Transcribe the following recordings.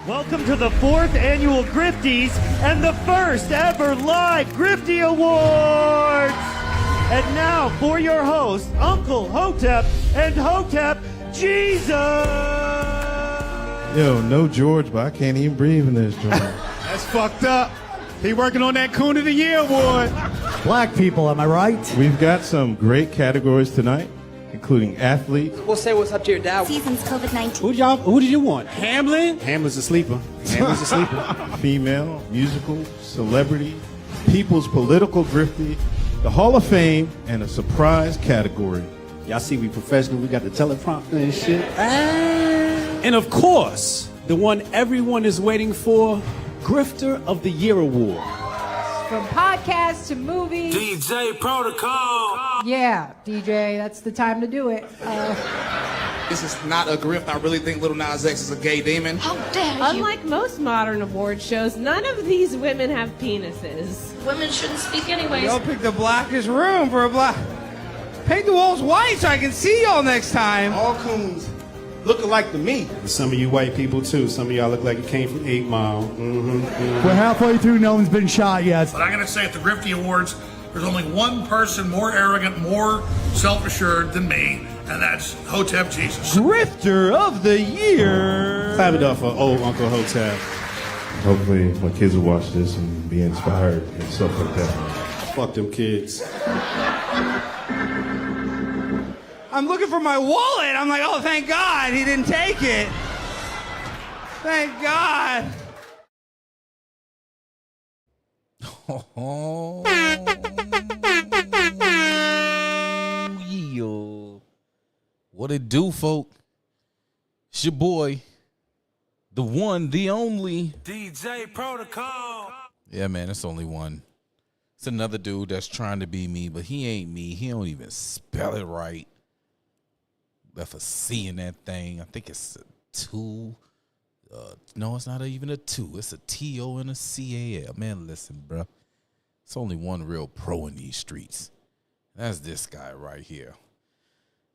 Welcome to the 4th annual Grifties and the first ever live Grifty Awards. And now for your hosts, Uncle Hotep and Hotep Jesus. Yo, no George, but I can't even breathe in this joint. That's fucked up. He working on that Coon of the Year award. Black people, am I right? We've got some great categories tonight, including athletes. We'll say what's up to your dad. Season's COVID-19. Who did you want? Hamlin? Hamlin's a sleeper. Hamlin's a sleeper. Female, musical, celebrity, people's political grifty, the Hall of Fame, and a surprise category. Y'all see we professional. We got the teleprompter and shit. And of course, the one everyone is waiting for, Grifter of the Year Award. From podcasts to movies. DJ Protocol. Yeah, DJ, that's the time to do it. This is not a grift. I really think Lil Nas X is a gay demon. How dare you? Unlike most modern award shows, none of these women have penises. Women shouldn't speak anyways. Y'all picked the blackest room for a black. Paint the walls white so I can see y'all next time. All coons look alike to me. Some of you white people too. Some of y'all look like you came from 8 Mile. We're halfway through, no one's been shot yet. But I'm going to say at the Grifty Awards, there's only one person more arrogant, more self-assured than me, and that's Hotep Jesus. Grifter of the Year. Clap it up for old Uncle Hotep. Hopefully my kids will watch this and be inspired and stuff like that. Fuck them kids. I'm looking for my wallet. I'm like, oh, thank God he didn't take it. Thank God. Oh, yeah. What it do, folk? It's your boy, the one, the only DJ Protocol. Yeah, man, it's only one. It's another dude that's trying to be me, but he ain't me. He don't even spell it right. Left a C in that thing. I think it's a 2. No, it's not even a 2. It's a T-O and a C-A-L. Man, listen, bro. It's only one real pro in these streets. That's this guy right here.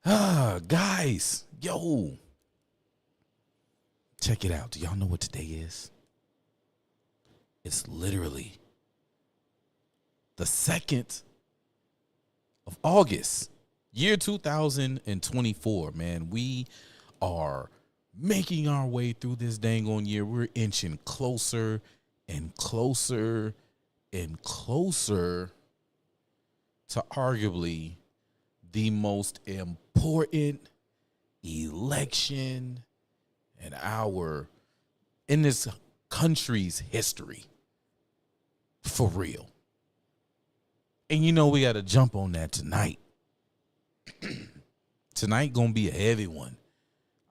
Guys, yo. Check it out. Do y'all know what today is? It's literally the 2nd of August, year 2024, man. We are making our way through this dang on year. We're inching closer and closer and closer to arguably the most important election in this country's history. For real. And you know we got to jump on that tonight. Tonight gonna be a heavy one.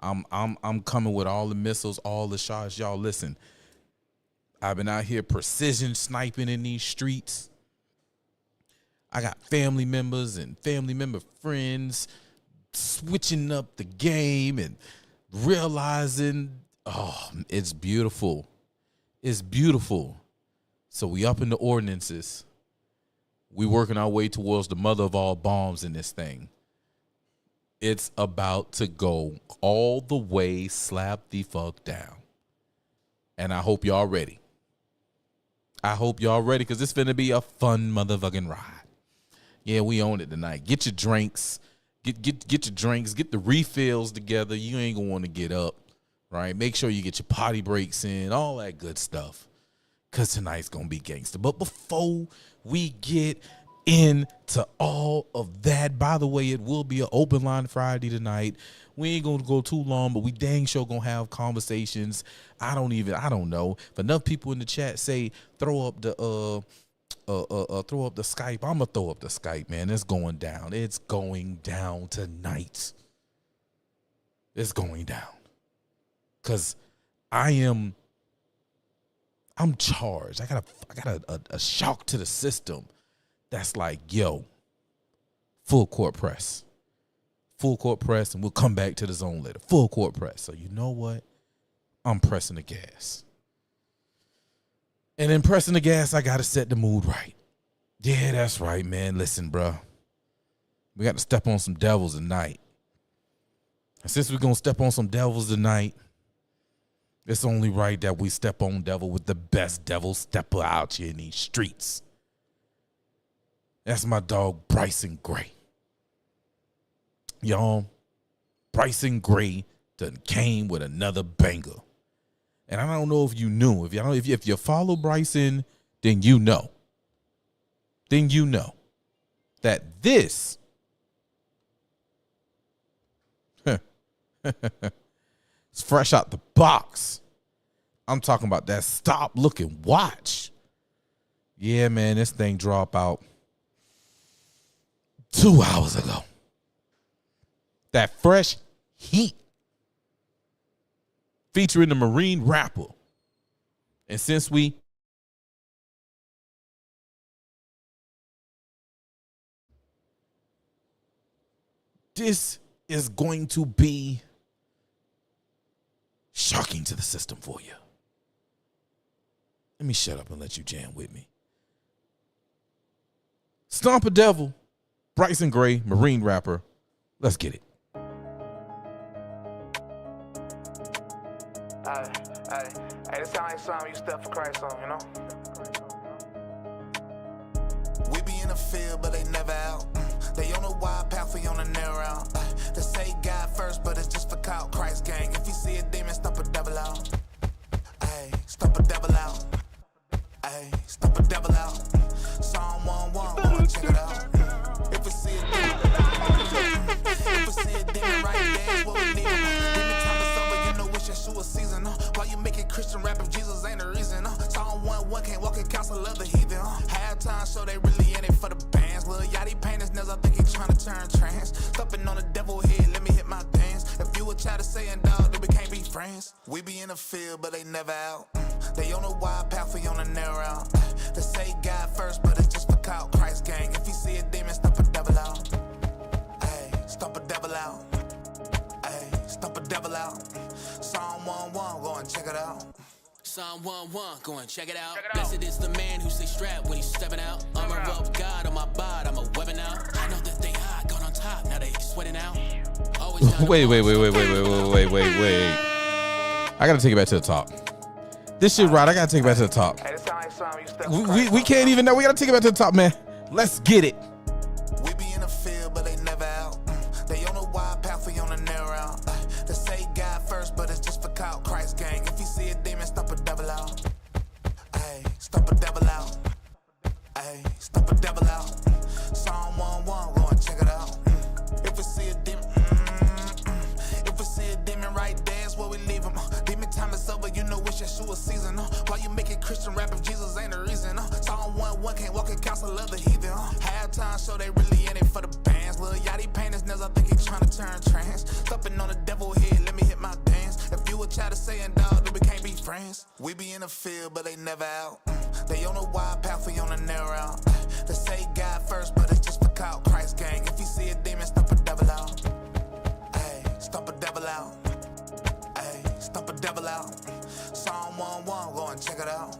I'm coming with all the missiles, all the shots. Y'all listen. I've been out here precision sniping in these streets. I got family members and family member friends switching up the game and realizing, oh, it's beautiful. It's beautiful. So we up in the ordinances. We working our way towards the mother of all bombs in this thing. It's about to go all the way slap the fuck down. And I hope y'all ready. I hope y'all ready because it's finna be a fun motherfucking ride. Yeah, we own it tonight. Get your drinks. Get your drinks. Get the refills together. You ain't gonna want to get up, right? Make sure you get your potty breaks in, all that good stuff. Because tonight's going to be gangster. But before we get into all of that, by the way, it will be an open line Friday tonight. We ain't going to go too long, but we dang sure going to have conversations. I don't know. If enough people in the chat say throw up the Skype, I'm going to throw up the Skype, man. It's going down. It's going down tonight. It's going down. Because I'm charged. I got a shock to the system that's like, yo, full court press. Full court press, and we'll come back to the zone later. Full court press. So you know what? I'm pressing the gas. And in pressing the gas, I got to set the mood right. Yeah, that's right, man. Listen, bro. We got to step on some devils tonight. And since we're going to step on some devils tonight, It's only right that we step on devil with the best devil stepper out here in these streets. That's my dog, Bryson Gray. Y'all, Bryson Gray done came with another banger. And I don't know if you knew. If you follow Bryson, then you know. Then you know that this it's fresh out the box. I'm talking about that Stop, Look, and Watch. Yeah, man, this thing dropped out 2 hours ago. That fresh heat featuring the Marine rapper. And since this is going to be shocking to the system for you. Let me shut up and let you jam with me. Stomp a Devil, Bryson Gray, Marine rapper. Let's get it. Hey, this sound like something you step for Christ on, you know? We be in the field, but they never out. They on a wide path, we on a narrow route. They say God first, but it's just for clout. Christ gang, if you see a demon, stomp a devil out. Ay, stomp a devil out. Ay, stomp a devil out. Psalm 1:1, go and check it out. If we see a demon, if we see a demon right there, that's what we need. Demon time is over, you know it's Yeshua season. Why you making Christian rap if Jesus ain't the reason? Psalm 1:1 can't walk in counsel of the heathen. Halftime show they really in it for the bands. Lil Yachty paint his nails, I think he tryna turn trans. Stepping on the devil head, let me hit my dance. If you a child of saying dog, then we can't be friends. We be in the field, but they never out. They on a wide path, we on a narrow route. They say God first, but it's just for clout. Christ gang, if you see a demon, stomp a devil out. Ay, stomp a devil out. Ay, stomp a devil out. Psalm 1:1, go and check it out. Psalm 1:1, go and check it out. Blessed is the man who stays strapped when he's stepping out. Armor of God on my bod, I'm a weapon out. I know that they hot, gone on top, now they sweating out. Wait. I gotta take it back to the top. This shit right, I gotta take it back to the top. Hey, this sound like something you step for Christ We can't even know. We gotta take it back to the top, man. Let's get it. We be in the field, but they never out. They on a wide path, we on a narrow route. They say God first, but it's just for clout. Christ gang, if you see a demon, stomp a devil out. Ay, stomp a devil out. Ay, stomp a devil out. Psalm 1:1, go and check it out. If we see a demon, if we see a demon right there, that's where we leave him. Demon time is over, you know it's Yeshua season. Why you making Christian rap if Jesus ain't the reason? Psalm 1:1 can't walk in counsel of the heathen. Halftime show they really in it for the bands. Lil Yachty paint his nails, I think he tryna turn trans. Stepping on the devil head, let me hit my dance. If you a child of saying dog, then we can't be friends. We be in the field, but they never out. They on a wide path, we on a narrow route. They say God first, but it's just for clout. Christ gang, if you see a demon, stomp a devil out. Ay, stomp a devil out. Ay, stomp a devil out. Psalm 1:1, go and check it out.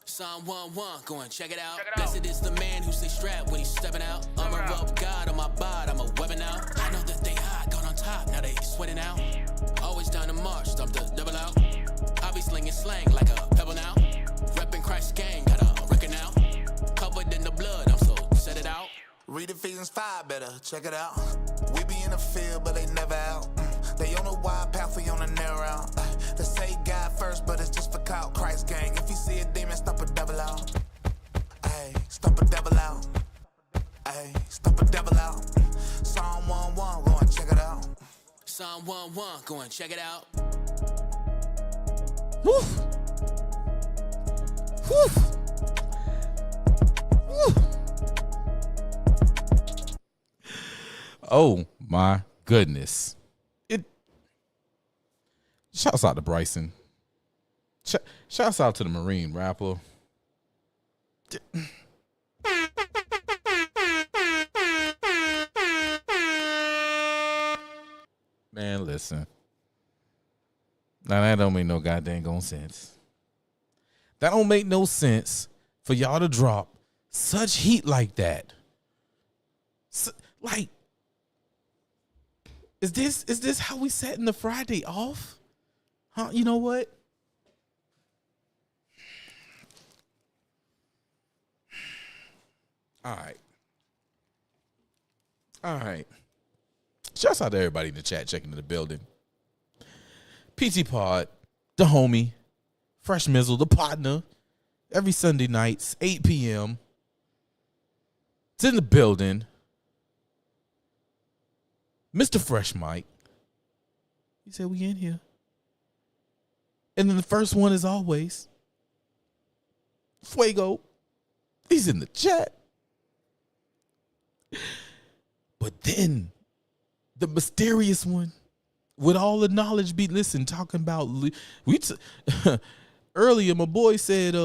Psalm 1:1, go and check it out. Blessed is the man who stays strapped when he's stepping out. Armor of God on my bod, I'm a weapon out. I know that they hot, gone on top, now they sweating out. Always down to march, stomp the devil out. I be slinging slang like a pebble now. Reppin' Christ gang, got a record now. Covered in the blood, I'm so set it out. Read Ephesians 5, better check it out. We be in the field, but they never out. They on a wide path, we on a narrow route. They say God first, but it's just for clout. Christ gang, if you see a demon, stomp a devil out. Ay, stomp a devil out. Ay, stomp a devil out. Psalm 1:1, go and check it out. Psalm 1:1, go and check it out. Woo. Woo. Woo. Oh my goodness. Shouts out to Bryson. Shouts out to the Marine rapper. Man, listen. Now that don't make no goddamn sense. That don't make no sense for y'all to drop such heat like that. Like, is this how we setting the Friday off? Huh? You know what? All right. All right. Shouts out to everybody in the chat checking in the building. PT Pod, the homie, Fresh Mizzle, the partner, every Sunday nights, 8 p.m. It's in the building. Mr. Fresh Mike. He said we in here. And then the first one is always Fuego. He's in the chat. But then the mysterious one with all the knowledge be talking about earlier my boy said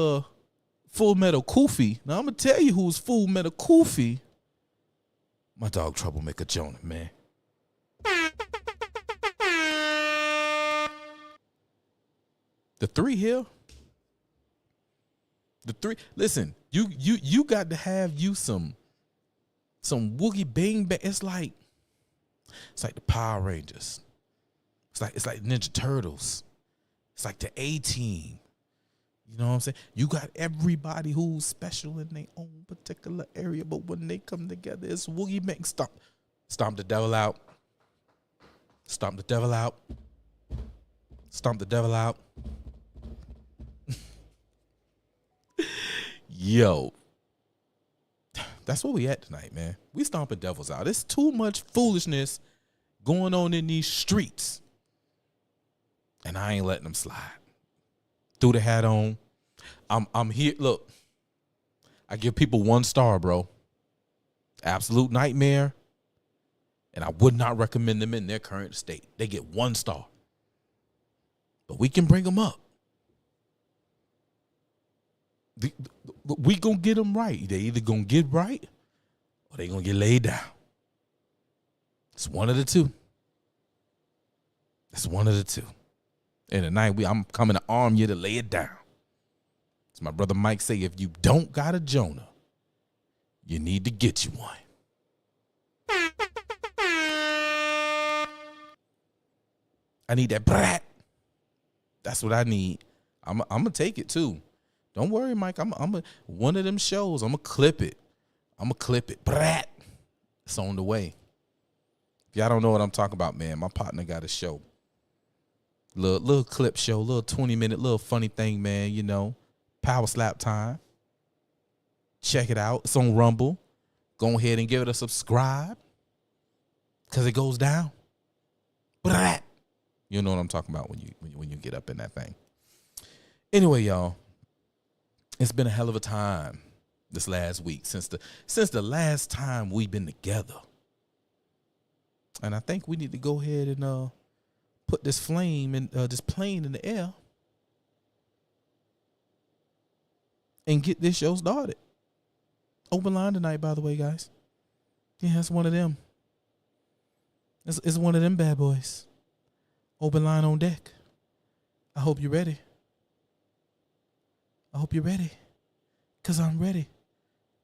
Full Metal Koofy. Now I'm gonna tell you who's Full Metal Koofy. My dog Troublemaker Jonah, man. The three here. The three. Listen, you got to have you some Woogie Bang Bang. It's like the Power Rangers. It's like Ninja Turtles. It's like the A-Team. You know what I'm saying? You got everybody who's special in their own particular area, but when they come together, it's Woogie Bang. Stomp the devil out. Stomp the devil out. Stomp the devil out. Yo, that's where we at tonight, man. We stomping devils out. There's too much foolishness going on in these streets, and I ain't letting them slide. Threw the hat on. I'm here. Look, I give people 1 star, bro. Absolute nightmare, and I would not recommend them in their current state. They get 1 star, but we can bring them up. We gonna get them right. They either gonna get right or they gonna get laid down. It's one of the two. It's one of the two. And tonight I'm coming to arm you to lay it down. As my brother Mike say, if you don't got a Jonah, you need to get you one. I need that brat. That's what I need. I'm gonna take it too. Don't worry, Mike. I'm one of them shows. I'm gonna clip it. Brat. It's on the way. If y'all don't know what I'm talking about, man, my partner got a show. Little clip show, little 20-minute, little funny thing, man. You know, power slap time. Check it out. It's on Rumble. Go ahead and give it a subscribe, cause it goes down. Brat. You know what I'm talking about when you get up in that thing. Anyway, y'all. It's been a hell of a time this last week since the last time we've been together. And I think we need to go ahead and put this flame and this plane in the air and get this show started. Open line tonight, by the way, guys. Yeah, it's one of them. It's one of them bad boys. Open line on deck. I hope you're ready. I hope you're ready, cause I'm ready.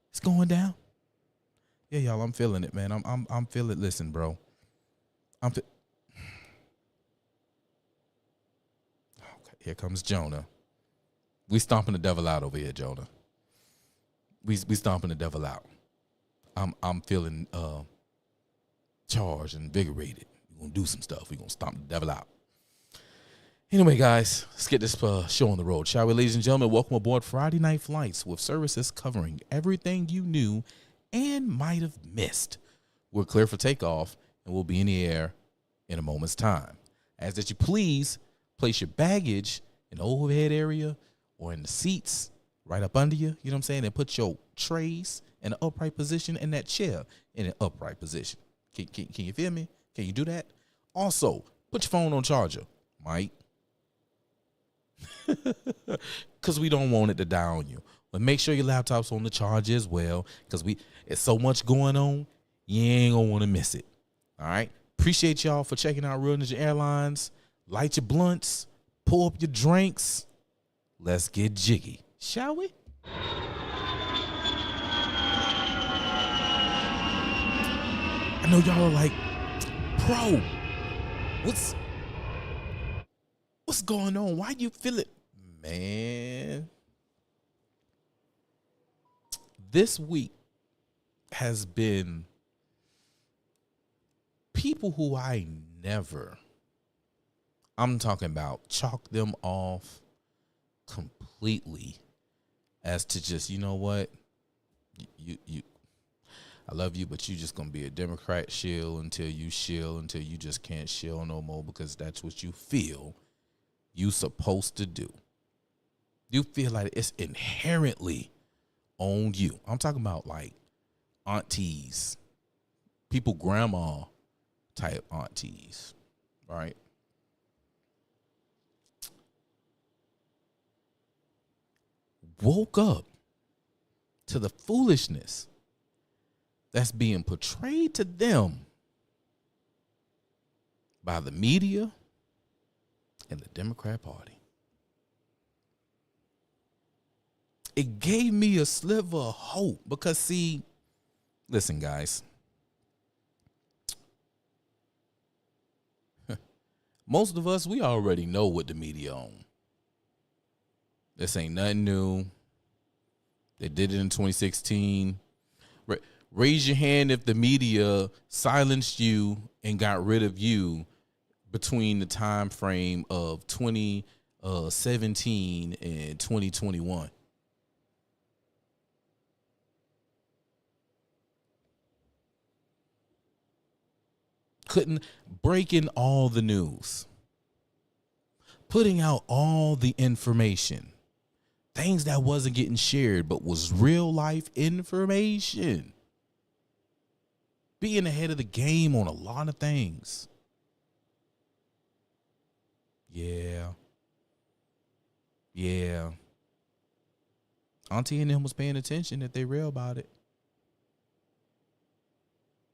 It's going down. Yeah, y'all, I'm feeling it, man. I'm feeling. Listen, bro. Okay, here comes Jonah. We stomping the devil out over here, Jonah. We stomping the devil out. I'm feeling charged and invigorated. We're gonna do some stuff. We're gonna stomp the devil out. Anyway, guys, let's get this show on the road, shall we, ladies and gentlemen? Welcome aboard Friday Night Flights with services covering everything you knew and might have missed. We're clear for takeoff, and we'll be in the air in a moment's time. As that you please place your baggage in the overhead area or in the seats right up under you, you know what I'm saying, and put your trays in an upright position and that chair in an upright position. Can you feel me? Can you do that? Also, put your phone on charger, Mike. Because we don't want it to die on you. But make sure your laptop's on the charger as well, because it's so much going on, you ain't gonna want to miss it. All right? Appreciate y'all for checking out Real Ninja Airlines. Light your blunts, pull up your drinks. Let's get jiggy, shall we? I know y'all are like, bro, what's going on? Why you feel it? Man, this week has been people who I'm talking about, chalk them off completely as to just, you know what, you I love you, but you just gonna be a Democrat shill until you just can't shill no more, because that's what you feel you supposed to do. You feel like it's inherently on you. I'm talking about like aunties, people, grandma type aunties, right? Woke up to the foolishness that's being portrayed to them by the media and the Democrat Party. It gave me a sliver of hope because, see, listen, guys. Most of us, we already know what the media own. This ain't nothing new. They did it in 2016. Raise your hand if the media silenced you and got rid of you between the time frame of 2017 and 2021. Couldn't break in all the news, putting out all the information, things that wasn't getting shared but was real life information. Being ahead of the game on a lot of things. Yeah. Auntie and them was paying attention if they real about it.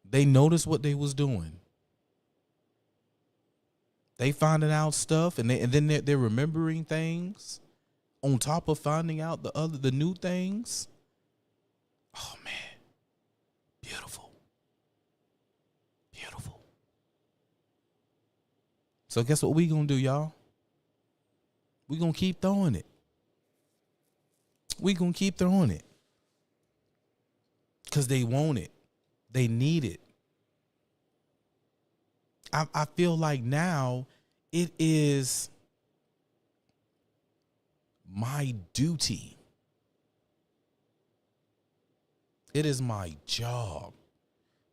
They noticed what they was doing. They finding out stuff, and then they're remembering things on top of finding out the new things. Oh man, beautiful. So guess what we gonna do, y'all? We gonna keep throwing it. We gonna keep throwing it. Because they want it. They need it. I feel like now it is my duty. It is my job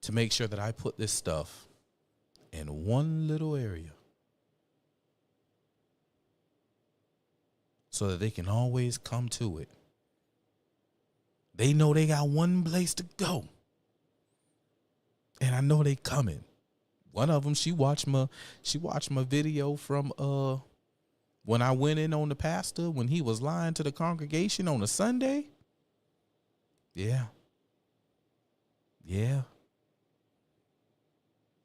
to make sure that I put this stuff in one little area, so that they can always come to it. They know they got one place to go. And I know they coming. One of them, she watched my video from when I went in on the pastor when he was lying to the congregation on a Sunday. Yeah.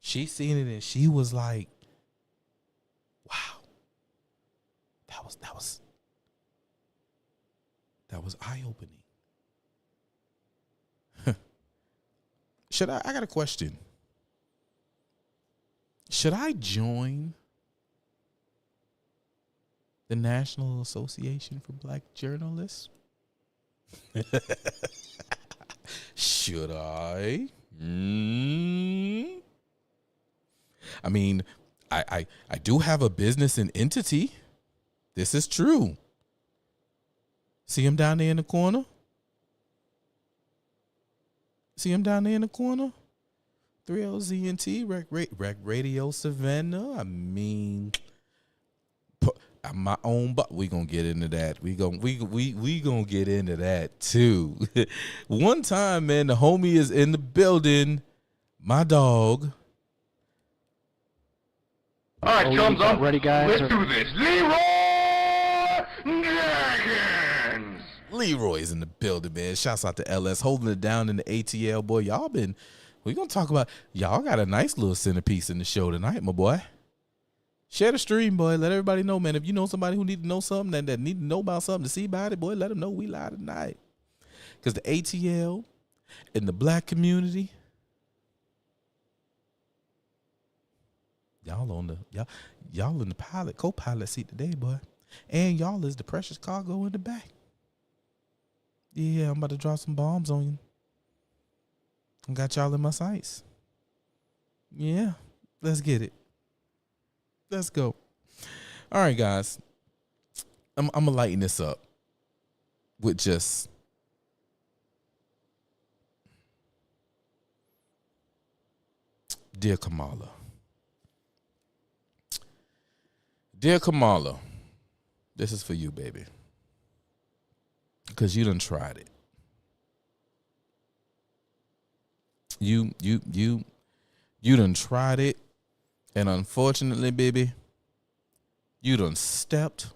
She seen it and she was like, wow. That was eye-opening. I got a question. Should I join the National Association for Black Journalists? Should I? I mean, I do have a business and entity. This is true. See him down there in the corner? 3LZNT, Rec Radio Savannah. I mean, my own, but we gonna get into that. We gonna get into that too. One time, man, the homie is in the building. My dog. All right, chums up. Ready, guys? Let's do this. Leroy Jenkins. Leroy's in the building, man. Shouts out to LS holding it down in the ATL, boy. We're going to talk about, y'all got a nice little centerpiece in the show tonight, my boy. Share the stream, boy. Let everybody know, man. If you know somebody who need to know something, that need to know about something to see about it, boy, let them know we live tonight. Because the ATL and the black community, y'all in the co-pilot seat today, boy. And y'all is the precious cargo in the back. Yeah, I'm about to drop some bombs on you. I got y'all in my sights. Yeah, let's get it. Let's go. All right, guys. I'm gonna lighten this up with just Dear Kamala. Dear Kamala, this is for you, baby. Because you done tried it. You done tried it. And unfortunately, baby, you done stepped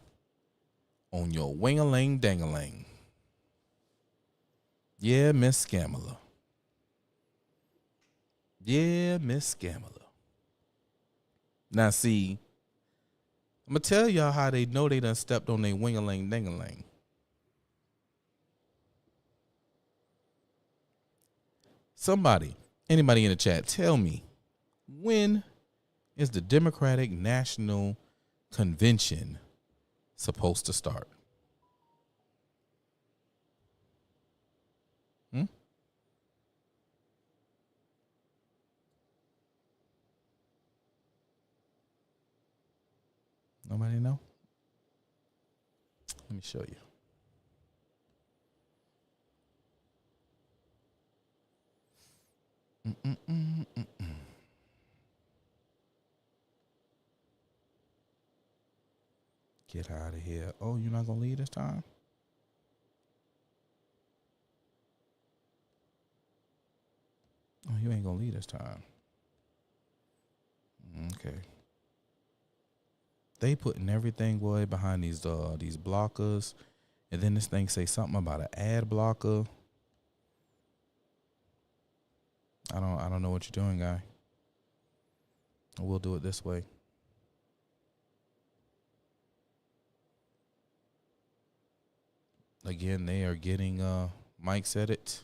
on your wing-a-ling-dang-a-ling. Yeah, Miss Scamala. Yeah, Miss Scamala. Now, see, I'm going to tell y'all how they know they done stepped on their wing-a-ling-dang-a-ling. Somebody, anybody in the chat, tell me, when is the Democratic National Convention supposed to start? Nobody know? Let me show you. Get out of here. Oh, you're not going to leave this time? Oh, you ain't going to leave this time. Okay. They putting everything, boy, behind these blockers. And then this thing say something about an ad blocker. I don't know what you're doing, guy. We'll do it this way. Again, they are getting Mike's edit.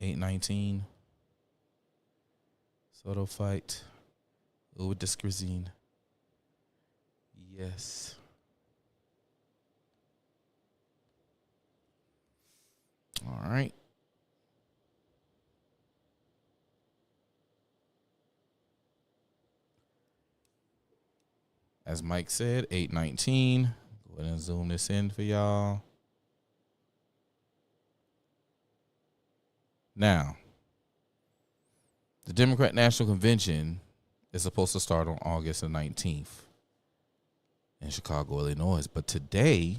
819. Soto fight. With the Scrizine. Yes. All right. As Mike said, 819. Go ahead and zoom this in for y'all. Now, the Democrat National Convention is supposed to start on August the 19th in Chicago, Illinois. But today,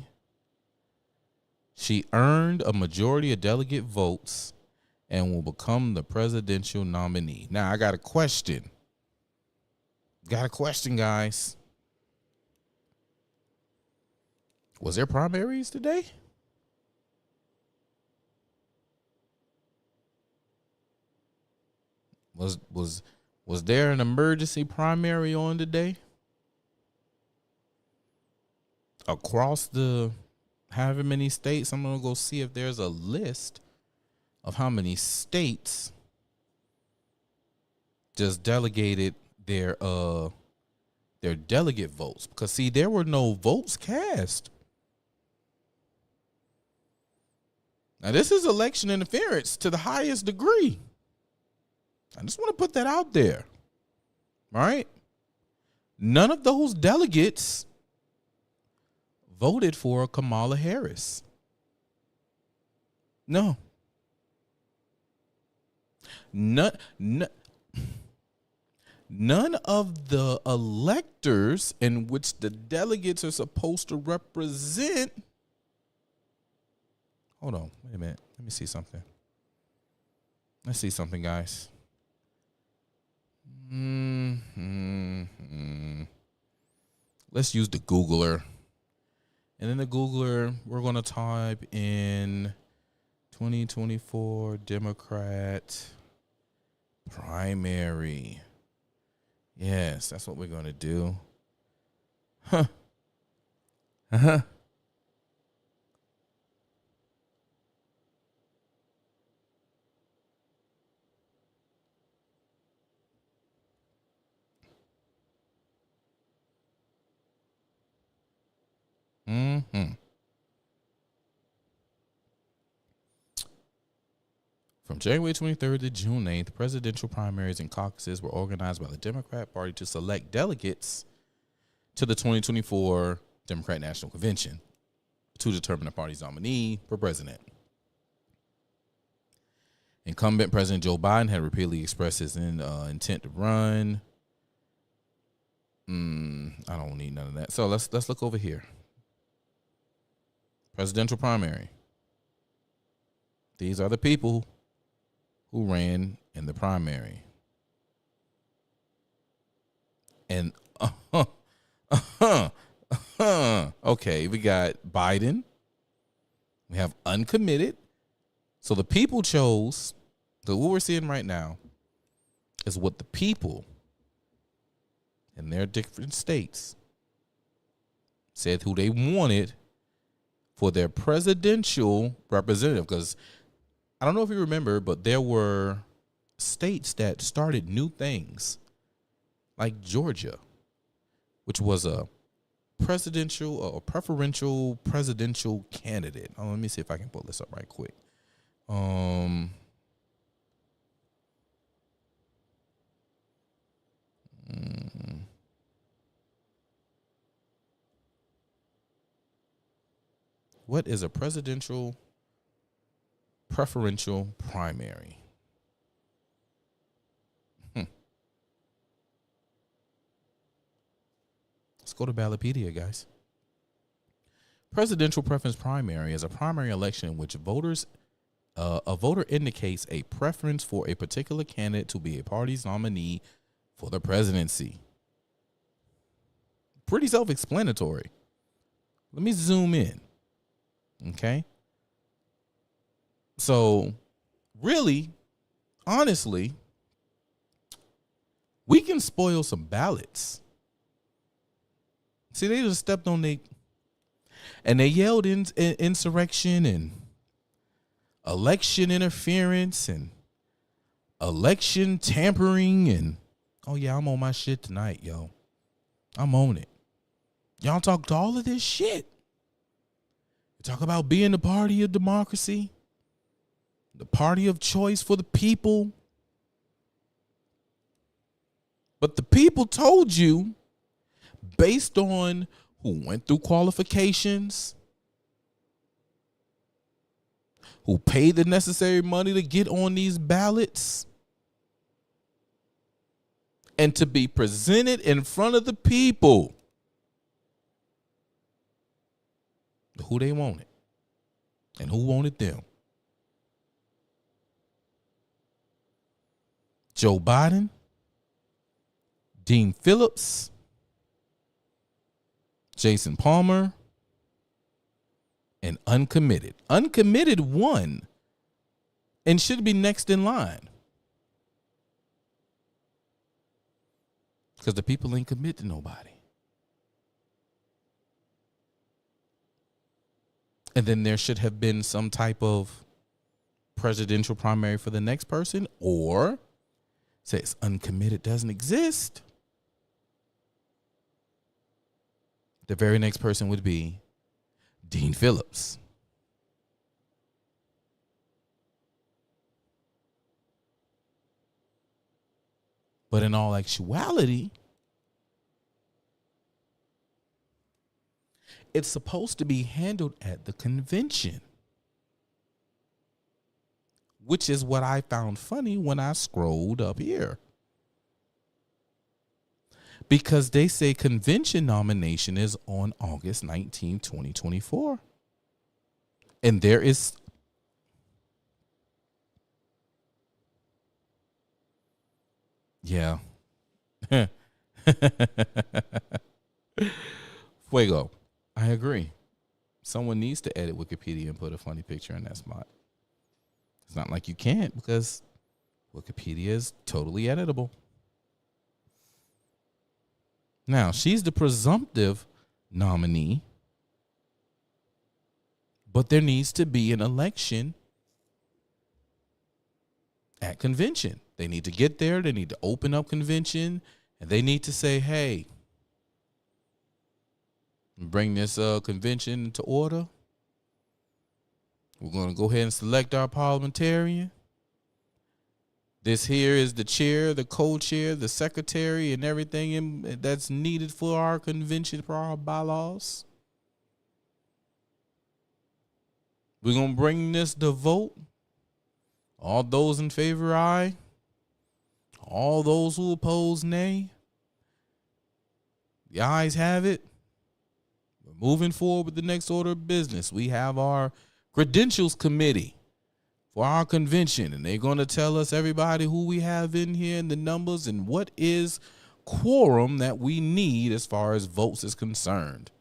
she earned a majority of delegate votes and will become the presidential nominee. Now, I got a question. Got a question, guys. Was there primaries today? Was there an emergency primary on today? Across the however many states, I'm going to go see if there's a list of how many states just delegated their delegate votes. Because, see, there were no votes cast. Now, this is election interference to the highest degree. I just want to put that out there. All right? None of those delegates voted for Kamala Harris. No. None of the electors in which the delegates are supposed to represent. Hold on. Wait a minute. Let me see something. Let's see something, guys. Let's use the Googler. And in the Googler, we're going to type in 2024 Democrat primary. Yes, that's what we're going to do. Huh. Uh-huh. From January 23rd to June 8th, presidential primaries and caucuses were organized by the Democrat Party to select delegates to the 2024 Democrat National Convention to determine the party's nominee for president. Incumbent President Joe Biden had repeatedly expressed his intent to run. I don't need none of that. So let's look over here. Presidential primary. These are the people who ran in the primary. And okay, we got Biden. We have uncommitted. So the people chose. So what we're seeing right now is what the people in their different states said who they wanted for their presidential representative. Because I don't know if you remember, but there were states that started new things, like Georgia, which was a preferential presidential candidate. Oh, let me see if I can pull this up right quick. What is a presidential preferential primary? Let's go to Ballotpedia, guys. Presidential preference primary is a primary election in which a voter indicates a preference for a particular candidate to be a party's nominee for the presidency. Pretty self-explanatory. Let me zoom in. Okay. So, really, honestly, we can spoil some ballots. See, they just stepped on and they yelled insurrection and election interference and election tampering and, oh yeah, I'm on my shit tonight, yo. I'm on it. Y'all talked all of this shit. You talk about being the party of democracy, the party of choice for the people. But the people told you, based on who went through qualifications, who paid the necessary money to get on these ballots, and to be presented in front of the people, who they wanted and who wanted them. Joe Biden, Dean Phillips, Jason Palmer, and uncommitted. Uncommitted won and should be next in line. Because the people ain't commit to nobody. And then there should have been some type of presidential primary for the next person, or say it's uncommitted, doesn't exist. The very next person would be Dean Phillips. But in all actuality, it's supposed to be handled at the convention, which is what I found funny when I scrolled up here. Because they say convention nomination is on August 19, 2024. And there is Fuego. I agree. Someone needs to edit Wikipedia and put a funny picture in that spot. It's not like you can't, because Wikipedia is totally editable. Now, she's the presumptive nominee, but there needs to be an election at convention. They need to get there. They need to open up convention, and they need to say, hey, bring this convention to order. We're going to go ahead and select our parliamentarian. This here is the chair, the co-chair, the secretary, and everything that's needed for our convention, for our bylaws. We're going to bring this to vote. All those in favor, aye. All those who oppose, nay. The ayes have it. We're moving forward with the next order of business. We have our credentials committee for our convention, and they're going to tell us everybody who we have in here and the numbers and what is quorum that we need as far as votes is concerned.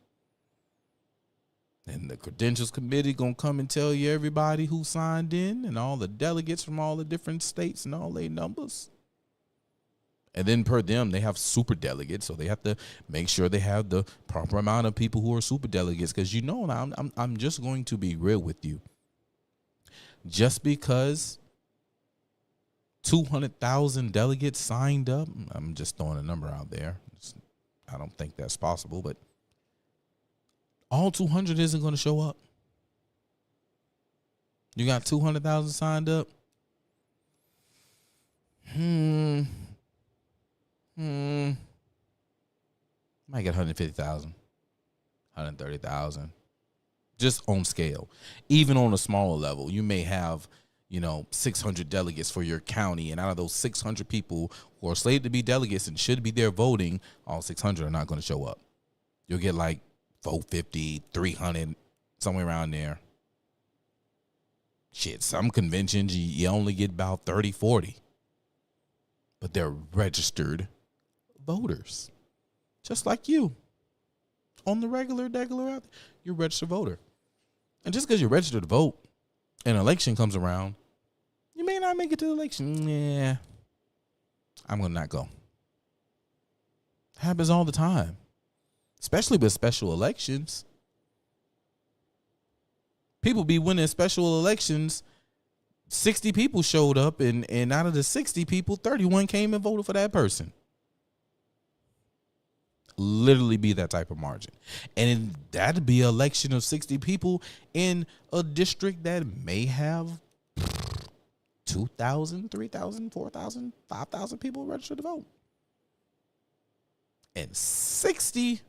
And the credentials committee going to come and tell you everybody who signed in and all the delegates from all the different states and all their numbers. And then per them, they have super delegates, so they have to make sure they have the proper amount of people who are super delegates. Because I'm just going to be real with you. Just because 200,000 delegates signed up, I'm just throwing a number out there. I don't think that's possible, but all 200 isn't going to show up. You got 200,000 signed up? Might get 150,000, 130,000. Just on scale. Even on a smaller level, you may have, 600 delegates for your county, and out of those 600 people who are slated to be delegates and should be there voting, all 600 are not going to show up. You'll get like 450, 300, somewhere around there. Shit, some conventions you only get about 30, 40. But they're registered voters. Just like you. On the regular, you're a registered voter. And just because you're registered to vote, an election comes around, you may not make it to the election. Yeah, I'm going to not go. Happens all the time, especially with special elections. People be winning special elections. 60 people showed up, and out of the 60 people, 31 came and voted for that person. Literally be that type of margin. And that'd be an election of 60 people in a district that may have 2,000, 3,000, 4,000, 5,000 people registered to vote. And 60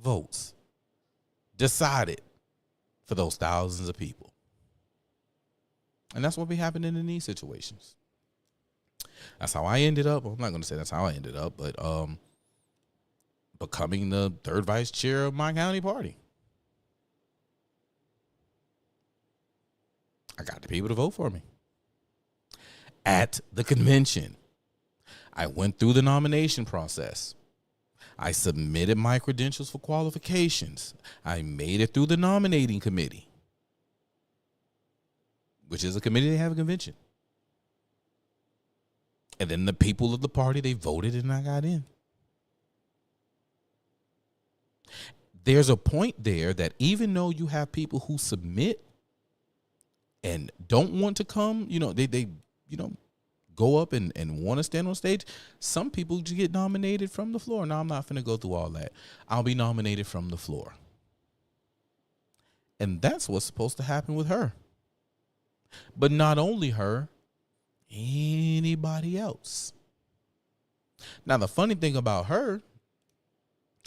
votes decided for those thousands of people. And that's what be happening in these situations. That's how I ended up. Well, I'm not going to say that's how I ended up, but becoming the third vice chair of my county party. I got the people to vote for me. At the convention, I went through the nomination process. I submitted my credentials for qualifications. I made it through the nominating committee, which is a committee they have a convention. And then the people of the party, they voted and I got in. There's a point there that even though you have people who submit and don't want to come, they go up and want to stand on stage. Some people just get nominated from the floor. Now, I'm not going to go through all that. I'll be nominated from the floor. And that's what's supposed to happen with her. But not only her, anybody else. Now, the funny thing about her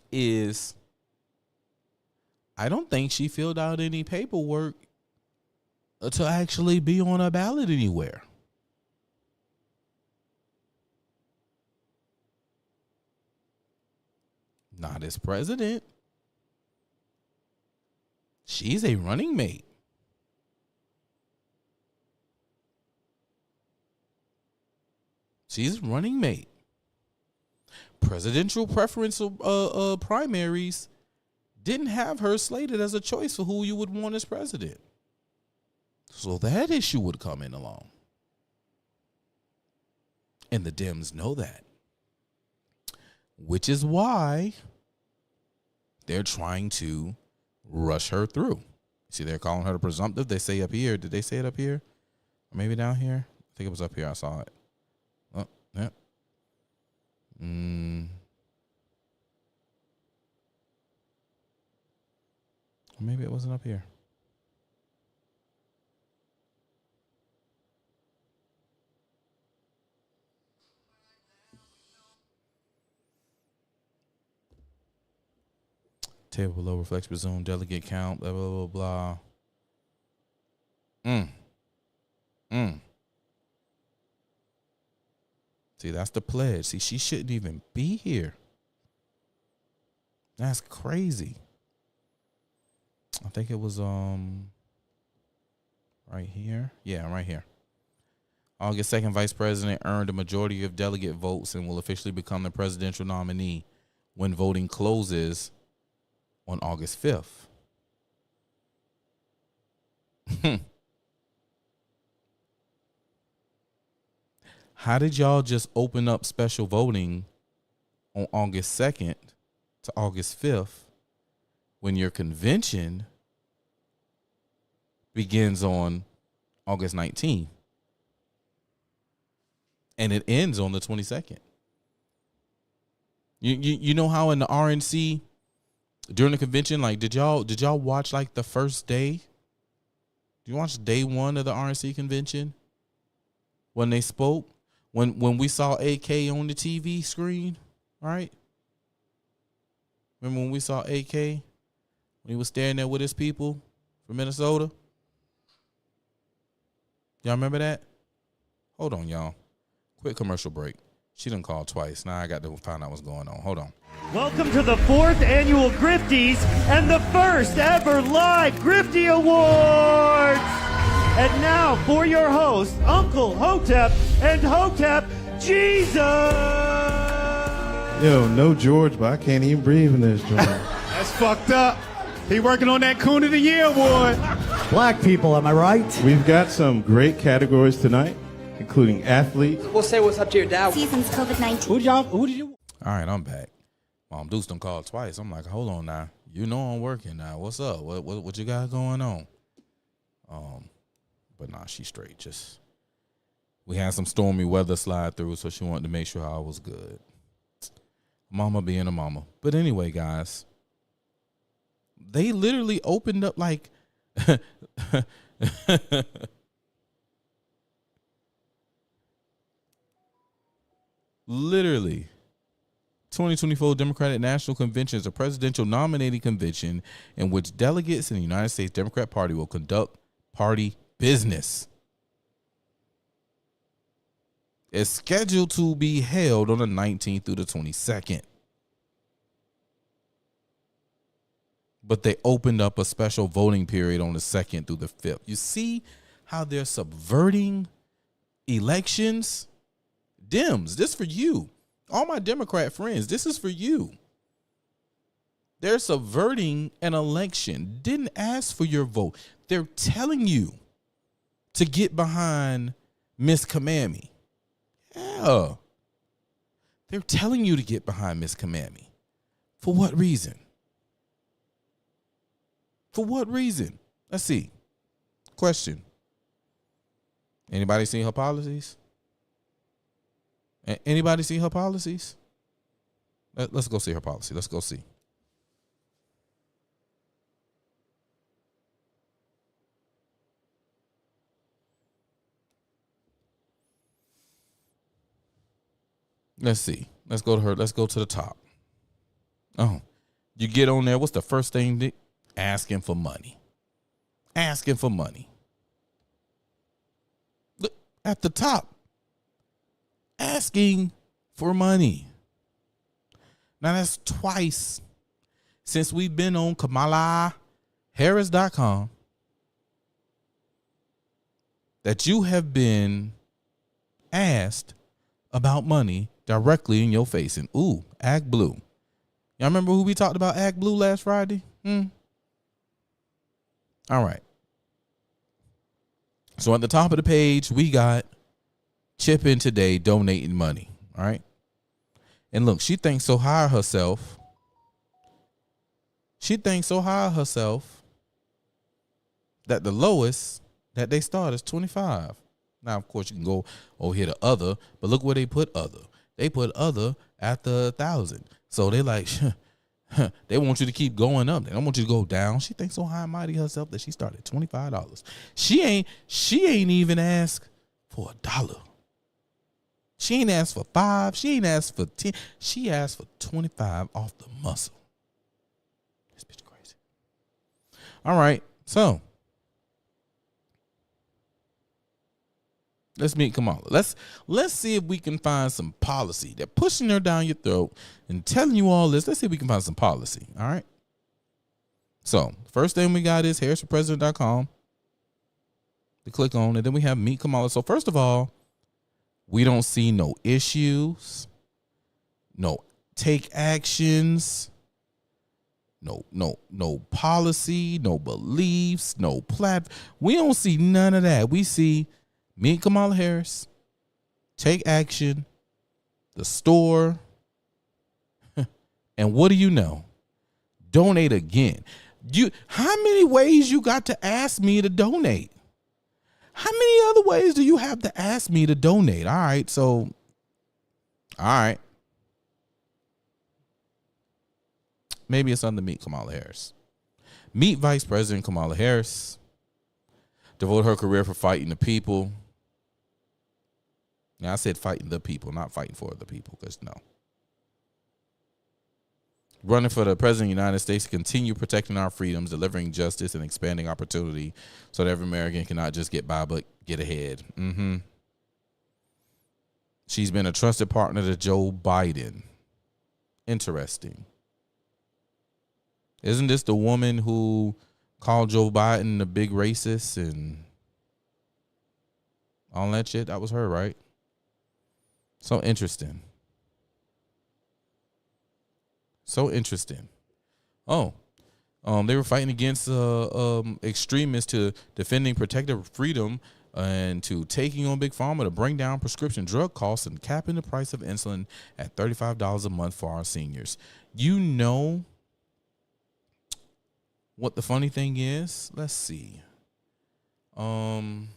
is I don't think she filled out any paperwork to actually be on a ballot anywhere. Not as president. She's a running mate. She's running mate. Presidential preference primaries didn't have her slated as a choice for who you would want as president. So that issue would come in along. And the Dems know that. Which is why they're trying to rush her through. See, they're calling her the presumptive. They say up here. Did they say it up here? Or maybe down here? I think it was up here. I saw it. Oh, yeah. Maybe it wasn't up here. table below reflects presumed delegate count, blah, blah, blah, blah. See, that's the pledge. See, she shouldn't even be here. That's crazy. I think it was right here. Yeah, right here. August 2nd, Vice President earned a majority of delegate votes and will officially become the presidential nominee when voting closes on August 5th. How did y'all just open up special voting on August 2nd to August 5th when your convention begins on August 19th and it ends on the 22nd? You know how in the RNC during the convention, like did y'all watch like the first day? Did you watch day one of the RNC convention when they spoke? When we saw AK on the TV screen, right? Remember when we saw AK when he was standing there with his people from Minnesota? Y'all remember that? Hold on, y'all. Quick commercial break. She done called twice. Now I got to find out what's going on. Hold on. Welcome to the 4th annual Grifties and the first ever live Grifty Awards. And now for your hosts, Uncle Hotep and Hotep Jesus. Yo, no George, but I can't even breathe in this joint. That's fucked up. He working on that Coon of the Year award. Black people, am I right? We've got some great categories tonight, including athletes. We'll say what's up to your dad. Season's COVID-19. Who did you? All right, I'm back. Mom Deuce done called twice. I'm like, hold on now. You know I'm working now. What's up? What you got going on? But nah, she's straight. Just we had some stormy weather slide through, so she wanted to make sure I was good. Mama being a mama. But anyway, guys, they literally opened up like literally 2024 Democratic National Convention is a presidential nominating convention in which delegates in the United States Democrat Party will conduct party business. It's scheduled to be held on the 19th through the 22nd. But they opened up a special voting period on the 2nd through the 5th. You see how they're subverting elections? Dems, this for you. All my Democrat friends, this is for you. They're subverting an election. Didn't ask for your vote. They're telling you to get behind Miss Kamami. Yeah. They're telling you to get behind Miss Kamami. For what reason? For what reason? Let's see. Question. Anybody seen her policies? Anybody see her policies? Let's go see her policy. Let's go see. Let's see. Let's go to her. Let's go to the top. Oh, you get on there. What's the first thing? Asking for money. Asking for money. Look at the top. Asking for money. Now that's twice since we've been on KamalaHarris.com that you have been asked about money directly in your face. And ooh, Act Blue. Y'all remember who we talked about Act Blue last Friday? All right. So at the top of the page, we got Chip In Today donating money. All right. And look, she thinks so high of herself. She thinks so high of herself that the lowest that they start is 25. Now, of course, you can go over here to other, but look where they put other. They put other after 1,000. So they like, they want you to keep going up. They don't want you to go down. She thinks so high and mighty herself that she started $25. She ain't even asked for $1. She ain't asked for 5. She ain't asked for 10. She asked for 25 off the muscle. This bitch All right, so let's meet Kamala. Let's see if we can find some policy. They're pushing her down your throat and telling you all this. Let's see if we can find some policy. All right. So first thing we got is harrisforpresident.com to click on, and then we have Meet Kamala. So first of all, we don't see no issues, no take actions, no policy, no beliefs, no platform. We don't see none of that. We see Meet Kamala Harris, take action, the store, and what do you know? Donate again. How many ways you got to ask me to donate? How many other ways do you have to ask me to donate? All right, so, all right. Maybe it's under Meet Kamala Harris. Meet Vice President Kamala Harris. Devote her career for fighting the people. Now, I said fighting the people, not fighting for the people, because no. Running for the President of the United States to continue protecting our freedoms, delivering justice, and expanding opportunity so that every American can not just get by, but get ahead. She's been a trusted partner to Joe Biden. Interesting. Isn't this the woman who called Joe Biden a big racist and all that shit? That was her, right? So interesting. So interesting. Oh, they were fighting against extremists to defending protective freedom and to taking on Big Pharma to bring down prescription drug costs and capping the price of insulin at $35 a month for our seniors. You know what the funny thing is? Let's see. Let's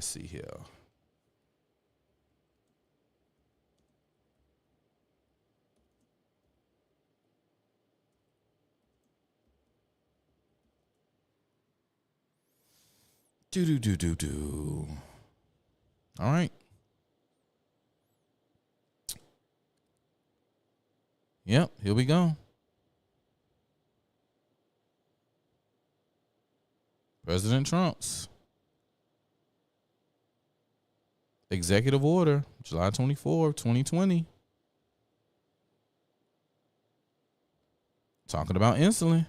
see here. Do. All right. Yep, here we go. President Trump's executive order, July 24, 2020. Talking about insulin.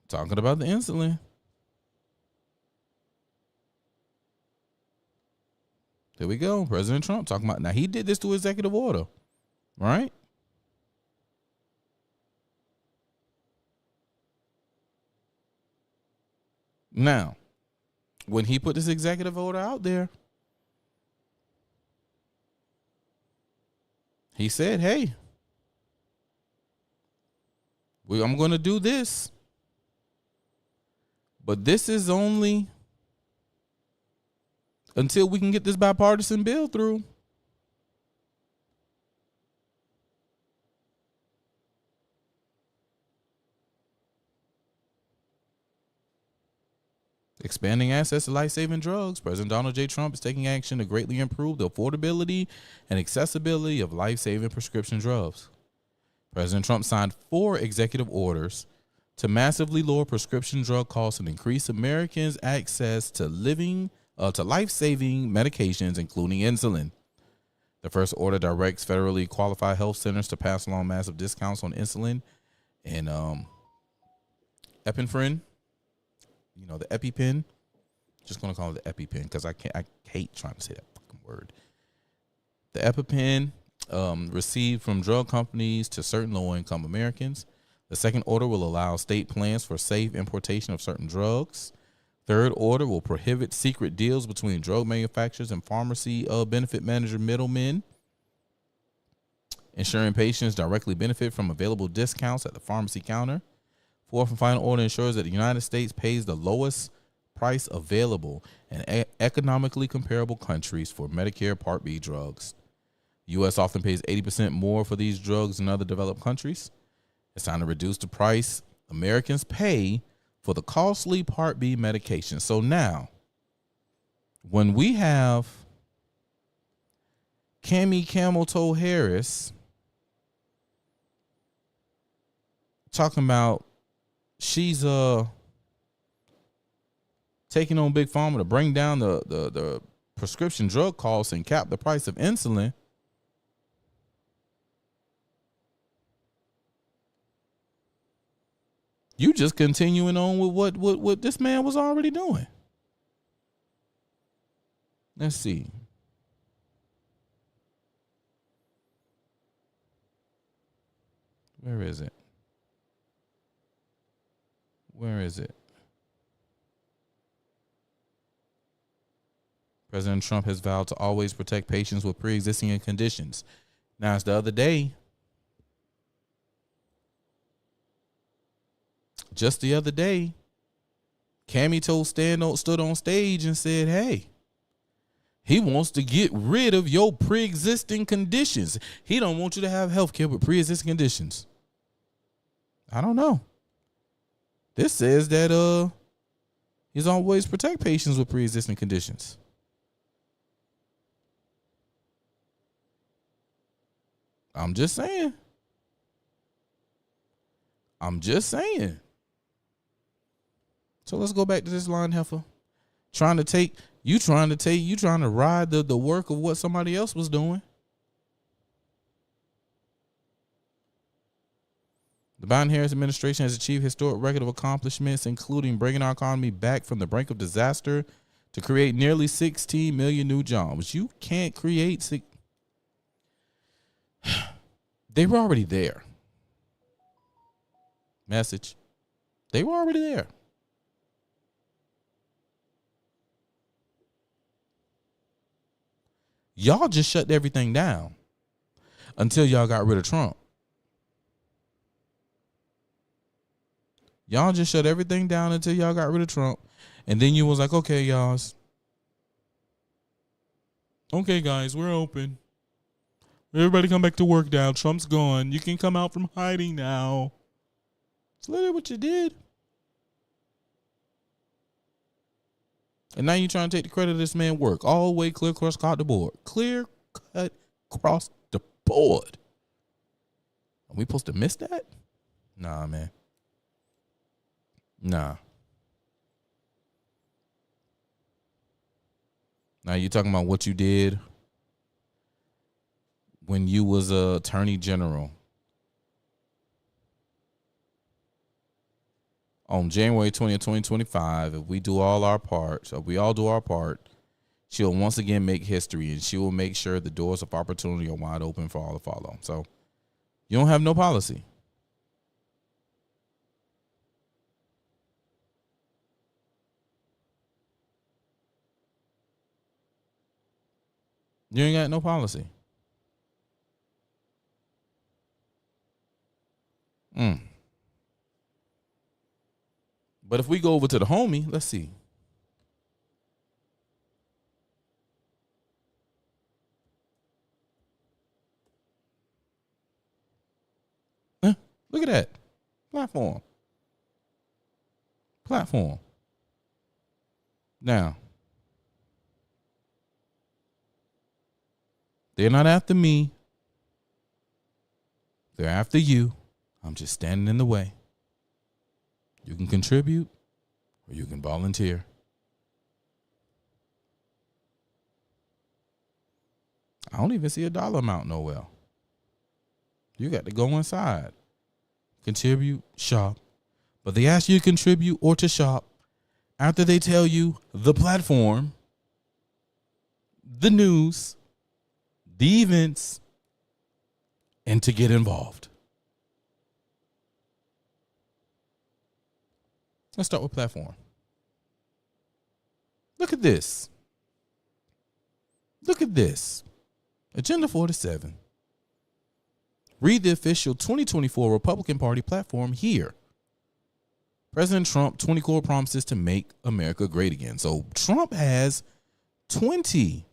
Talking about the insulin. There we go. President Trump talking about, now he did this to executive order, right? Now, when he put this executive order out there, he said, hey, I'm going to do this. But this is only until we can get this bipartisan bill through. Expanding access to life-saving drugs. President Donald J. Trump is taking action to greatly improve the affordability and accessibility of life-saving prescription drugs. President Trump signed 4 executive orders to massively lower prescription drug costs and increase Americans' access to life-saving medications, including insulin. The first order directs federally qualified health centers to pass along massive discounts on insulin and epinephrine. You know, the EpiPen. Just going to call it the EpiPen because I hate trying to say that fucking word. The EpiPen received from drug companies to certain low-income Americans. The second order will allow state plans for safe importation of certain drugs. Third order will prohibit secret deals between drug manufacturers and pharmacy benefit manager middlemen, ensuring patients directly benefit from available discounts at the pharmacy counter. Fourth and final order ensures that the United States pays the lowest price available in economically comparable countries for Medicare Part B drugs. The U.S. often pays 80% more for these drugs than other developed countries. It's time to reduce the price Americans pay for the costly Part B medication. So now, when we have Cammy Camel Toe Harris talking about she's taking on Big Pharma to bring down the prescription drug costs and cap the price of insulin. You just continuing on with what this man was already doing. Let's see. Where is it? Where is it? President Trump has vowed to always protect patients with pre-existing conditions. Now, it's the other day. Just the other day, Cammy stood on stage and said, hey, he wants to get rid of your pre-existing conditions. He don't want you to have health care with pre-existing conditions. I don't know. This says that he's always protect patients with pre-existing conditions. I'm just saying. So let's go back to this line heifer. Trying to ride the work of what somebody else was doing. The Biden-Harris administration has achieved historic record of accomplishments, including bringing our economy back from the brink of disaster to create nearly 16 million new jobs. You can't create They were already there. Message. They were already there. Y'all just shut everything down until y'all got rid of Trump. Y'all just shut everything down until y'all got rid of Trump. And then you was like, okay, y'all. Okay, guys, we're open. Everybody come back to work now. Trump's gone. You can come out from hiding now. That's literally what you did. And now you're trying to take the credit of this man's work. All the way clear across the board. Clear cut across the board. Are we supposed to miss that? Nah, man. Nah. Now you're talking about what you did when you was a attorney general. On January 20th, 2025, if we do all our parts, if we all do our part, she'll once again make history, and she will make sure the doors of opportunity are wide open for all to follow. So you don't have no policy. You ain't got no policy. But if we go over to the homie, let's see. Look at that. Platform. Now, they're not after me. They're after you. I'm just standing in the way. You can contribute or you can volunteer. I don't even see a dollar amount nowhere. You got to go inside. Contribute, shop. But they ask you to contribute or to shop after they tell you the platform, the news, the events, and to get involved. Let's start with platform. Look at this. Look at this. Agenda 47. Read the official 2024 Republican Party platform here. President Trump, 20 core promises to make America great again. So Trump has 20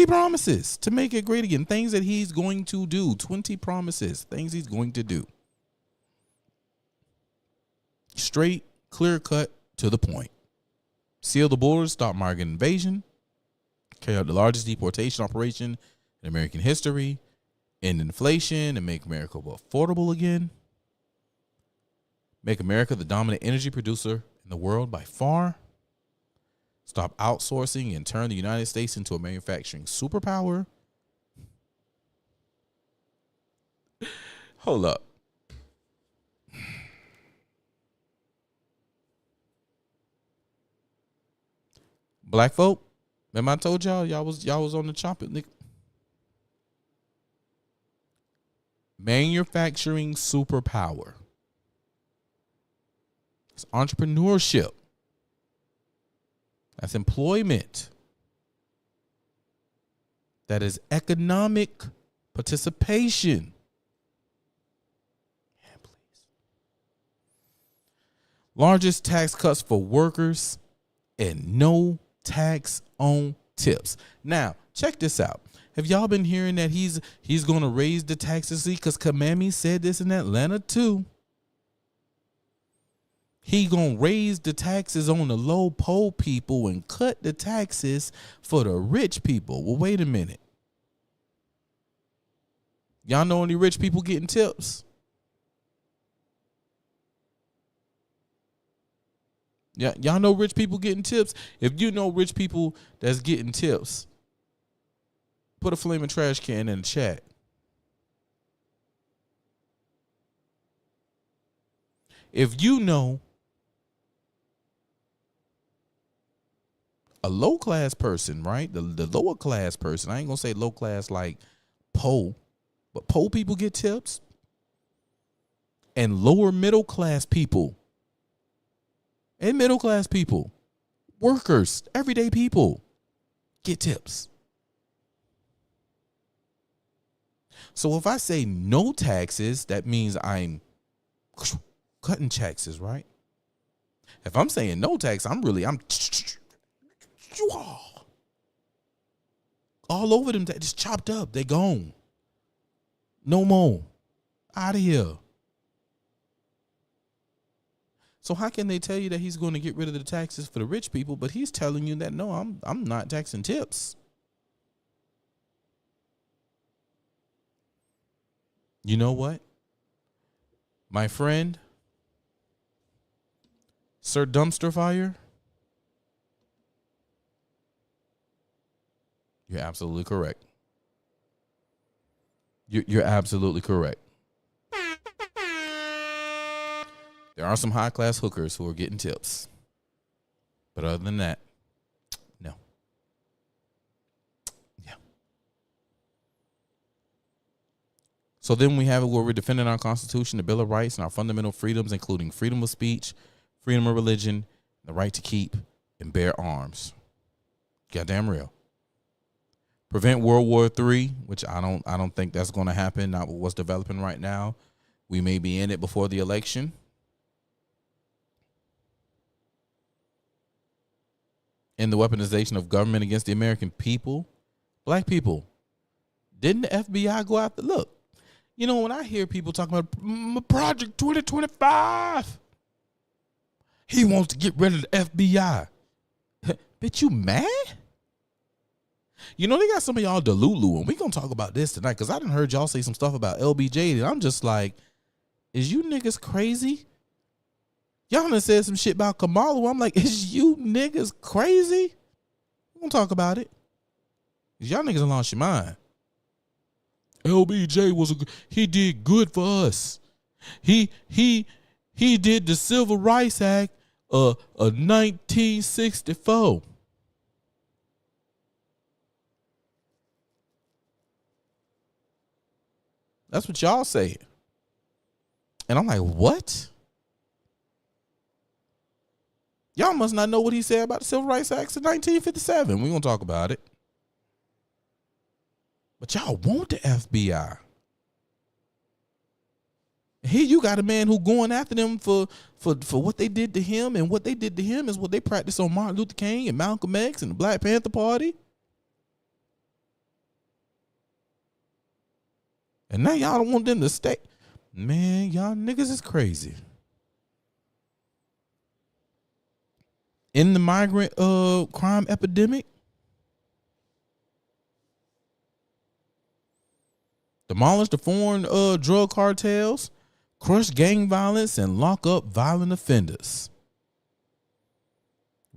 promises to make it great again. Things that he's going to do. 20 promises. Things he's going to do. Straight, clear cut, to the point. Seal the borders, stop migrant invasion, carry out the largest deportation operation in American history, end inflation and make America affordable again, make America the dominant energy producer in the world by far, stop outsourcing and turn the United States into a manufacturing superpower. Hold up. Black folk, remember I told y'all was on the chopping. Manufacturing superpower. It's entrepreneurship. That's employment. That is economic participation. Yeah, please. Largest tax cuts for workers and no tax on tips. Now, check this out. Have y'all been hearing that he's going to raise the taxes? Because Kamami said this in Atlanta too. He going to raise the taxes on the low poll people and cut the taxes for the rich people. Well, wait a minute. Y'all know any rich people getting tips? Yeah, y'all know rich people getting tips? If you know rich people that's getting tips, put a flaming trash can in the chat. If you know a low class person, right? The lower class person, I ain't gonna say low class like poor, but poor people get tips. And lower middle class people and middle class people, workers, everyday people get tips. So if I say no taxes, that means I'm cutting taxes, right? If I'm saying no tax, I'm all over them, just chopped up. They gone. No more. Out of here. So how can they tell you that he's going to get rid of the taxes for the rich people, but he's telling you that, no, I'm not taxing tips. You know what? My friend, Sir Dumpster Fire, you're absolutely correct. You're absolutely correct. There are some high-class hookers who are getting tips. But other than that, no. Yeah. So then we have it where we're defending our Constitution, the Bill of Rights, and our fundamental freedoms, including freedom of speech, freedom of religion, the right to keep and bear arms. Goddamn real. Prevent World War III, which I don't think that's going to happen, not with what's developing right now. We may be in it before the election. In the weaponization of government against the American people, black people. Didn't the FBI go after? Look, you know, when I hear people talking about Project 2025, he wants to get rid of the FBI. Bitch, you mad? You know, they got some of y'all delulu, and we going to talk about this tonight because I done heard y'all say some stuff about LBJ, and I'm just like, is you niggas crazy? Y'all done said some shit about Kamala. I'm like, is you niggas crazy? We gonna talk about it. Y'all niggas lost your mind. LBJ he did good for us. He did the Civil Rights Act of 1964. That's what y'all say. And I'm like, what? Y'all must not know what he said about the Civil Rights Act of 1957. We're going to talk about it. But y'all want the FBI. Here you got a man who going after them for what they did to him, and what they did to him is what they practiced on Martin Luther King and Malcolm X and the Black Panther Party. And now y'all don't want them to stay. Man, y'all niggas is crazy. In the migrant crime epidemic, demolish the foreign drug cartels, crush gang violence, and lock up violent offenders.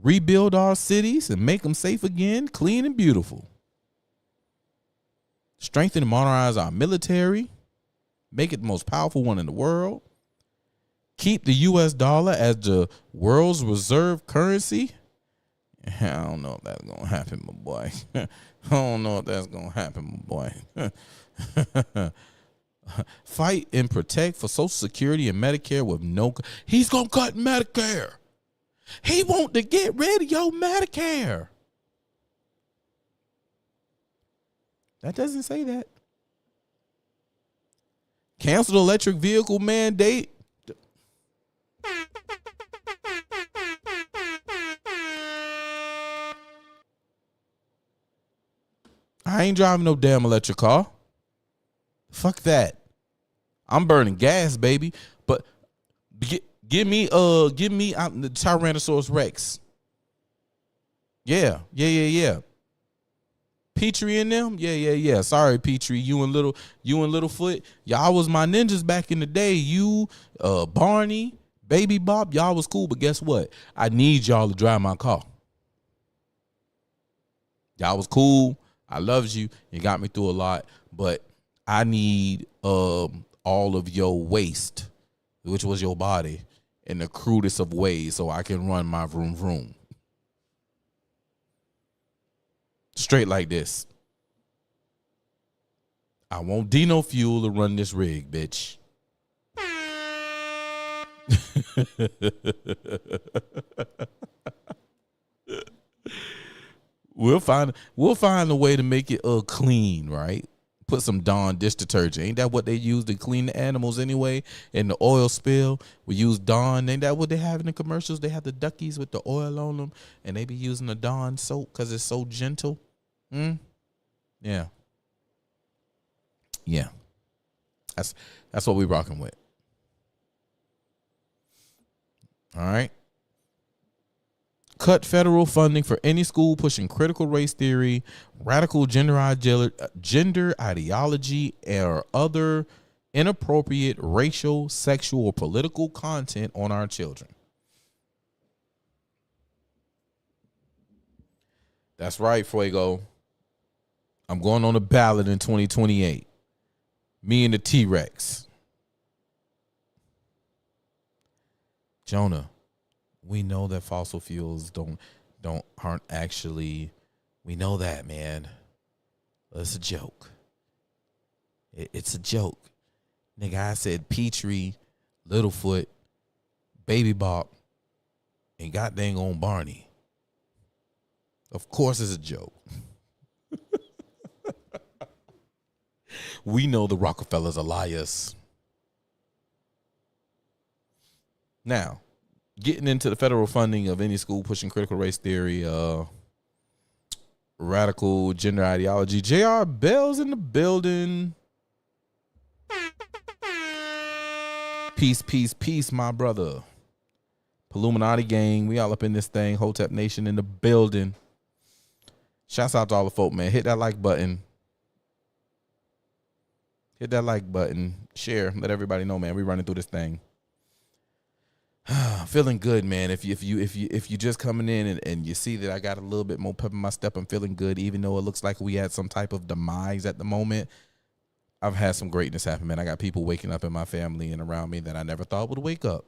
Rebuild our cities and make them safe again, clean and beautiful. Strengthen and modernize our military. Make it the most powerful one in the world. Keep the U.S. dollar as the world's reserve currency. I don't know if that's going to happen, my boy. I don't know if that's going to happen, my boy. Fight and protect for Social Security and Medicare with no... He's going to cut Medicare. He want to get rid of your Medicare. That doesn't say that. Cancel the electric vehicle mandate. I ain't driving no damn electric car. Fuck that. I'm burning gas, baby. But give me the Tyrannosaurus Rex. Yeah. Petrie and them? Yeah. Sorry, Petrie. You and Littlefoot. Y'all was my ninjas back in the day. You, Barney, Baby Bob, y'all was cool, but guess what? I need y'all to drive my car. Y'all was cool. I loved you. You got me through a lot, but I need all of your waste, which was your body, in the crudest of ways so I can run my vroom vroom. Straight like this. I won't Dino fuel to run this rig, bitch. We'll find a way to make it clean, right? Put some Dawn dish detergent. Ain't that what they use to clean the animals anyway? And the oil spill, we use Dawn. Ain't that what they have in the commercials? They have the duckies with the oil on them, and they be using the Dawn soap because it's so gentle. Yeah. That's what we rocking with. All right. Cut federal funding for any school pushing critical race theory, radical gender ideology, or other inappropriate racial, sexual, or political content on our children. That's right, Fuego. I'm going on a ballot in 2028. Me and the T-Rex. Jonah, we know that fossil fuels aren't actually, we know that, man. It's a joke. It's a joke. Nigga, I said Petrie, Littlefoot, Baby Bop, and goddamn on Barney. Of course it's a joke. We know the Rockefellers are liars. Now, getting into the federal funding of any school pushing critical race theory, radical gender ideology. J.R. Bell's in the building. Peace, my brother. Illuminati gang, we all up in this thing. Hotep Nation in the building. Shouts out to all the folk, man. Hit that like button. Hit that like button. Share. Let everybody know, man. We running through this thing. Feeling good, man. If you just coming in and you see that I got a little bit more pep in my step, I'm feeling good, even though it looks like we had some type of demise at the moment. I've had some greatness happen, man. I got people waking up in my family and around me that I never thought would wake up.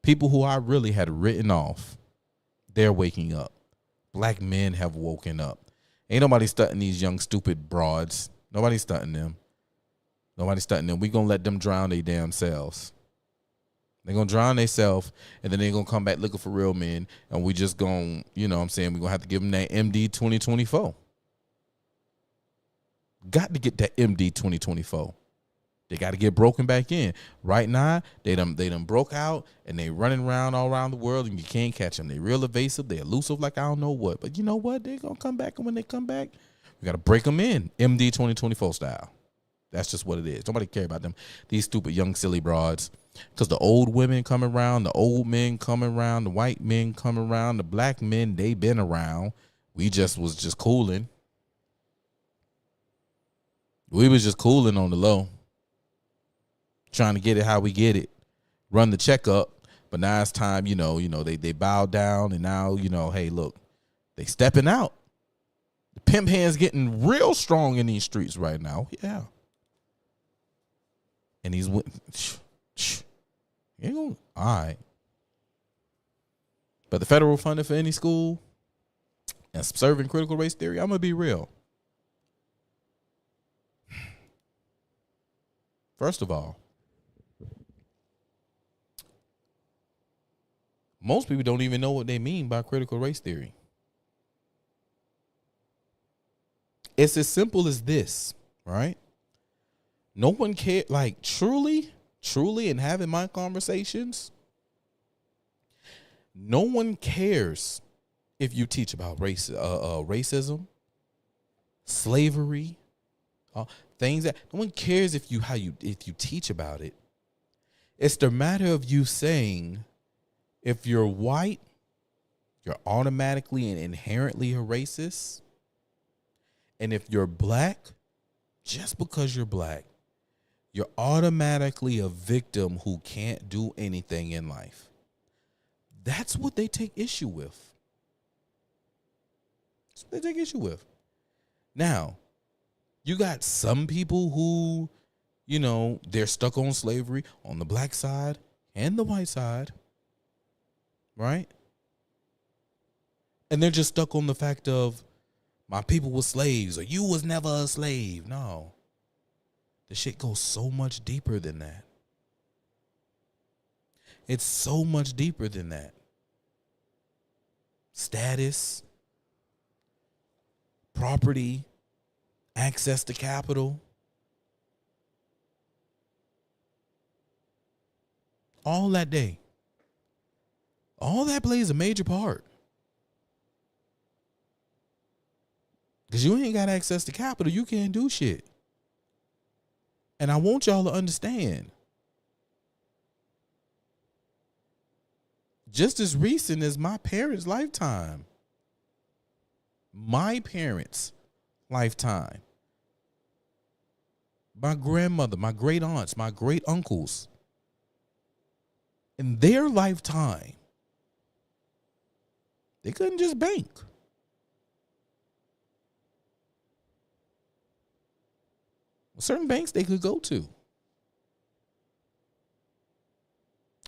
People who I really had written off, they're waking up. Black men have woken up. Ain't nobody stunting these young, stupid broads. Nobody's stunting them. Nobody's stunting them. We gonna let them drown their damn selves. They're going to drown themselves, and then they're going to come back looking for real men, and we just going to, you know what I'm saying, we're going to have to give them that MD 2024. Got to get that MD 2024. They got to get broken back in. Right now, they done broke out, and they running around all around the world, and you can't catch them. They real evasive. They elusive like I don't know what. But you know what? They're going to come back, and when they come back, we got to break them in, MD 2024 style. That's just what it is. Nobody care about them. These stupid young silly broads. Because the old women come around, the old men come around, the white men come around, the black men, they been around. We just was cooling. We was just cooling on the low, trying to get it how we get it, run the checkup. But now it's time, they bowed down, and now, hey, look, they stepping out. The pimp hand's getting real strong in these streets right now. Yeah. And he's all right. But the federal funding for any school and serving critical race theory, I'm gonna be real. First of all, most people don't even know what they mean by critical race theory. It's as simple as this, right? No one cares, like truly in having my conversations, no one cares if you teach about racism, slavery, things that no one cares if you teach about it. It's the matter of you saying, if you're white, you're automatically and inherently a racist. And if you're black, just because you're black, you're automatically a victim who can't do anything in life. That's what they take issue with. That's what they take issue with. Now, you got some people who, they're stuck on slavery on the black side and the white side, right? And they're just stuck on the fact of, my people were slaves, or you was never a slave. No. The shit goes so much deeper than that. It's so much deeper than that. Status, property, access to capital. All that day. All that plays a major part. Because you ain't got access to capital, you can't do shit. And I want y'all to understand, just as recent as my parents' lifetime, my grandmother, my great aunts, my great uncles, in their lifetime, they couldn't just bank. Certain banks they could go to.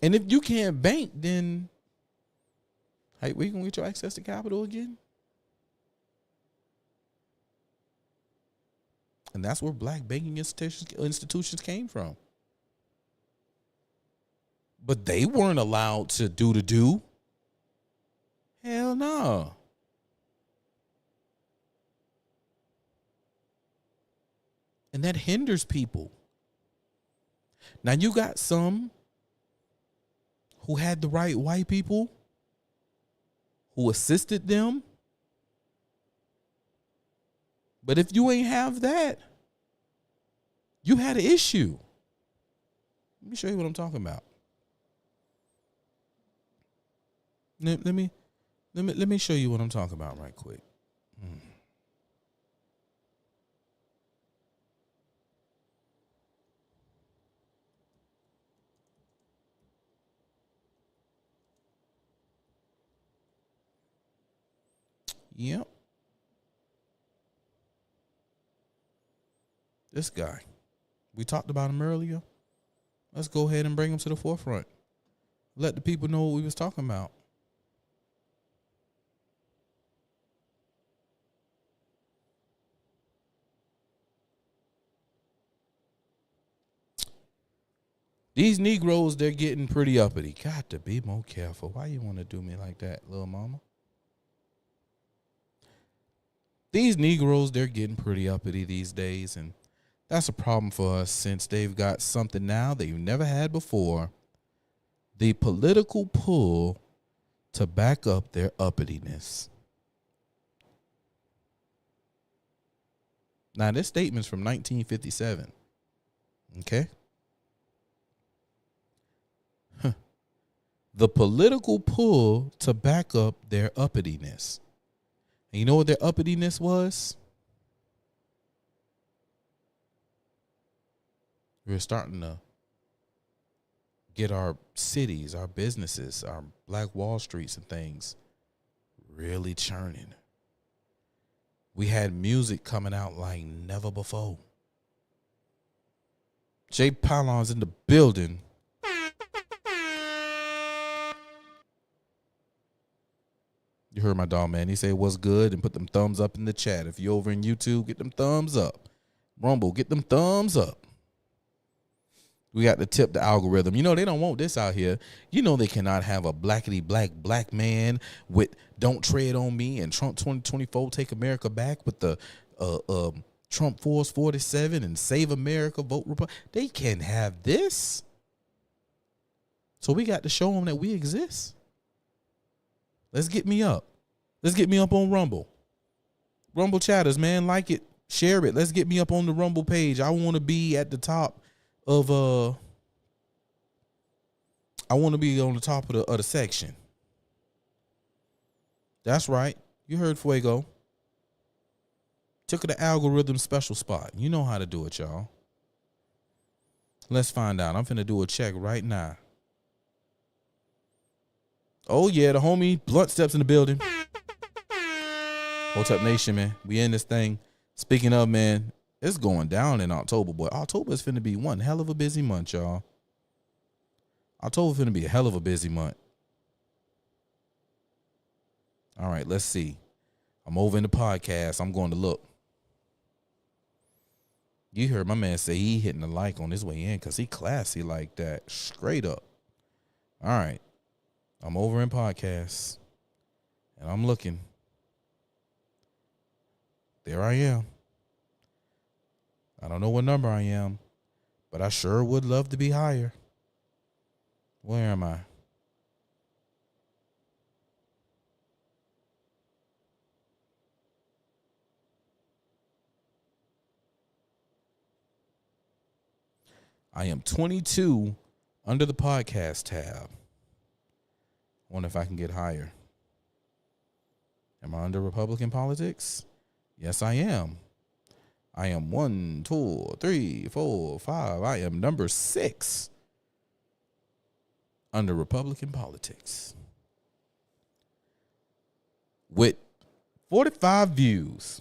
And if you can't bank, then hey, we can get your access to capital again. And that's where black banking institutions came from. But they weren't allowed to do. Hell no. And that hinders people. Now you got some who had the right white people who assisted them. But if you ain't have that, you had an issue. Let me show you what I'm talking about. Let me show you what I'm talking about right quick. Yep. This guy. We talked about him earlier. Let's go ahead and bring him to the forefront. Let the people know what we was talking about. These Negroes, they're getting pretty uppity. Got to be more careful. Why you want to do me like that, little mama? These Negroes, they're getting pretty uppity these days, and that's a problem for us since they've got something now they've never had before, the political pull to back up their uppityness. Now, this statement's from 1957, okay? The political pull to back up their uppityness. And you know what their uppityness was? We're starting to get our cities, our businesses, our Black Wall Streets and things really churning. We had music coming out like never before. Jay Pylon's in the building. You heard my dog, man. He said, what's good? And put them thumbs up in the chat. If you're over in YouTube, get them thumbs up. Rumble, get them thumbs up. We got to tip the algorithm. You know, they don't want this out here. You know, they cannot have a blackity black man with Don't Tread on Me and Trump 2024 Take America Back with the Trump Force 47 and Save America, Vote Republican. They can't have this. So we got to show them that we exist. Let's get me up. Let's get me up on Rumble. Rumble chatters, man. Like it. Share it. Let's get me up on the Rumble page. I want to be at the top of I want to be on the top of the section. That's right. You heard Fuego. Took the algorithm special spot. You know how to do it, y'all. Let's find out. I'm finna do a check right now. Oh, yeah, the homie Blunt Steps in the building. What's up, Nation, man? We in this thing. Speaking of, man, it's going down in October, boy. October is finna be one hell of a busy month, y'all. October finna be a hell of a busy month. All right, let's see. I'm over in the podcast. I'm going to look. You heard my man say he hitting the like on his way in because he classy like that. Straight up. All right. I'm over in podcasts, and I'm looking. There I am. I don't know what number I am, but I sure would love to be higher. Where am I? I am 22 under the podcast tab. Wonder if I can get higher. Am I under Republican politics? Yes, I am. I am 1, 2, 3, 4, 5. I am number 6 under Republican politics. With 45 views.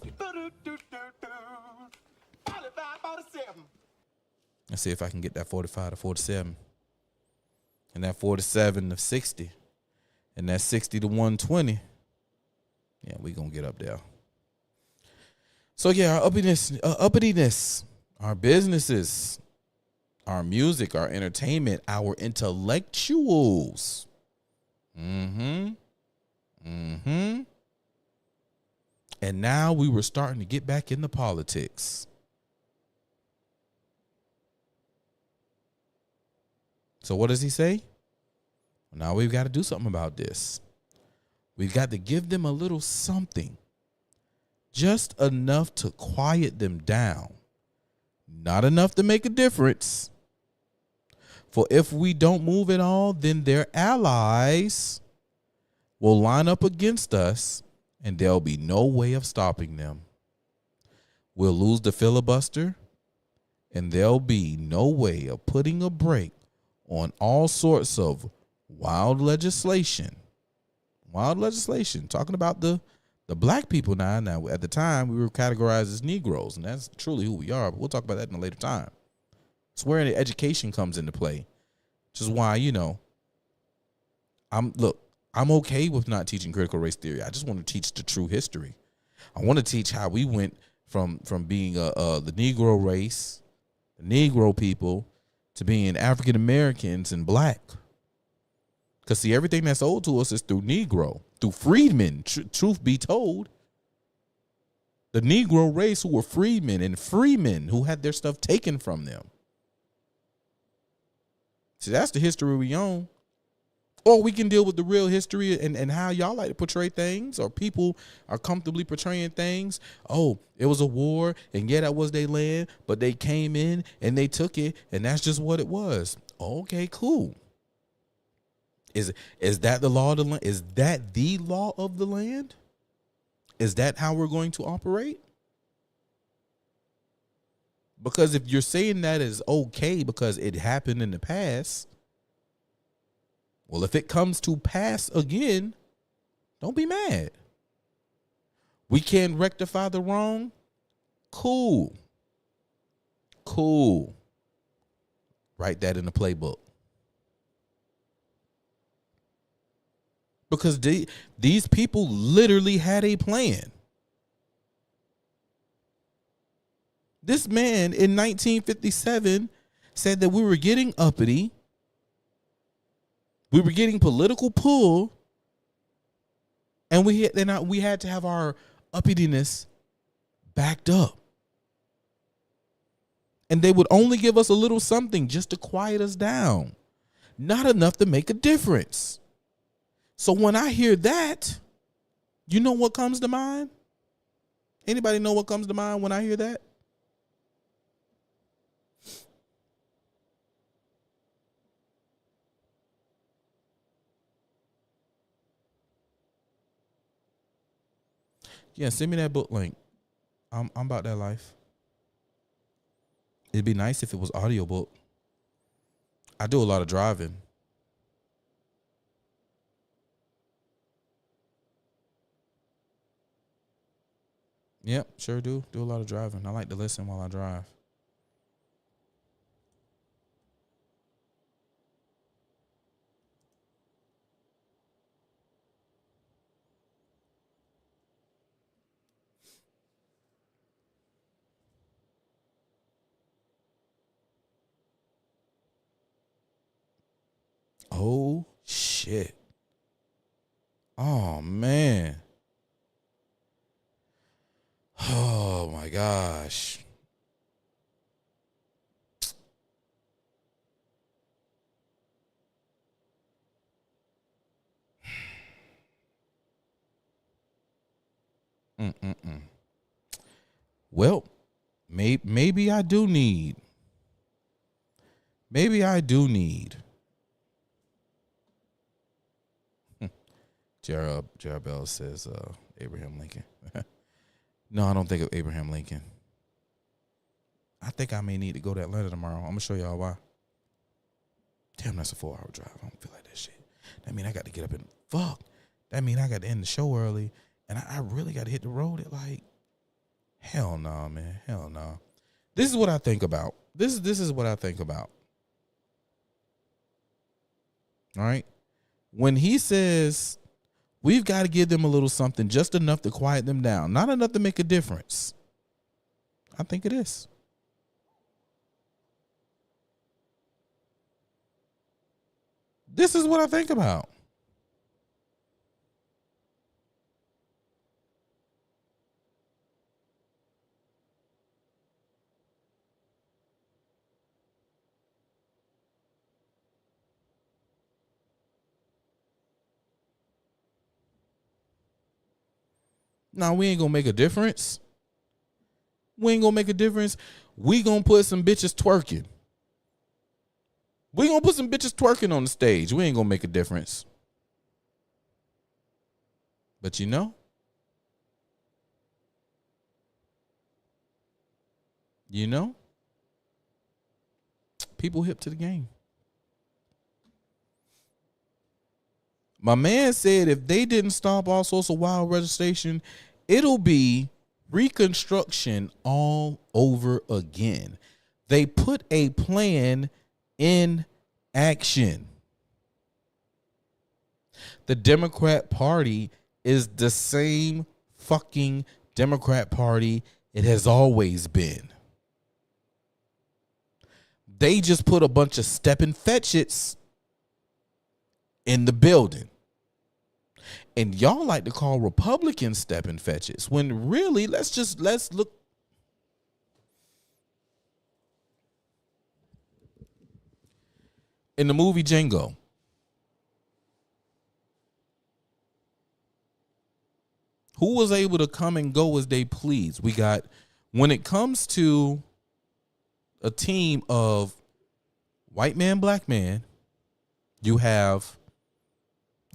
Let's see if I can get that 45 to 47. And that 47 to 60. And that 60 to 120. Yeah, we gonna get up there. So yeah, our uppityness, our businesses, our music, our entertainment, our intellectuals. And now we were starting to get back into politics. So what does he say? Now we've got to do something about this. We've got to give them a little something. Just enough to quiet them down. Not enough to make a difference. For if we don't move at all, then their allies will line up against us, and there'll be no way of stopping them. We'll lose the filibuster, and there'll be no way of putting a brake on all sorts of wild legislation. Wild legislation. Talking about the black people now. Now, at the time, we were categorized as Negroes, and that's truly who we are. But we'll talk about that in a later time. It's where the education comes into play. Which is why, you know, I'm okay with not teaching critical race theory. I just want to teach the true history. I want to teach how we went from being the Negro race, the Negro people, to being African Americans and black. Because, see, everything that's owed to us is through Negro, through freedmen, truth be told. The Negro race who were freedmen and freemen who had their stuff taken from them. See, that's the history we own. Or we can deal with the real history and how y'all like to portray things, or people are comfortably portraying things. Oh, it was a war, and yeah, that was their land, but they came in and they took it, and that's just what it was. Okay, cool. Is that the law of the land? Is that the law of the land? Is that how we're going to operate? Because if you're saying that is okay because it happened in the past, well, if it comes to pass again, don't be mad. We can't rectify the wrong? Cool. Cool. Write that in the playbook. Because these people literally had a plan. This man in 1957 said that we were getting uppity. We were getting political pull. And we had to have our uppityness backed up. And they would only give us a little something just to quiet us down. Not enough to make a difference. So when I hear that, you know what comes to mind? Anybody know what comes to mind when I hear that? Yeah, send me that book link. I'm about that life. It'd be nice if it was audiobook. I do a lot of driving. Yep, sure do. Do a lot of driving. I like to listen while I drive. Oh, shit. Oh, man. Oh, my gosh. Well, maybe I do need. Maybe I do need. J.R. Bell says Abraham Lincoln. No, I don't think of Abraham Lincoln. I think I may need to go to Atlanta tomorrow. I'm going to show y'all why. Damn, that's a 4-hour drive. I don't feel like that shit. That mean I got to get up and fuck. That mean I got to end the show early. And I really got to hit the road at like, hell no, man. Hell no. This is what I think about. This is what I think about. All right. When he says we've got to give them a little something, just enough to quiet them down, not enough to make a difference. I think it is. This is what I think about. Now, we ain't gonna make a difference. We ain't gonna make a difference. We gonna put some bitches twerking. We gonna put some bitches twerking on the stage. We ain't gonna make a difference. But you know, people hip to the game. My man said if they didn't stop all sorts of wild registration, it'll be Reconstruction all over again. They put a plan in action. The Democrat Party is the same fucking Democrat Party it has always been. They just put a bunch of stepping fetchits in the building. And y'all like to call Republicans stepping fetches when really let's look. In the movie Django, who was able to come and go as they please? We got, when it comes to a team of white man, black man, you have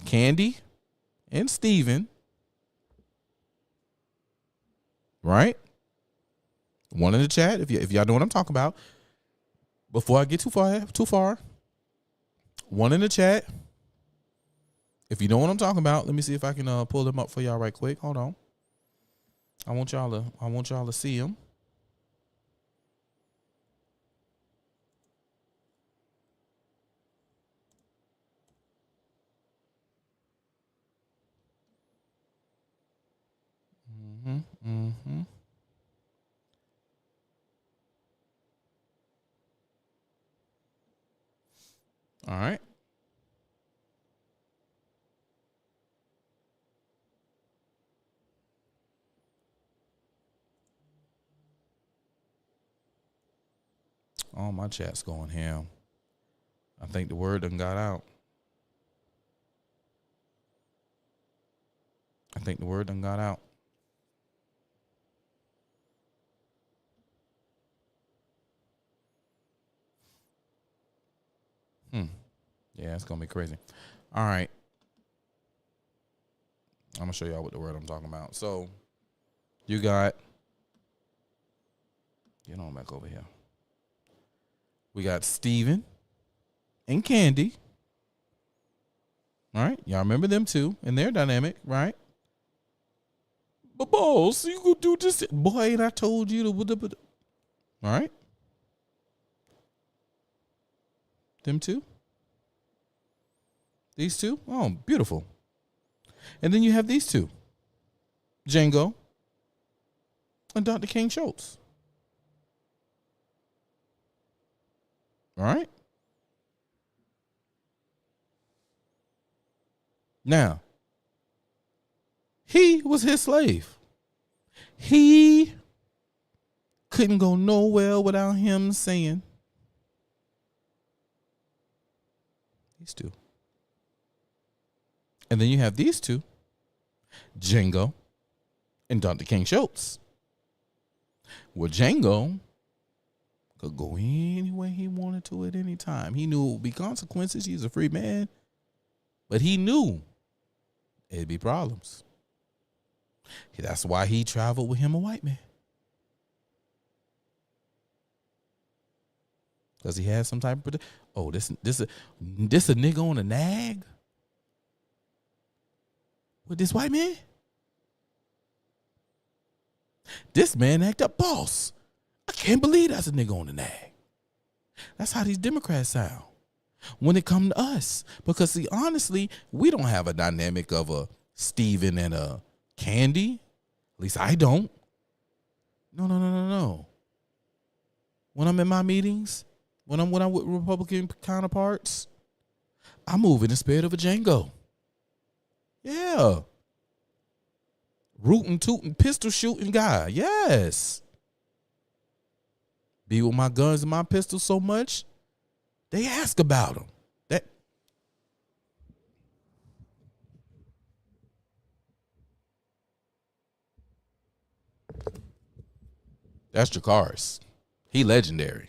Candy and Steven, right? One in the chat if y'all know what I'm talking about. Before I get too far. One in the chat. If you know what I'm talking about, let me see if I can pull them up for y'all right quick. Hold on. I want y'all to see them. All right. Oh, my chat's going ham. I think the word done got out. Yeah, it's going to be crazy. All right. I'm going to show y'all what the word I'm talking about. So, you got, get on back over here. We got Steven and Candy. All right. Y'all remember them too and their dynamic, right? But boss, you gonna do this. Boy, ain't I told you to. All right. Them two. These two. Oh, beautiful. And then you have these two. Django and Dr. King Schultz. All right. Now, he was his slave. He couldn't go nowhere without him saying these two. And then you have these two, Django and Dr. King Schultz. Well, Django could go any way he wanted to at any time. He knew it would be consequences. He's a free man. But he knew it'd be problems. That's why he traveled with him, a white man. Because he had some type of this a nigga on a nag with this white man. This man act up boss. I can't believe that's a nigga on the nag. That's how these Democrats sound when it come to us. Because see, honestly, we don't have a dynamic of a Steven and a Candy. At least I don't. No. When I'm in my meetings, when I'm with Republican counterparts, I move in the spirit of a Django. Yeah. Rootin' tootin' pistol shooting guy. Yes. Be with my guns and my pistols so much, they ask about them. That's Dracarys. He legendary.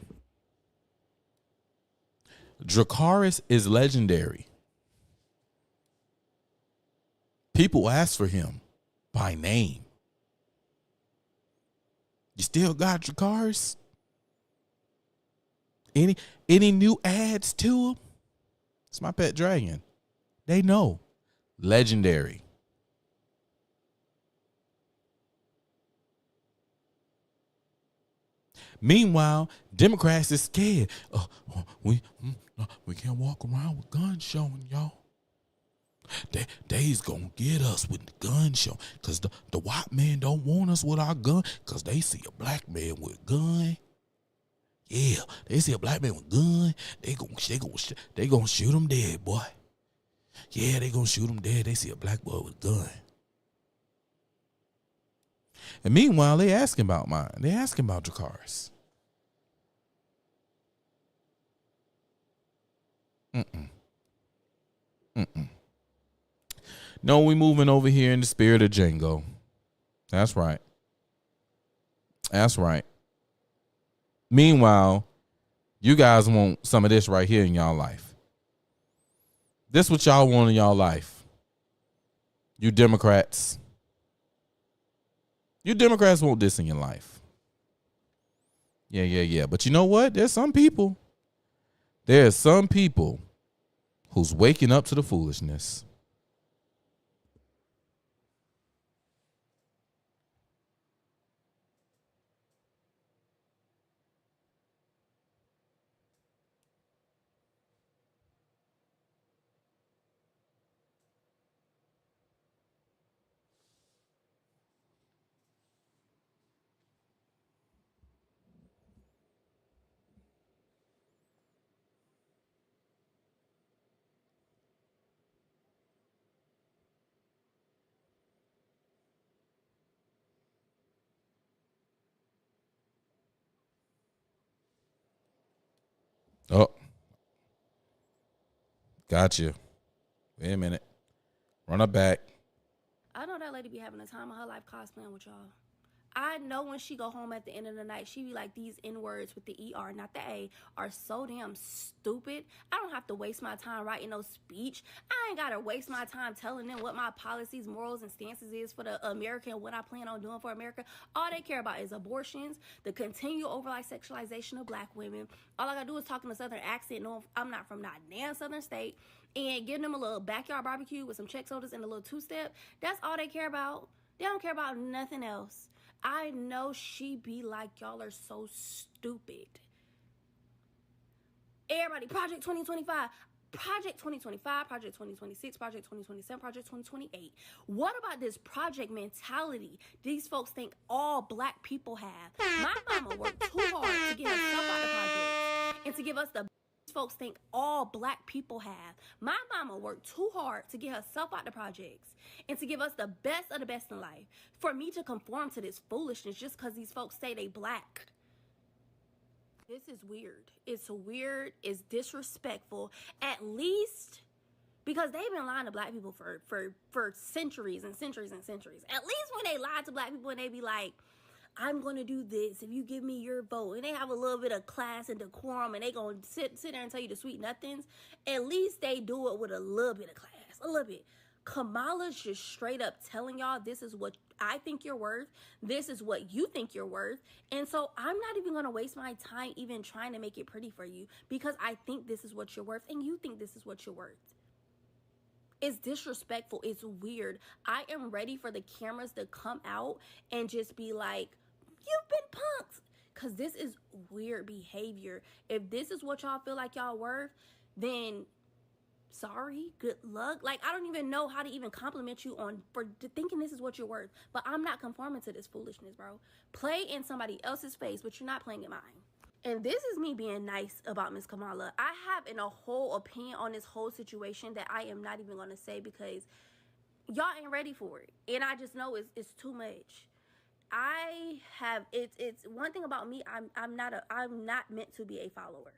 Dracarys is legendary. People ask for him by name. You still got Dracarys? Any new ads to him? It's my pet dragon. They know. Legendary. Meanwhile, Democrats is scared. We can't walk around with guns showing, y'all. They's gonna get us with the gun show. Cause the white man don't want us with our gun. Cause they see a black man with a gun. Yeah, they see a black man with a gun. They gonna shoot him dead, boy. Yeah, they gonna shoot him dead. They see a black boy with a gun. And meanwhile, they asking about mine. They asking about Dracarys. No, we moving over here in the spirit of Django. That's right. That's right. Meanwhile, you guys want some of this right here in y'all life. This what y'all want in y'all life. You Democrats. You Democrats want this in your life. Yeah. But you know what? There's some people who's waking up to the foolishness. Oh, gotcha. Wait a minute. Run her back. I know that lady be having the time of her life cosplaying with y'all. I know when she go home at the end of the night, she be like, these N-words with the ER, not the A, are so damn stupid. I don't have to waste my time writing no speech. I ain't got to waste my time telling them what my policies, morals, and stances is for the America and what I plan on doing for America. All they care about is abortions, the continual overall sexualization of black women. All I got to do is talk in a southern accent, know I'm not from not damn southern state, and give them a little backyard barbecue with some Czech sodas and a little two-step. That's all they care about. They don't care about nothing else. I know she be like, y'all are so stupid. Everybody, Project 2025, Project 2025, Project 2026, Project 2027, Project 2028. What about this project mentality these folks think all black people have? My mama worked too hard to get herself out the project and to give us the folks think all black people have. My mama worked too hard to get herself out the projects and to give us the best of the best in life. For me to conform to this foolishness just because these folks say they black. This is weird. It's weird. It's disrespectful. At least because they've been lying to black people for centuries and centuries and centuries. At least when they lie to black people and they be like, I'm going to do this if you give me your vote. And they have a little bit of class and decorum and they going to sit there and tell you the sweet nothings. At least they do it with a little bit of class, a little bit. Kamala's just straight up telling y'all this is what I think you're worth. This is what you think you're worth. And so I'm not even going to waste my time even trying to make it pretty for you because I think this is what you're worth and you think this is what you're worth. It's disrespectful. It's weird. I am ready for the cameras to come out and just be like, you've been punked. Because this is weird behavior. If this is what y'all feel like y'all worth, then sorry, good luck. Like, I don't even know how to even compliment you for thinking this is what you're worth. But I'm not conforming to this foolishness, bro. Play in somebody else's face, but you're not playing in mine. And this is me being nice about Miss Kamala. I have a whole opinion on this whole situation that I am not even going to say because y'all ain't ready for it. And I just know it's too much. It's one thing about me, I'm not meant to be a follower.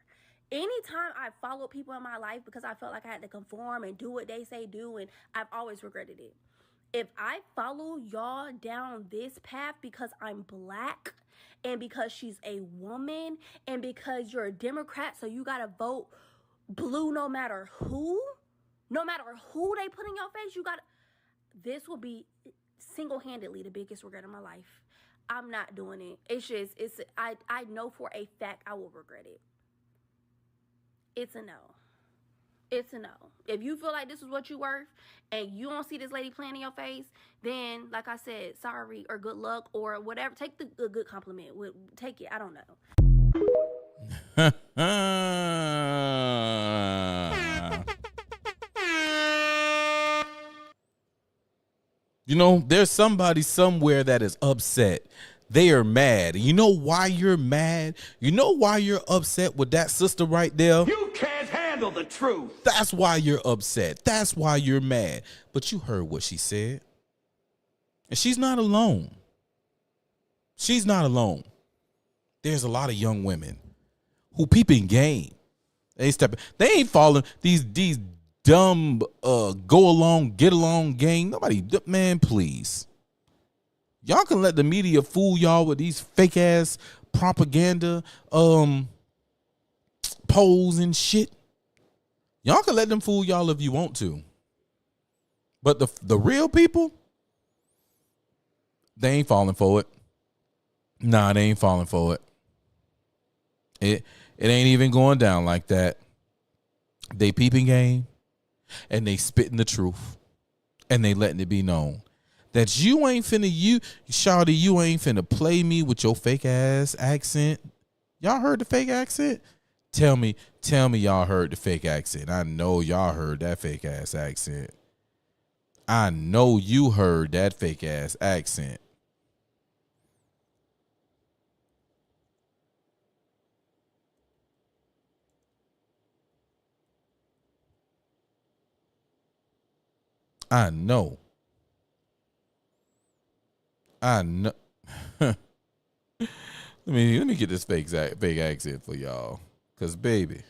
Anytime I follow people in my life because I felt like I had to conform and do what they say do, and I've always regretted it. If I follow y'all down this path because I'm black and because she's a woman and because you're a Democrat, so you gotta vote blue no matter who they put in your face, this will be single-handedly the biggest regret of my life. I'm not doing it. I know for a fact I will regret it. It's a no. It's a no. If you feel like this is what you worth and you don't see this lady playing in your face, then, like I said, sorry or good luck or whatever. Take the good compliment. Take it. I don't know. You know, there's somebody somewhere that is upset. They are mad. You know why you're mad? You know why you're upset with that sister right there? You can't handle the truth. That's why you're upset. That's why you're mad. But you heard what she said. And she's not alone. She's not alone. There's a lot of young women who peeping game. They ain't following these dumb go along, get along gang. Nobody, man, please. Y'all can let the media fool y'all with these fake ass propaganda polls and shit. Y'all can let them fool y'all if you want to. But the real people, they ain't falling for it. Nah, they ain't falling for it. It ain't even going down like that. They peeping game and they spitting the truth and they letting it be known that you ain't finna, shawty, you ain't finna play me with your fake ass accent. Y'all heard the fake accent? Tell me y'all heard the fake accent. I know y'all heard that fake ass accent. I know you heard that fake ass accent. I know. Let me get this fake accent for y'all. Cause baby,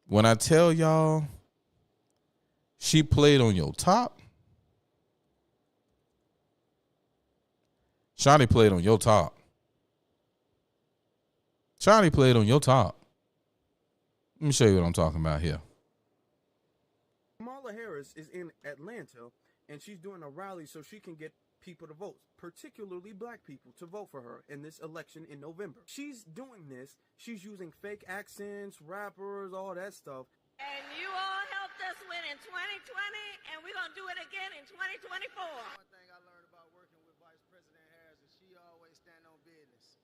when I tell y'all she played on your top, Shawty played on your top. Shawty played on your top. Let me show you what I'm talking about here. Kamala Harris is in Atlanta, and she's doing a rally so she can get people to vote, particularly black people, to vote for her in this election in November. She's doing this. She's using fake accents, rappers, all that stuff. And you all helped us win in 2020, and we're going to do it again in 2024. One thing I learned about working with Vice President Harris is she always stand on business.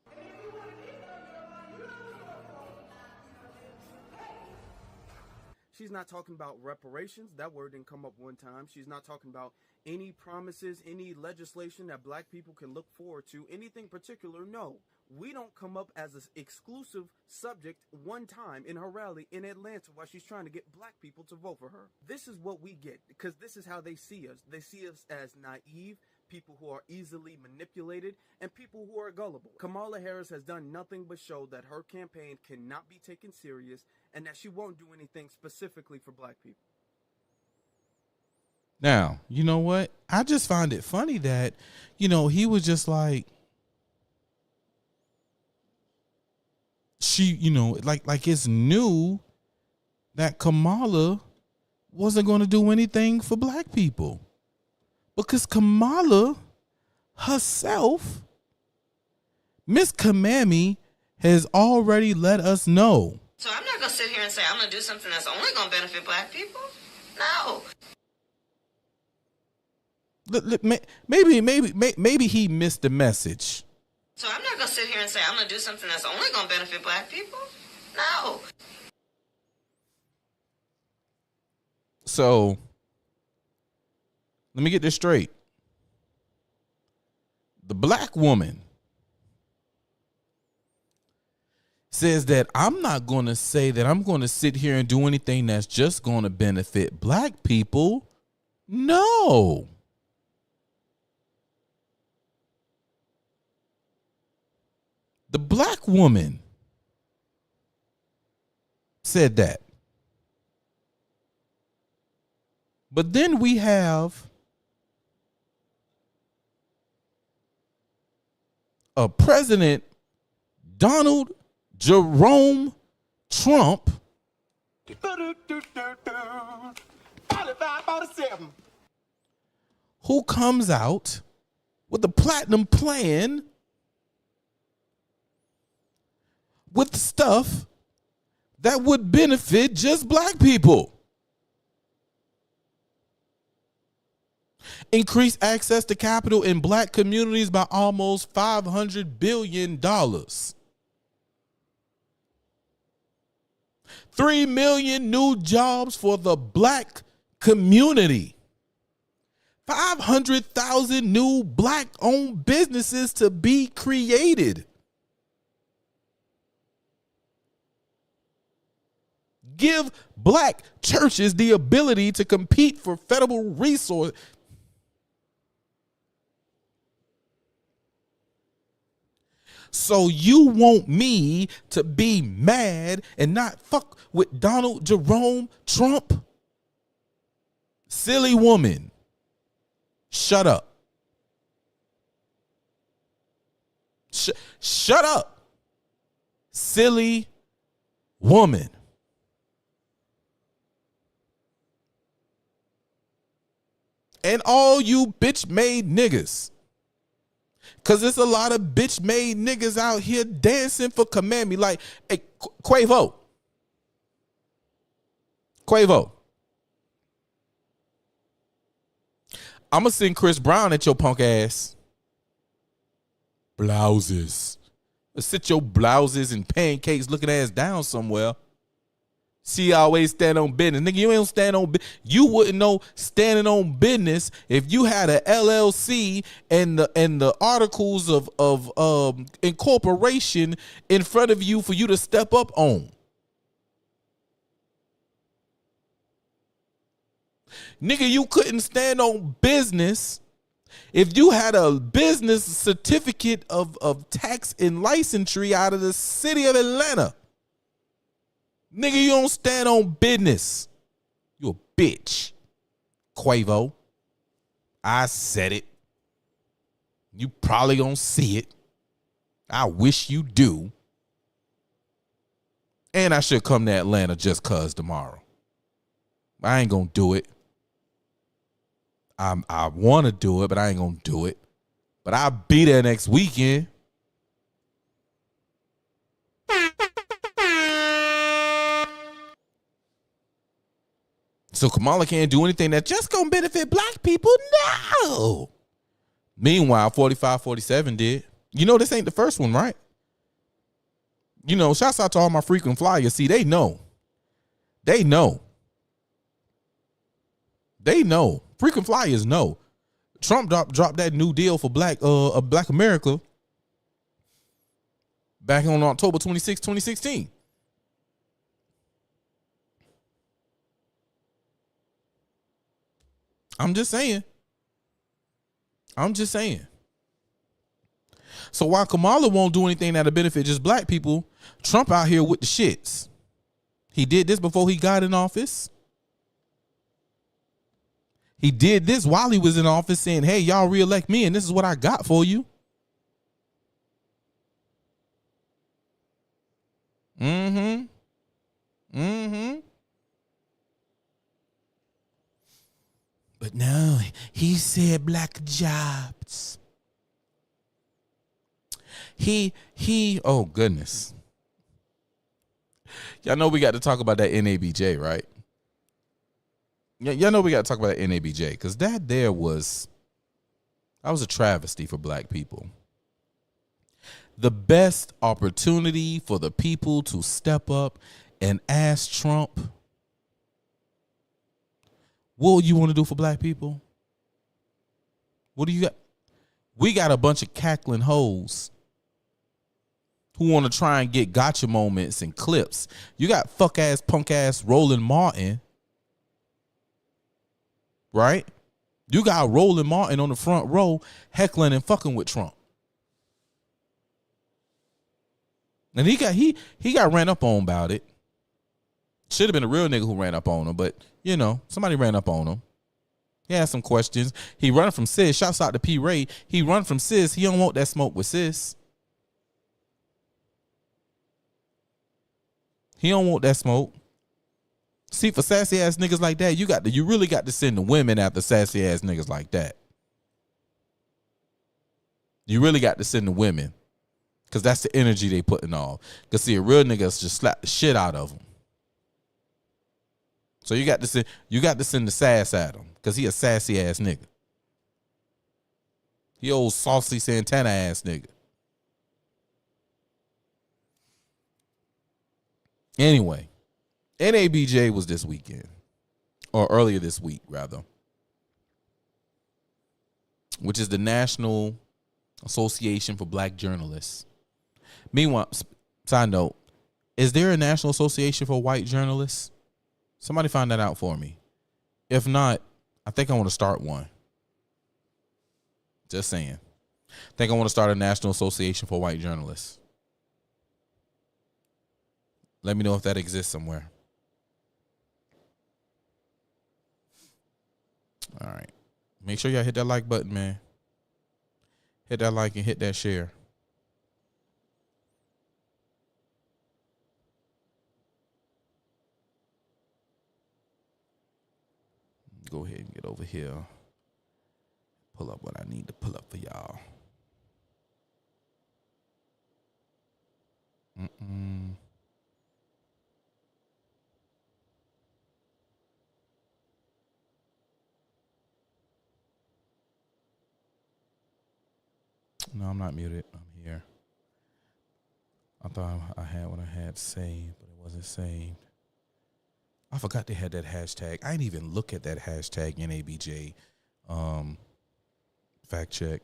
She's not talking about reparations. That word didn't come up one time. She's not talking about any promises, any legislation that black people can look forward to, anything particular. No, we don't come up as an exclusive subject one time in her rally in Atlanta while she's trying to get black people to vote for her. This is what we get, because this is how they see us. They see us as naive, people who are easily manipulated, and people who are gullible. Kamala Harris has done nothing but show that her campaign cannot be taken serious and that she won't do anything specifically for black people. Now, you know what? I just find it funny that, he was just like, she, like it's new that Kamala wasn't going to do anything for black people. Because Kamala herself, Miss Kamami, has already let us know. So I'm not going to sit here and say I'm going to do something that's only going to benefit black people. No. Maybe he missed the message. So I'm not going to sit here and say I'm going to do something that's only going to benefit black people. No. So let me get this straight. The black woman says that I'm not going to say that I'm going to sit here and do anything that's just going to benefit black people. No. The black woman said that. But then we have a President Donald Jerome Trump who comes out with a platinum plan with stuff that would benefit just black people. Increase access to capital in black communities by almost $500 billion. 3 million new jobs for the black community. 500,000 new black-owned businesses to be created. Give black churches the ability to compete for federal resources. So you want me to be mad and not fuck with Donald Jerome Trump? Silly woman. Shut up. Shut up. Silly woman. And all you bitch-made niggas Cause there's a lot of bitch-made niggas out here dancing for command me. Like, hey, Quavo. I'ma send Chris Brown at your punk ass. Blouses. Sit your blouses and pancakes looking ass down somewhere. She always stand on business. Nigga, you ain't stand on business. You wouldn't know standing on business if you had a LLC and the articles of incorporation in front of you for you to step up on. Nigga, you couldn't stand on business if you had a business certificate of tax and licensure out of the city of Atlanta. Nigga, you don't stand on business. You a bitch. Quavo. I said it. You probably gonna see it. I wish you do. And I should come to Atlanta just cause tomorrow. I ain't gonna do it. I want to do it, but I ain't gonna do it. But I'll be there next weekend. So Kamala can't do anything that's just gonna benefit black people? No. Meanwhile, 45-47 did. You know this ain't the first one, right? You know, shouts out to all my frequent flyers. See, they know. They know. They know. Frequent flyers know. Trump dropped that new deal for Black America back on October 26, 2016. I'm just saying. So while Kamala won't do anything that'll benefit just black people, Trump out here with the shits. He did this before he got in office. He did this while he was in office saying, hey, y'all reelect me and this is what I got for you. But no, he said black jobs. Oh goodness. Y'all know we got to talk about that NABJ, right? Y'all know we got to talk about that NABJ because that was a travesty for black people. The best opportunity for the people to step up and ask Trump, what you want to do for black people? What do you got? We got a bunch of cackling hoes who want to try and get gotcha moments and clips. You got fuck ass, punk ass Roland Martin, right? You got Roland Martin on the front row heckling and fucking with Trump. And he got ran up on about it. Should have been a real nigga who ran up on him, but you know, somebody ran up on him. He had some questions. He run from Sis. Shouts out to P. Ray. He run from Sis. He don't want that smoke with Sis. He don't want that smoke. See, for sassy ass niggas like that, you really got to send the women after sassy ass niggas like that. You really got to send the women, because that's the energy they putting off. Because see, a real nigga just slap the shit out of them. So you got to send the sass at him, because he a sassy ass nigga. He old saucy Santana ass nigga. Anyway, NABJ was this weekend, or earlier this week rather, which is the National Association for Black Journalists. Meanwhile, side note, is there a National Association for White Journalists? Somebody find that out for me. If not, I think I want to start one. Just saying. I think I want to start a National Association for White Journalists. Let me know if that exists somewhere. All right. Make sure y'all hit that like button, man. Hit that like and hit that share. Go ahead and get over here. Pull up what I need to pull up for y'all. No, I'm not muted. I'm here. I thought I had what I had saved, but it wasn't saved. I forgot they had that hashtag. I didn't even look at that hashtag NABJ fact check.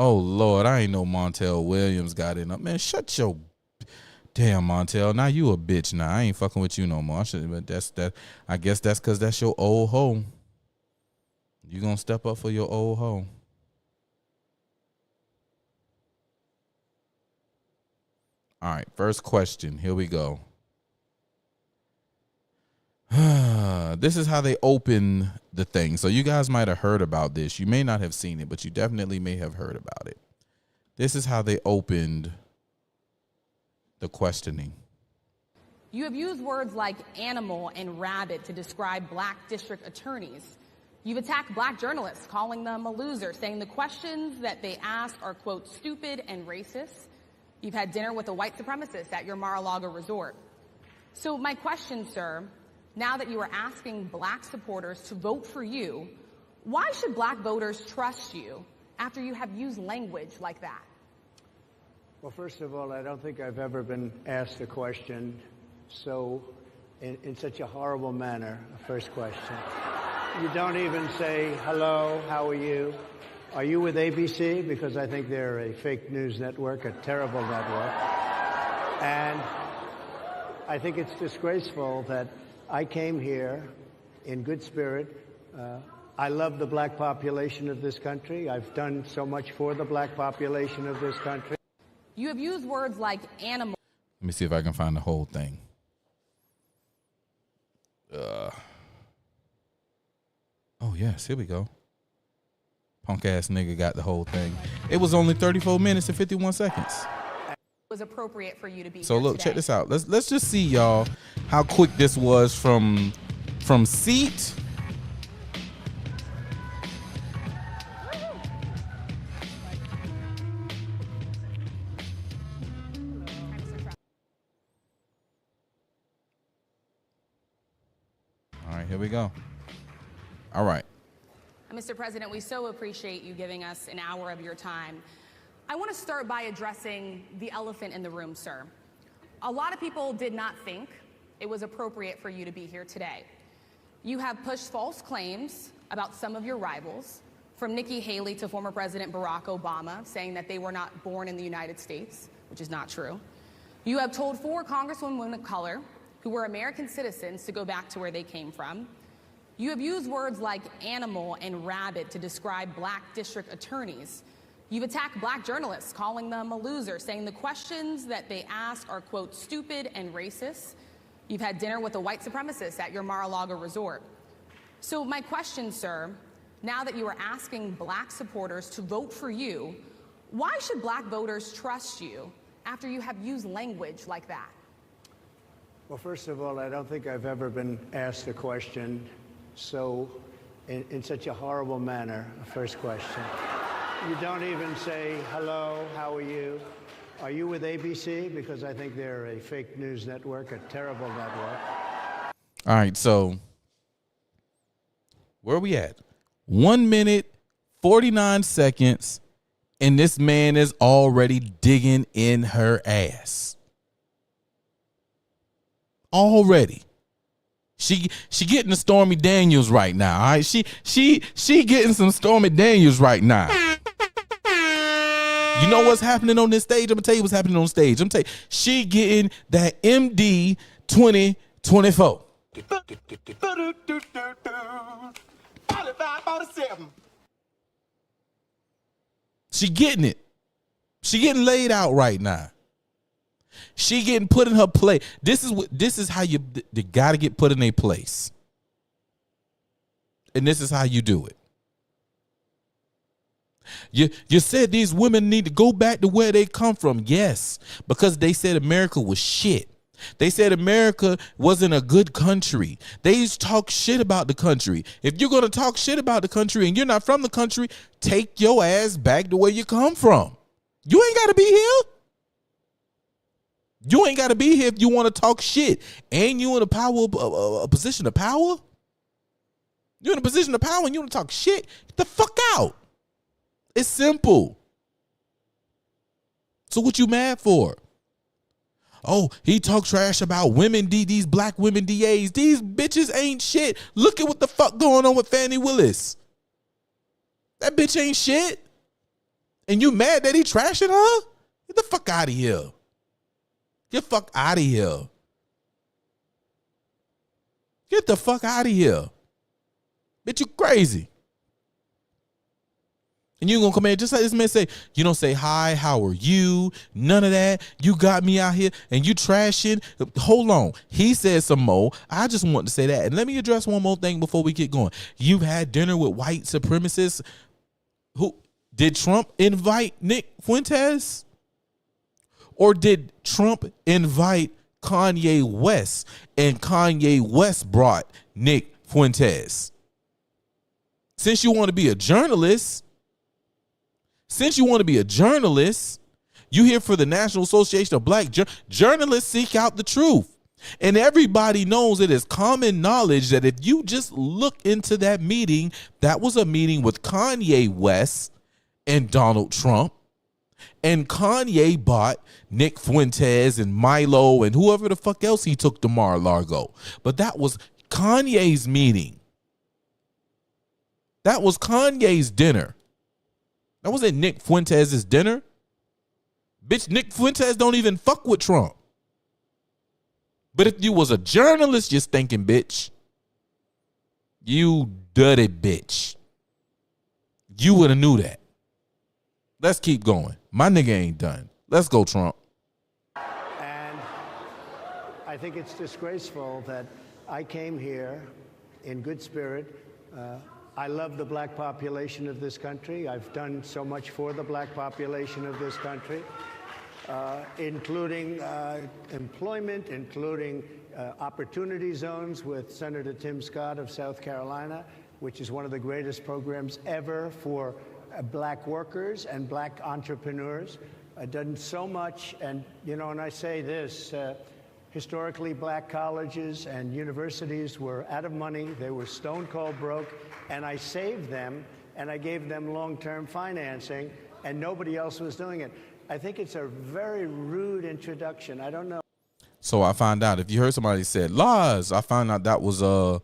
Oh, Lord, I ain't know Montel Williams got in up. Man, shut your damn Montel. Now you a bitch now. I ain't fucking with you no more. But I guess that's because that's your old hoe. You gonna step up for your old hoe. All right, first question. Here we go. This is how they open the thing. So you guys might have heard about this. You may not have seen it, but you definitely may have heard about it. This is how they opened the questioning. You have used words like animal and rabbit to describe black district attorneys. You've attacked black journalists, calling them a loser, saying the questions that they ask are, quote, stupid and racist. You've had dinner with a white supremacist at your Mar-a-Lago resort. So my question, sir, now that you are asking black supporters to vote for you, why should black voters trust you after you have used language like that? Well, first of all, I don't think I've ever been asked a question so in such a horrible manner. First question. You don't even say, hello, how are you? Are you with ABC? Because I think they're a fake news network, a terrible network. And I think it's disgraceful that I came here in good spirit. I love the black population of this country. I've done so much for the black population of this country. You have used words like animal. Let me see if I can find the whole thing. Oh, yes, here we go. Punk ass nigga got the whole thing. It was only 34 minutes and 51 seconds. Was appropriate for you to be So here look, today. check this out. Let's just see, y'all, how quick this was from seat. All right, here we go. All right. Mr. President, we so appreciate you giving us an hour of your time. I want to start by addressing the elephant in the room, sir. A lot of people did not think it was appropriate for you to be here today. You have pushed false claims about some of your rivals, from Nikki Haley to former President Barack Obama, saying that they were not born in the United States, which is not true. You have told 4 congresswomen of color who were American citizens to go back to where they came from. You have used words like animal and rabbit to describe black district attorneys. You've attacked black journalists, calling them a loser, saying the questions that they ask are, quote, stupid and racist. You've had dinner with a white supremacist at your Mar-a-Lago resort. So my question, sir, now that you are asking black supporters to vote for you, why should black voters trust you after you have used language like that? Well, first of all, I don't think I've ever been asked a question so in such a horrible manner. First question. You don't even say, hello, how are you? Are you with ABC? Because I think they're a fake news network, a terrible network. All right, so where are we at? 1 minute, 49 seconds, and this man is already digging in her ass. Already. She getting the Stormy Daniels right now. All right, she getting some Stormy Daniels right now. You know what's happening on this stage? I'm gonna tell you what's happening on stage. I'm gonna tell you, she getting that MD 2024. She getting it. She getting laid out right now. She getting put in her place. This is how you got to get put in a place. And this is how you do it. You said these women need to go back to where they come from. Yes, because they said America was shit. They said America wasn't a good country. They used to talk shit about the country. If you're going to talk shit about the country and you're not from the country, take your ass back to where you come from. You ain't got to be here. You ain't got to be here if you want to talk shit. Ain't you in a position of power? You're in a position of power and you want to talk shit? Get the fuck out. It's simple. So what you mad for? Oh, he talk trash about women, these black women DAs. These bitches ain't shit. Look at what the fuck going on with Fannie Willis. That bitch ain't shit. And you mad that he trashing her? Get the fuck out of here. Get the fuck out of here. Get the fuck out of here. Bitch, you crazy. And you gonna come in just like this man say, you don't say hi, how are you? None of that. You got me out here and you trashing. Hold on. He said some more. I just want to say that. And let me address one more thing before we get going. You've had dinner with white supremacists. Who did Trump invite Nick Fuentes? Or did Trump invite Kanye West and Kanye West brought Nick Fuentes? Since you want to be a journalist, you here for the National Association of Black Journalists seek out the truth. And everybody knows it is common knowledge that if you just look into that meeting, that was a meeting with Kanye West and Donald Trump. And Kanye bought Nick Fuentes and Milo and whoever the fuck else he took to Mar-a-Lago. But that was Kanye's meeting. That was Kanye's dinner. That wasn't Nick Fuentes' dinner. Bitch, Nick Fuentes don't even fuck with Trump. But if you was a journalist, you're stinking bitch. You dirty bitch. You would have knew that. Let's keep going. My nigga ain't done. Let's go, Trump. And I think it's disgraceful that I came here in good spirit. I love the black population of this country. I've done so much for the black population of this country, including employment, including opportunity zones with Senator Tim Scott of South Carolina, which is one of the greatest programs ever for black workers and black entrepreneurs. I've done so much, and and I say this, historically black colleges and universities were out of money. They were stone cold broke, and I saved them, and I gave them long-term financing, and nobody else was doing it. I think it's a very rude introduction. I don't know. So I found out, if you heard somebody said lies, I found out that was old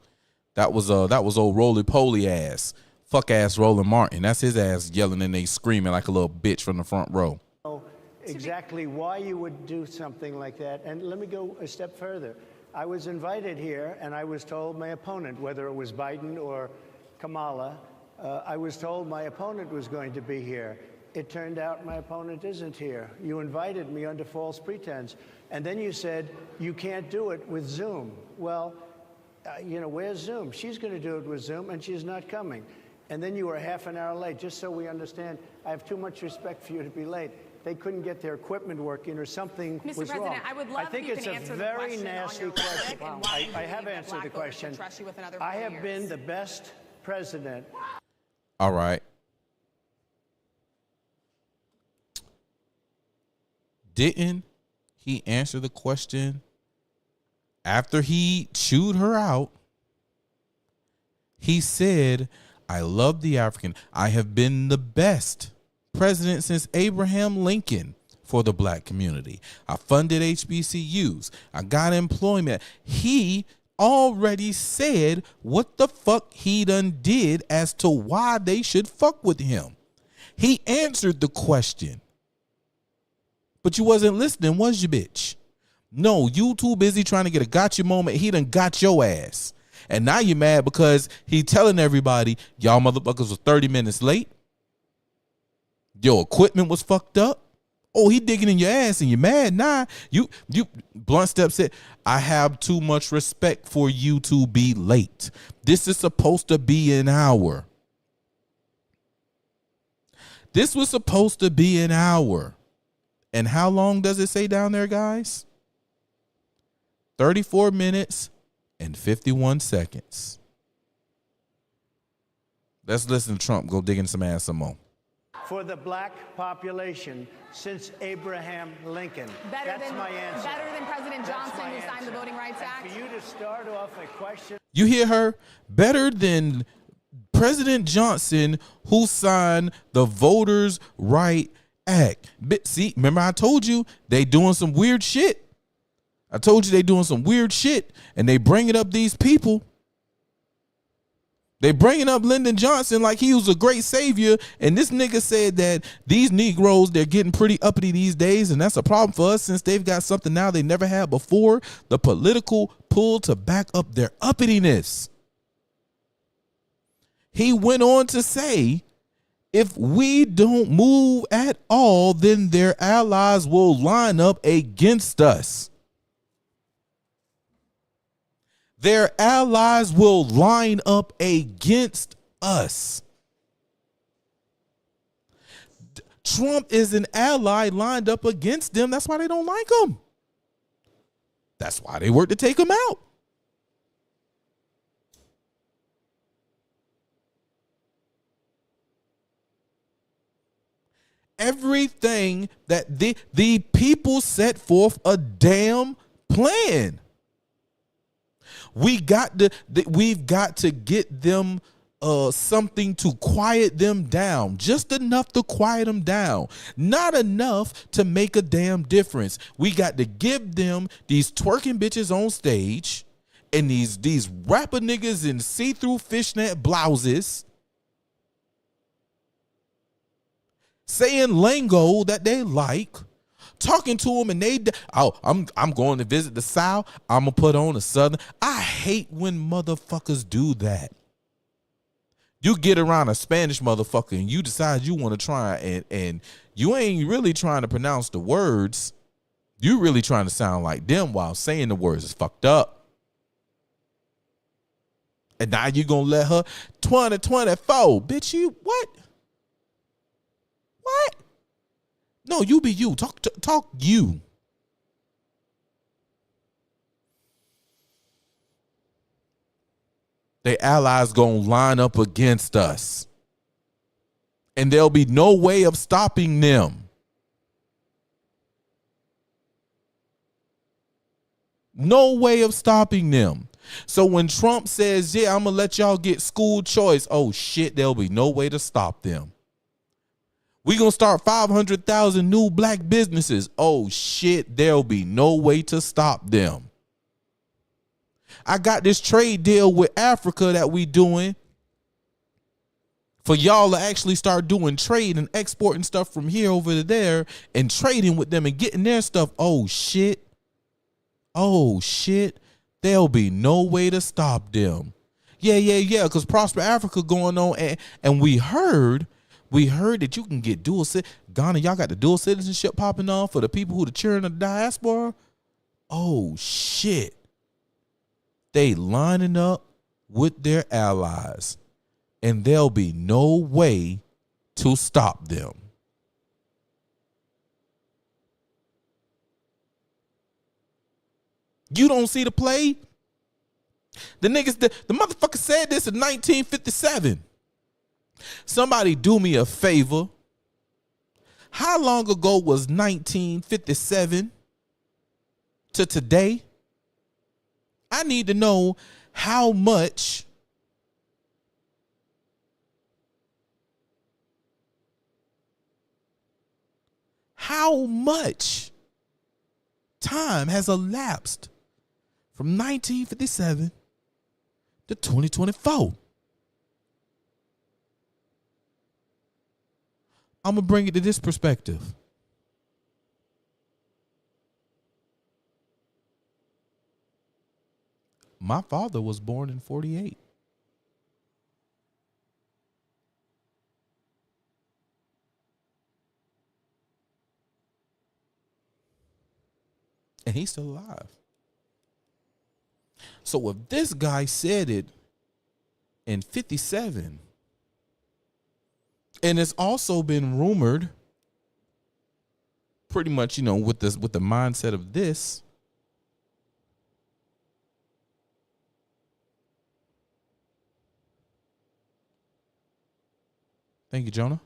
roly-poly ass. Fuck ass Roland Martin. That's his ass yelling and they screaming like a little bitch from the front row. Exactly why you would do something like that. And let me go a step further. I was invited here and I was told my opponent, whether it was Biden or Kamala, I was told my opponent was going to be here. It turned out my opponent isn't here. You invited me under false pretense. And then you said you can't do it with Zoom. Well, where's Zoom? She's going to do it with Zoom and she's not coming. And then you were half an hour late. Just so we understand, I have too much respect for you to be late. They couldn't get their equipment working or something was wrong. Mr. President, I would love if you can answer the question. I think it's a very nasty question. I have answered the question. I have been the best president. All right. Didn't he answer the question after he chewed her out? He said, I love the African. I have been the best president since Abraham Lincoln for the black community. I funded HBCUs. I got employment. He already said what the fuck he done did as to why they should fuck with him. He answered the question. But you wasn't listening, was you, bitch? No, you too busy trying to get a gotcha moment. He done got your ass. And now you're mad because he telling everybody, y'all motherfuckers was 30 minutes late. Your equipment was fucked up. Oh, he digging in your ass and you're mad. Nah, you Blunt Step said, I have too much respect for you to be late. This is supposed to be an hour. This was supposed to be an hour. And how long does it say down there, guys? 34 minutes and 51 seconds. Let's listen to Trump go digging some ass some more. for the black population since Abraham Lincoln? That's my answer. Better than President That's Johnson, my who signed the answer. Voting Rights And Act? for you to start off a question. You hear her? Better than President Johnson, who signed the Voters' Right Act. See, remember I told you they doing some weird shit. I told you they doing some weird shit, and they bringing up these people. They bringing up Lyndon Johnson like he was a great savior, and this nigga said that these Negroes, they're getting pretty uppity these days, and that's a problem for us since they've got something now they never had before, the political pull to back up their uppityness. He went on to say, if we don't move at all, then their allies will line up against us. Their allies will line up against us. Trump is an ally lined up against them. That's why they don't like him. That's why they work to take him out. Everything that the people set forth a damn plan. We've got to get them something to quiet them down, just enough to quiet them down, not enough to make a damn difference. We got to give them these twerking bitches on stage and these rapper niggas in see-through fishnet blouses saying lingo that they like, talking to them, and I'm going to visit the South. I'm gonna put on a Southern. I hate when motherfuckers do that. You get around a Spanish motherfucker and you decide you want to try and you ain't really trying to pronounce the words. You really trying to sound like them while saying the words is fucked up. And now you gonna let her 2024, bitch. You what? What? No, you be you. Talk you. The allies gonna line up against us. And there'll be no way of stopping them. No way of stopping them. So when Trump says, yeah, I'm gonna let y'all get school choice, oh shit, there'll be no way to stop them. We're going to start 500,000 new black businesses. Oh, shit, there'll be no way to stop them. I got this trade deal with Africa that we doing for y'all to actually start doing trade and exporting stuff from here over to there and trading with them and getting their stuff. Oh, shit. Oh, shit. There'll be no way to stop them. Yeah, because Prosper Africa going on. And we heard that you can get dual citizenship. Ghana, y'all got the dual citizenship popping off for the people who the children of the diaspora. Oh, shit. They lining up with their allies, and there'll be no way to stop them. You don't see the play? The motherfucker said this in 1957. Somebody do me a favor. How long ago was 1957 to today? I need to know how much time has elapsed from 1957 to 2024. I'm going to bring it to this perspective. My father was born in 48. And he's still alive. So if this guy said it in 57, and it's also been rumored, pretty much, with the mindset of this, thank you, Jonah.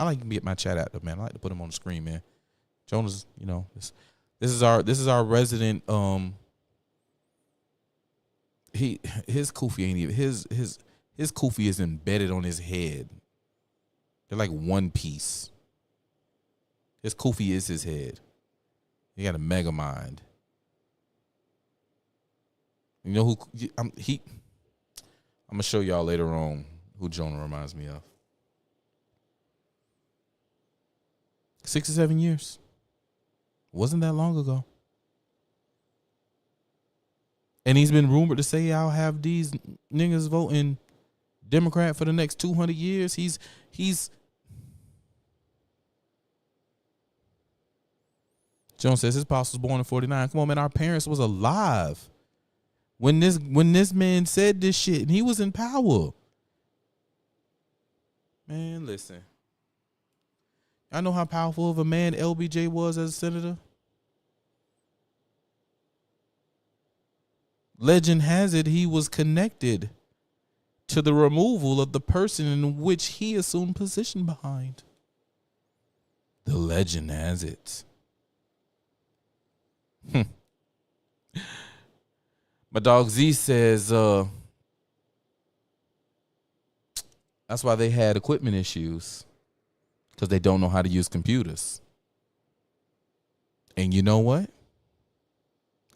I like to get my chat out there, man. I like to put him on the screen, man. Jonah's, you know, this is our resident. His kufi ain't even his kufi is embedded on his head. They're like one piece. His kufi is his head. He got a mega mind. You know who I'm gonna show y'all later on who Jonah reminds me of. 6 or 7 years. Wasn't that long ago. And he's been rumored to say, I'll have these niggas voting Democrat for the next 200 years. He's Jones says his pops was born in 49. Come on, man. Our parents was alive when this man said this shit and he was in power. Man, listen. I know how powerful of a man LBJ was as a senator. Legend has it he was connected to the removal of the person in which he assumed position behind. The legend has it. My dog Z says that's why they had equipment issues, because they don't know how to use computers. And you know what?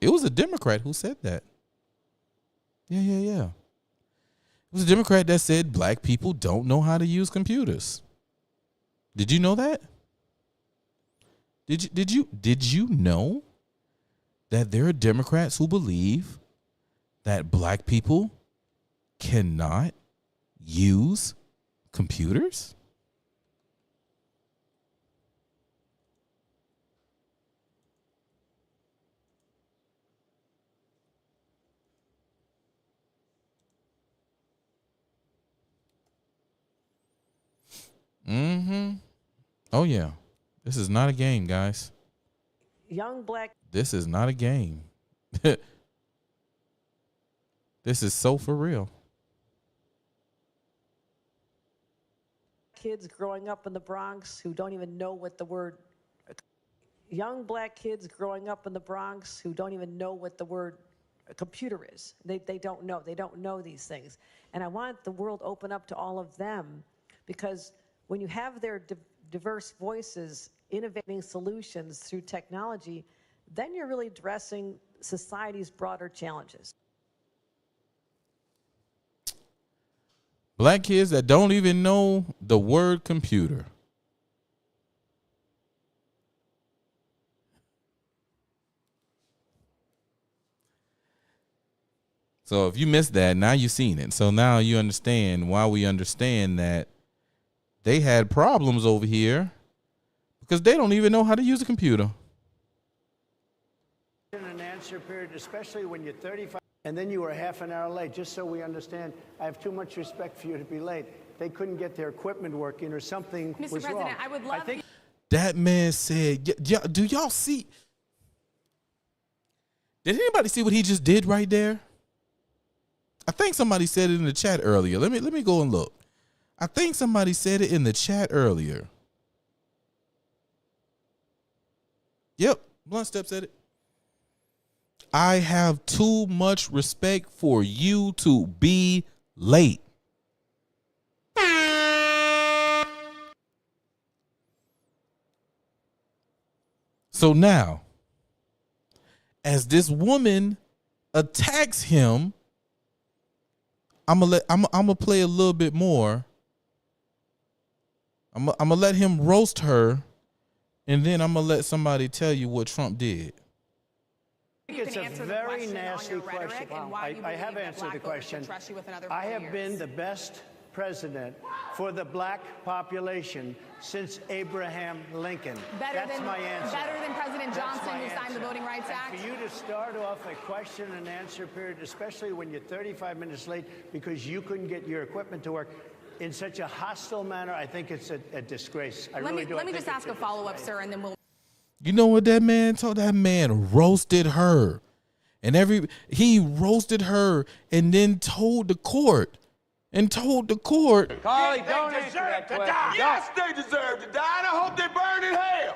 It was a Democrat who said that. Yeah. It was a Democrat that said black people don't know how to use computers. Did you know that? Did you know that there are Democrats who believe that black people cannot use computers? Oh yeah. This is not a game, guys. Young black. This is not a game. This is so for real. Kids growing up in the Bronx who don't even know what the word. Young black kids growing up in the Bronx who don't even know what the word computer is. They don't know. They don't know these things. And I want the world open up to all of them, because when you have their diverse voices innovating solutions through technology, then you're really addressing society's broader challenges. Black kids that don't even know the word computer. So if you missed that, now you've seen it. So now you understand why we understand that they had problems over here because they don't even know how to use a computer. An answer period, especially when you're 35, and then you were half an hour late. Just so we understand, I have too much respect for you to be late. They couldn't get their equipment working or something Mr. was President, wrong. I would love. That man said, do y'all see? Did anybody see what he just did right there? I think somebody said it in the chat earlier. Let me go and look. I think somebody said it in the chat earlier. Yep, Blunt Step said it. I have too much respect for you to be late. So now, as this woman attacks him, I'm gonna play a little bit more. I'm gonna let him roast her, and then I'm gonna let somebody tell you what Trump did. I think it's a very nasty question. I have answered the question. I have been the best president for the black population since Abraham Lincoln. That's my answer. Better than President Johnson, who signed the Voting Rights Act. For you to start off a question and answer period, especially when you're 35 minutes late because you couldn't get your equipment to work in such a hostile manner, I think it's a disgrace. I really do. Let me just ask a follow-up, sir, and then we'll. You know what that man told? That man roasted her. And he roasted her and then told the court and told the court, Carly, don't answer that question. Yes, they deserve to die, and I hope they burn in hell.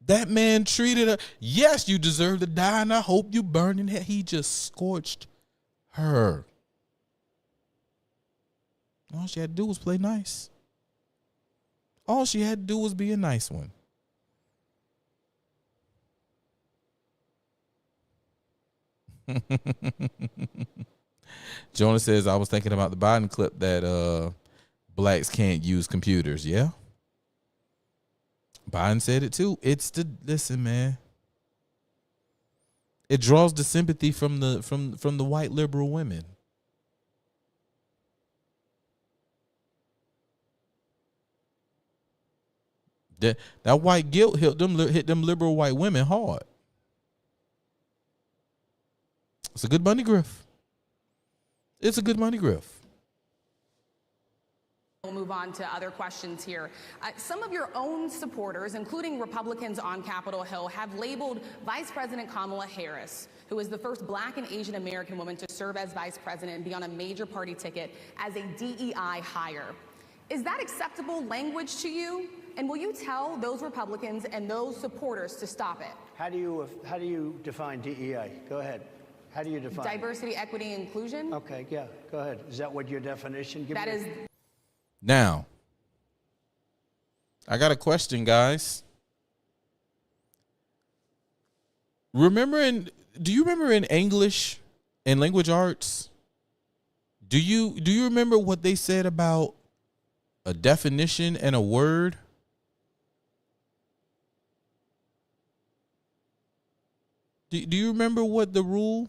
that man treated her. Yes, you deserve to die, and I hope you burn in hell. He just scorched her. All she had to do was play nice. All she had to do was be a nice one. Jonah says, I was thinking about the Biden clip that blacks can't use computers. Yeah. Biden said it too. Listen, man. It draws the sympathy from the white liberal women. That white guilt hit them liberal white women hard. It's a good money grift. It's a good money grift. We'll move on to other questions here. Some of your own supporters, including Republicans on Capitol Hill, have labeled Vice President Kamala Harris, who is the first black and Asian American woman to serve as vice president and be on a major party ticket, as a DEI hire. Is that acceptable language to you? And will you tell those Republicans and those supporters to stop it? How do you define DEI? Go ahead. How do you define diversity, equity, and inclusion? Okay, yeah, go ahead. Is that what your definition? Now, I got a question, guys. Do you remember in English and language arts? Do you remember what they said about a definition and a word? Do you remember what the rule?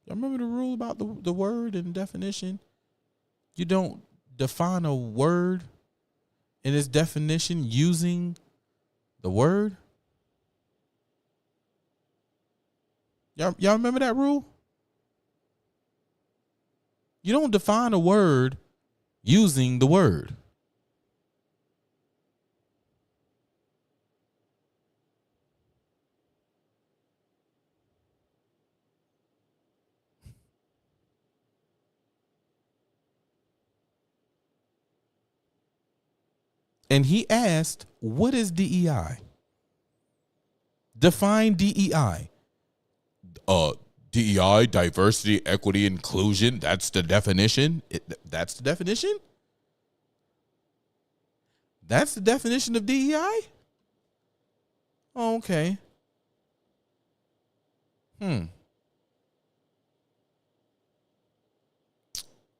I remember the rule about the word and definition. You don't define a word in its definition using the word. Y'all remember that rule? You don't define a word using the word. And he asked, what is DEI? Define DEI. DEI, diversity, equity, inclusion. That's the definition. That's the definition? That's the definition of DEI? Oh, okay.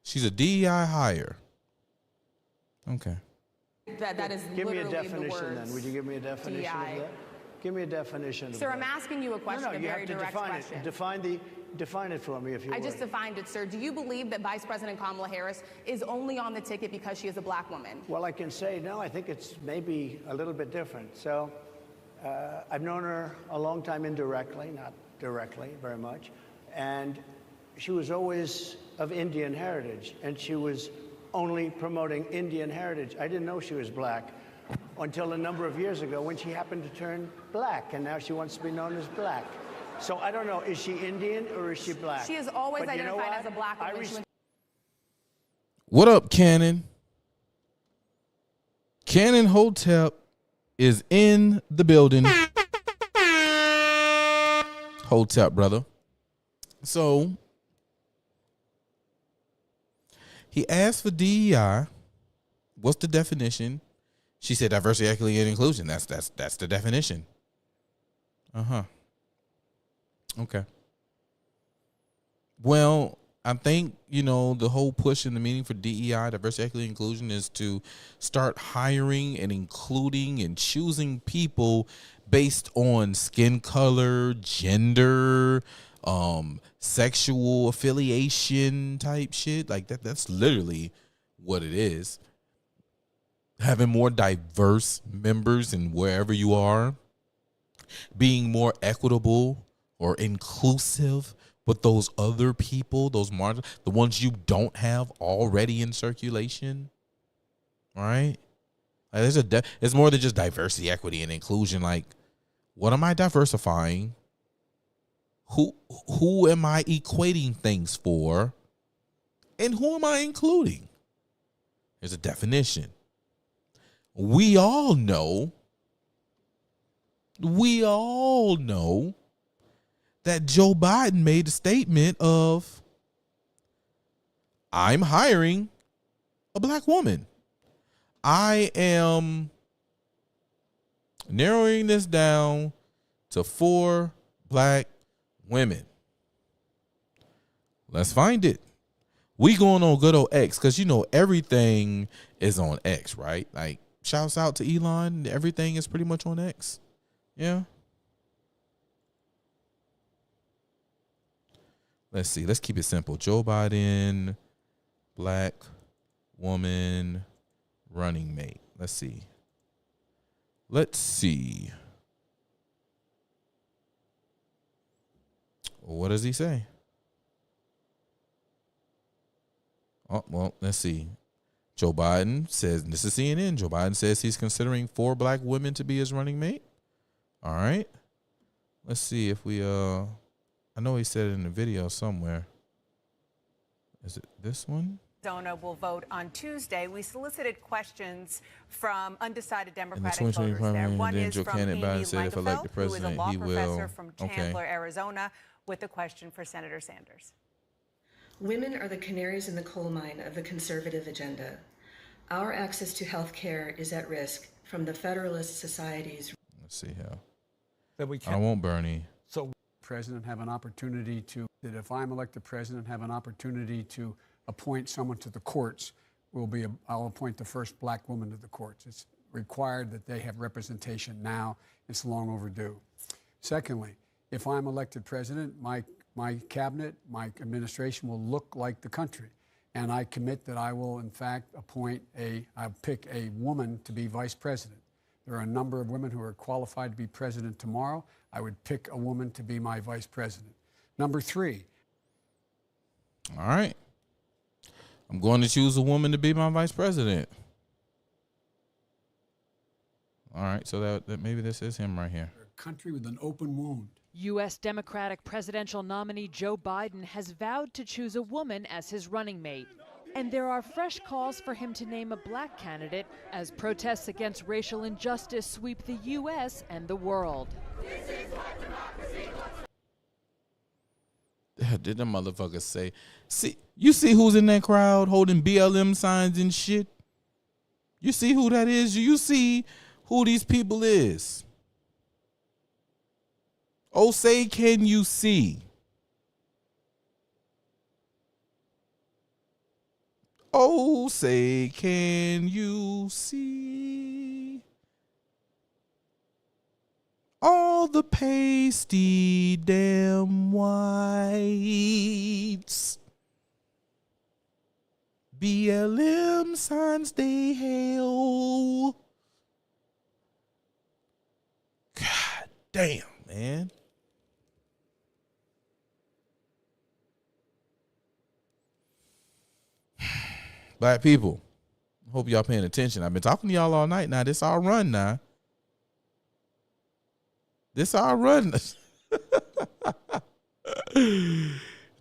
She's a DEI hire. Okay. That is give me a literally definition the words then. Would you give me a definition DEI. of that? Give me a definition. Sir, of I'm that. asking you a question, No, a you very have to direct define question. it. Define it for me, if you I would. just defined it, sir. Do you believe that Vice President Kamala Harris is only on the ticket because she is a black woman? Well, I can say, no, I think it's maybe a little bit different. So I've known her a long time indirectly, not directly very much. And she was always of Indian heritage, and she was only promoting Indian heritage. I didn't know she was black until a number of years ago when she happened to turn black, and now she wants to be known as black. So I don't know, is she Indian or is she black? She is always But you know identified what? as a black woman. What up, Cannon? Cannon Hotep is in the building. Hotep, brother. So he asked for DEI. What's the definition? She said diversity, equity, and inclusion. That's the definition. Okay. Well, I think, the whole push in the meeting for DEI, diversity, equity, and inclusion, is to start hiring and including and choosing people based on skin color, gender, sexual affiliation type shit. Like that's literally what it is. Having more diverse members in wherever you are, being more equitable or inclusive with those other people, those margins, the ones you don't have already in circulation, right? Like, it's more than just diversity, equity, and inclusion. Like, what am I diversifying? Who am I equating things for? And who am I including? There's a definition. We all know that Joe Biden made a statement of, I'm hiring a black woman. I am narrowing this down to 4 black women. Let's find it. We going on good old X, because you know everything is on X, right? Like, shouts out to Elon. Everything is pretty much on X. Yeah. Let's see. Let's keep it simple. Joe Biden, black woman, running mate. Let's see. What does he say? Oh, well, let's see. Joe Biden says, this is CNN. Joe Biden says he's considering 4 black women to be his running mate. All right. Let's see if we, I know he said it in the video somewhere. Is it this one? Arizona will vote on Tuesday. We solicited questions from undecided Democratic In the voters there. One is Joe from Candidate Amy Biden said if elected Langefeld, who is a president, law he professor will. from Chandler, Arizona, with a question for Senator Sanders. Women are the canaries in the coal mine of the conservative agenda. Our access to health care is at risk from the Federalist Society's. Let's see here. That we I want Bernie. So, president have an opportunity to, that if I'm elected president, have an opportunity to appoint someone to the courts, I'll appoint the first black woman to the courts. It's required that they have representation now. It's long overdue. Secondly, if I'm elected president, my cabinet, my administration will look like the country. And I commit that I will, in fact, I'll pick a woman to be vice president. There are a number of women who are qualified to be president tomorrow. I would pick a woman to be my vice president. Number 3. All right. I'm going to choose a woman to be my vice president. All right. So that maybe this is him right here. A country with an open wound. U.S. Democratic presidential nominee Joe Biden has vowed to choose a woman as his running mate. And there are fresh calls for him to name a black candidate as protests against racial injustice sweep the U.S. and the world. Did the motherfucker say, you see who's in that crowd holding BLM signs and shit? You see who that is? You see who these people is? Oh, say, can you see? Oh, say, can you see? All the pasty damn whites. BLM signs they hail. God damn, man. Black people, hope y'all paying attention. I've been talking to y'all all night now. This our run now. This our run.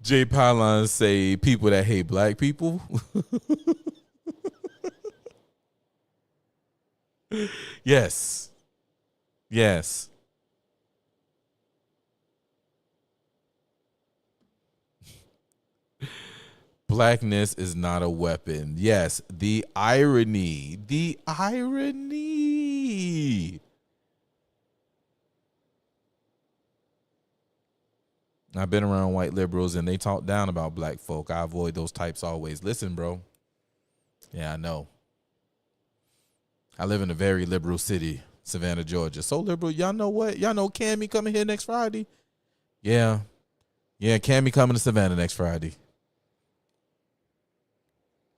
Jay Pylon say people that hate black people. Yes. Yes. Blackness is not a weapon. Yes, the irony. The irony. I've been around white liberals and they talk down about black folk. I avoid those types always. Listen, bro. Yeah, I know. I live in a very liberal city, Savannah, Georgia. So liberal. Y'all know what? Y'all know Cammy coming here next Friday? Yeah. Yeah, Cammy coming to Savannah next Friday.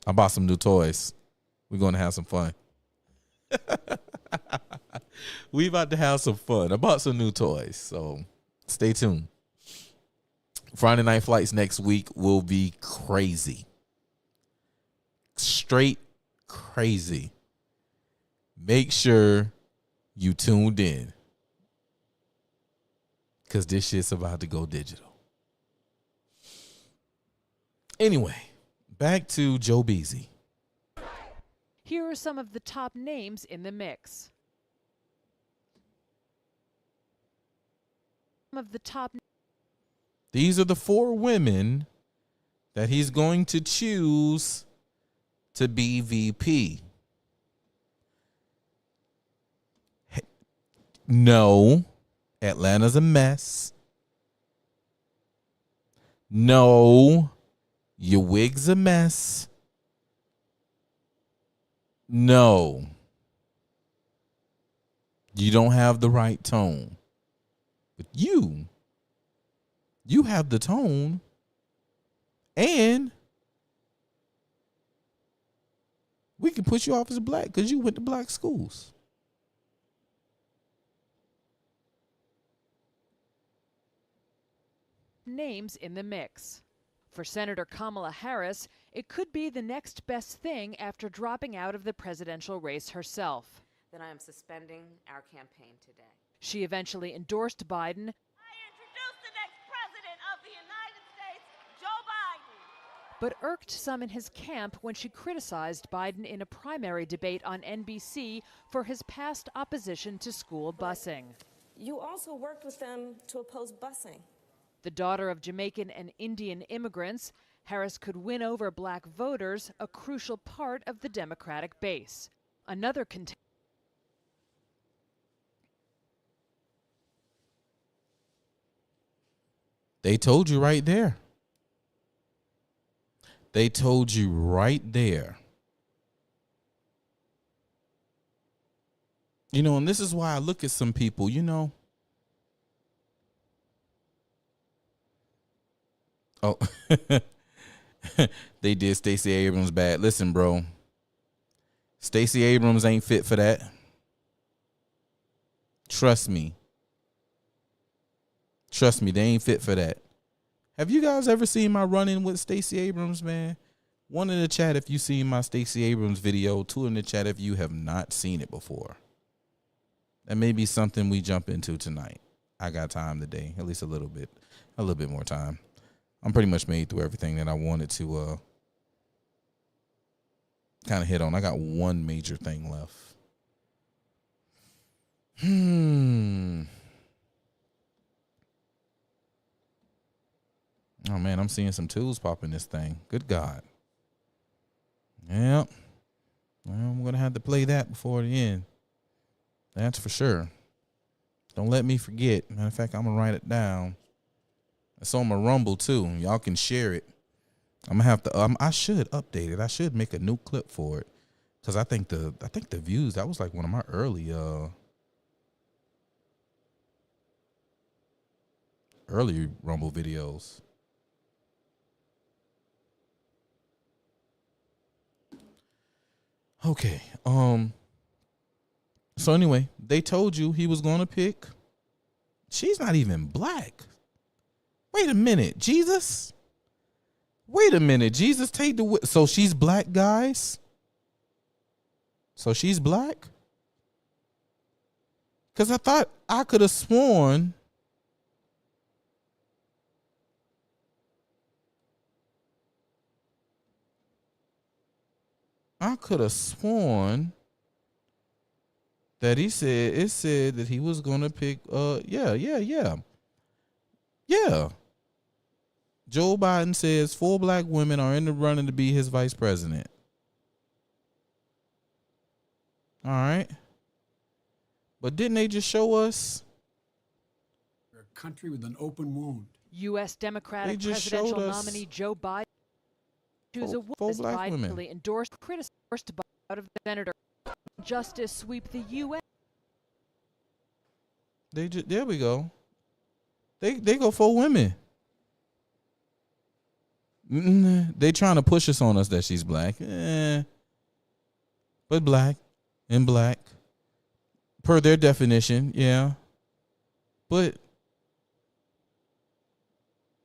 I bought some new toys. We're going to have some fun. We about to have some fun. I bought some new toys, so stay tuned. Friday night flights next week will be crazy. Straight crazy. make sure you tuned in, because this shit's about to go digital. Anyway, back to Joe Beasy. Here are some of the top names in the mix. Some of the top. These are the 4 women that he's going to choose to be VP. No, Atlanta's a mess. No, your wig's a mess. No, you don't have the right tone. But you have the tone, and we can put you off as black because you went to black schools. Names in the mix. For Senator Kamala Harris, it could be the next best thing after dropping out of the presidential race herself. Then I am suspending our campaign today. She eventually endorsed Biden, but irked some in his camp when she criticized Biden in a primary debate on NBC for his past opposition to school busing. You also worked with them to oppose busing. The daughter of Jamaican and Indian immigrants, Harris could win over black voters, a crucial part of the Democratic base. Another contender. They told you right there. They told you right there. You know, and this is why I look at some people, you know. Oh, they did Stacey Abrams bad. Listen, bro. Stacey Abrams ain't fit for that. Trust me. Trust me, they ain't fit for that. Have you guys ever seen my run-in with Stacey Abrams, man? 1 in the chat if you seen my Stacey Abrams video. 2 in the chat if you have not seen it before. That may be something we jump into tonight. I got time today, at least a little bit more time. I'm pretty much made through everything that I wanted to kind of hit on. I got one major thing left. Oh, man, I'm seeing some tools pop in this thing. Good God. Yep. Well, I'm going to have to play that before the end. That's for sure. Don't let me forget. Matter of fact, I'm going to write it down. It's on my Rumble, too. Y'all can share it. I'm going to have to, I should update it. I should make a new clip for it. Because I think the views, that was like one of my early Rumble videos. Okay. So anyway, they told you he was going to pick. She's not even black. Wait a minute, Jesus. Wait a minute, Jesus, take the. So she's black, guys. So she's black. Because I thought I could have sworn. I could have sworn that it said that he was gonna pick yeah. Joe Biden says 4 black women are in the running to be his vice president. All right. But didn't they just show us a country with an open wound? U.S. Democratic presidential nominee Joe Biden choose a woman black women endorsed, criticized out of the senator. Justice sweep the U.S. There we go. They go 4 women. They trying to push us on us that she's black. But black and black. Per their definition, yeah. But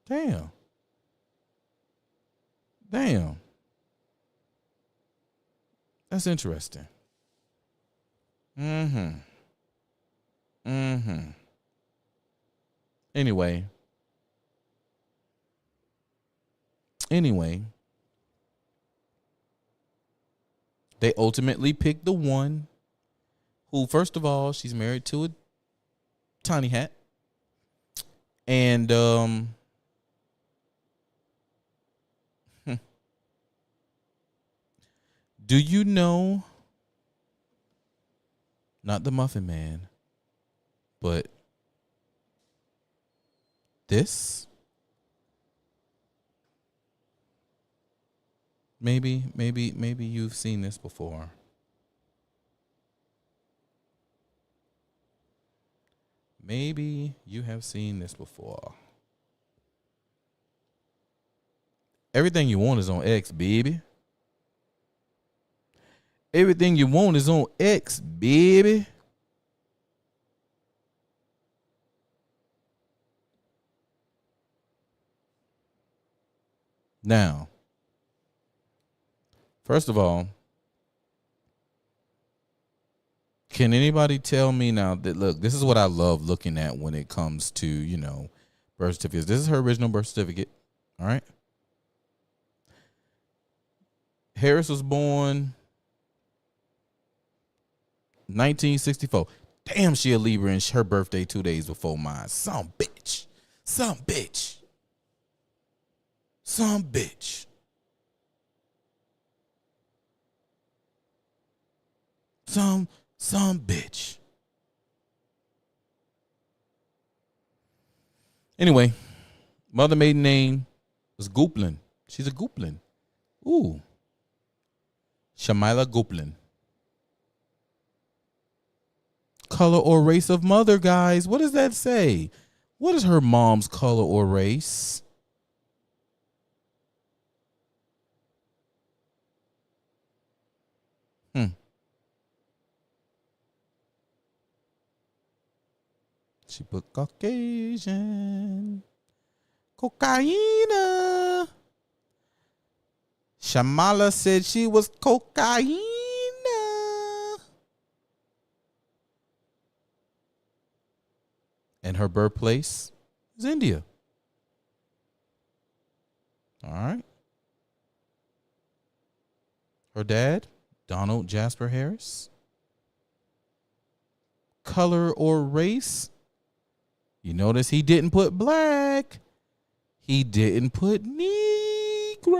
damn. That's interesting. Mm-hmm. Mm-hmm. Anyway. They ultimately picked the one who, first of all, she's married to a tiny hat. And do you know, not the Muffin Man, but this? Maybe you've seen this before. Maybe you have seen this before. Everything you want is on X, baby. Everything you want is on X, baby. Now, first of all, can anybody tell me now that, look, this is what I love looking at when it comes to, you know, birth certificates. This is her original birth certificate. All right. Harris was born 1964. Damn, she a Libra and her birthday 2 days before mine. Some bitch. Some bitch. Some bitch. Some bitch. Anyway, mother maiden name was Gooplin. She's a Gooplin. Ooh. Shamila Gooplin. Color or race of mother, guys. What does that say? What is her mom's color or race? She put Caucasian. Cocaina. Shamala said she was cocaina. And her birthplace is India. All right. Her dad, Donald Jasper Harris. Color or race? You notice he didn't put black. He didn't put Negro.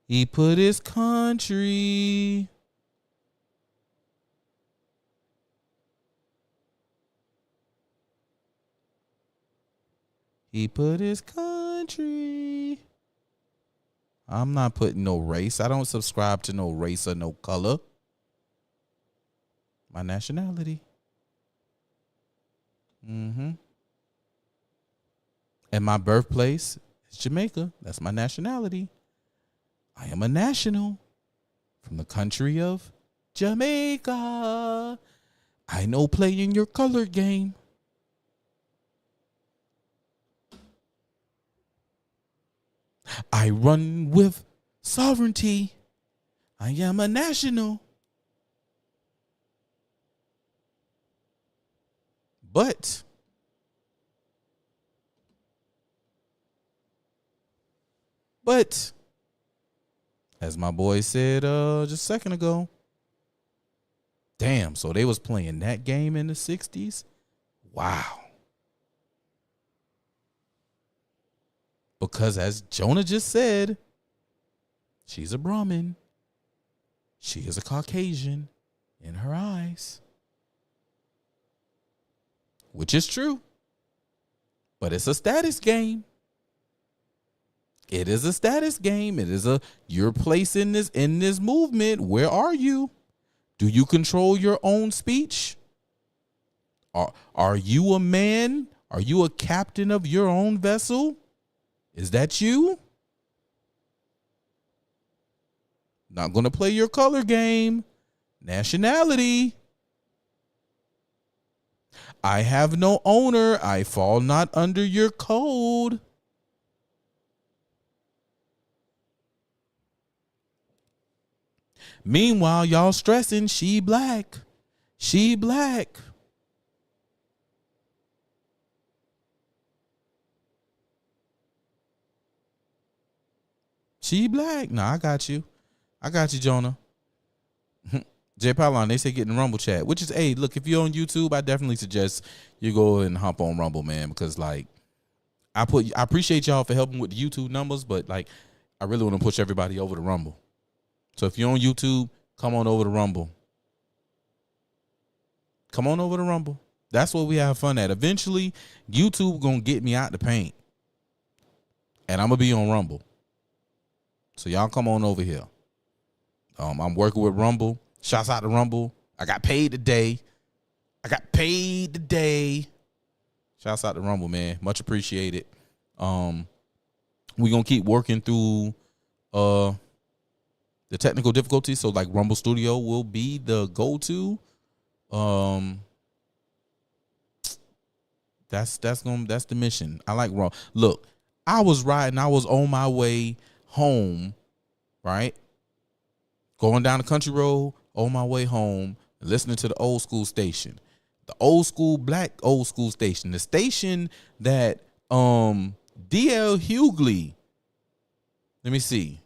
He put his country. He put his country. I'm not putting no race. I don't subscribe to no race or no color. My nationality. And my birthplace is Jamaica. That's my nationality. I am a national from the country of Jamaica. I know playing your color game. I run with sovereignty. I am a national. But as my boy said just a second ago, damn, so they was playing that game in the 60s? Wow. Because as Jonah just said, she's a Brahmin. She is a Caucasian in her eyes. Which is true. But it's a status game. It is a status game. It is your place in this movement. Where are you? Do you control your own speech? Are you a man? Are you a captain of your own vessel? Is that you? Not going to play your color game. Nationality. I have no owner. I fall not under your code. Meanwhile, y'all stressing she black. She black. She black. Nah, I got you. I got you, Jonah. Jay Pylon, they say get in the Rumble chat, which is, hey, look, if you're on YouTube, I definitely suggest you go and hop on Rumble, man, because like I appreciate y'all for helping with the YouTube numbers, but like I really want to push everybody over to Rumble. So if you're on YouTube, come on over to Rumble. Come on over to Rumble. That's what we have fun at. Eventually, YouTube gonna get me out the paint, and I'm gonna be on Rumble. So y'all come on over here. I'm working with Rumble. Shouts out to Rumble. I got paid today. Shouts out to Rumble, man. Much appreciated. We're gonna keep working through the technical difficulties. So like Rumble Studio will be the go-to. That's the mission. I like Rumble. Look, I was on my way home, right? Going down the country road, on my way home, listening to the old school station. The old school, black old school station. The station that D.L. Hughley, let me see,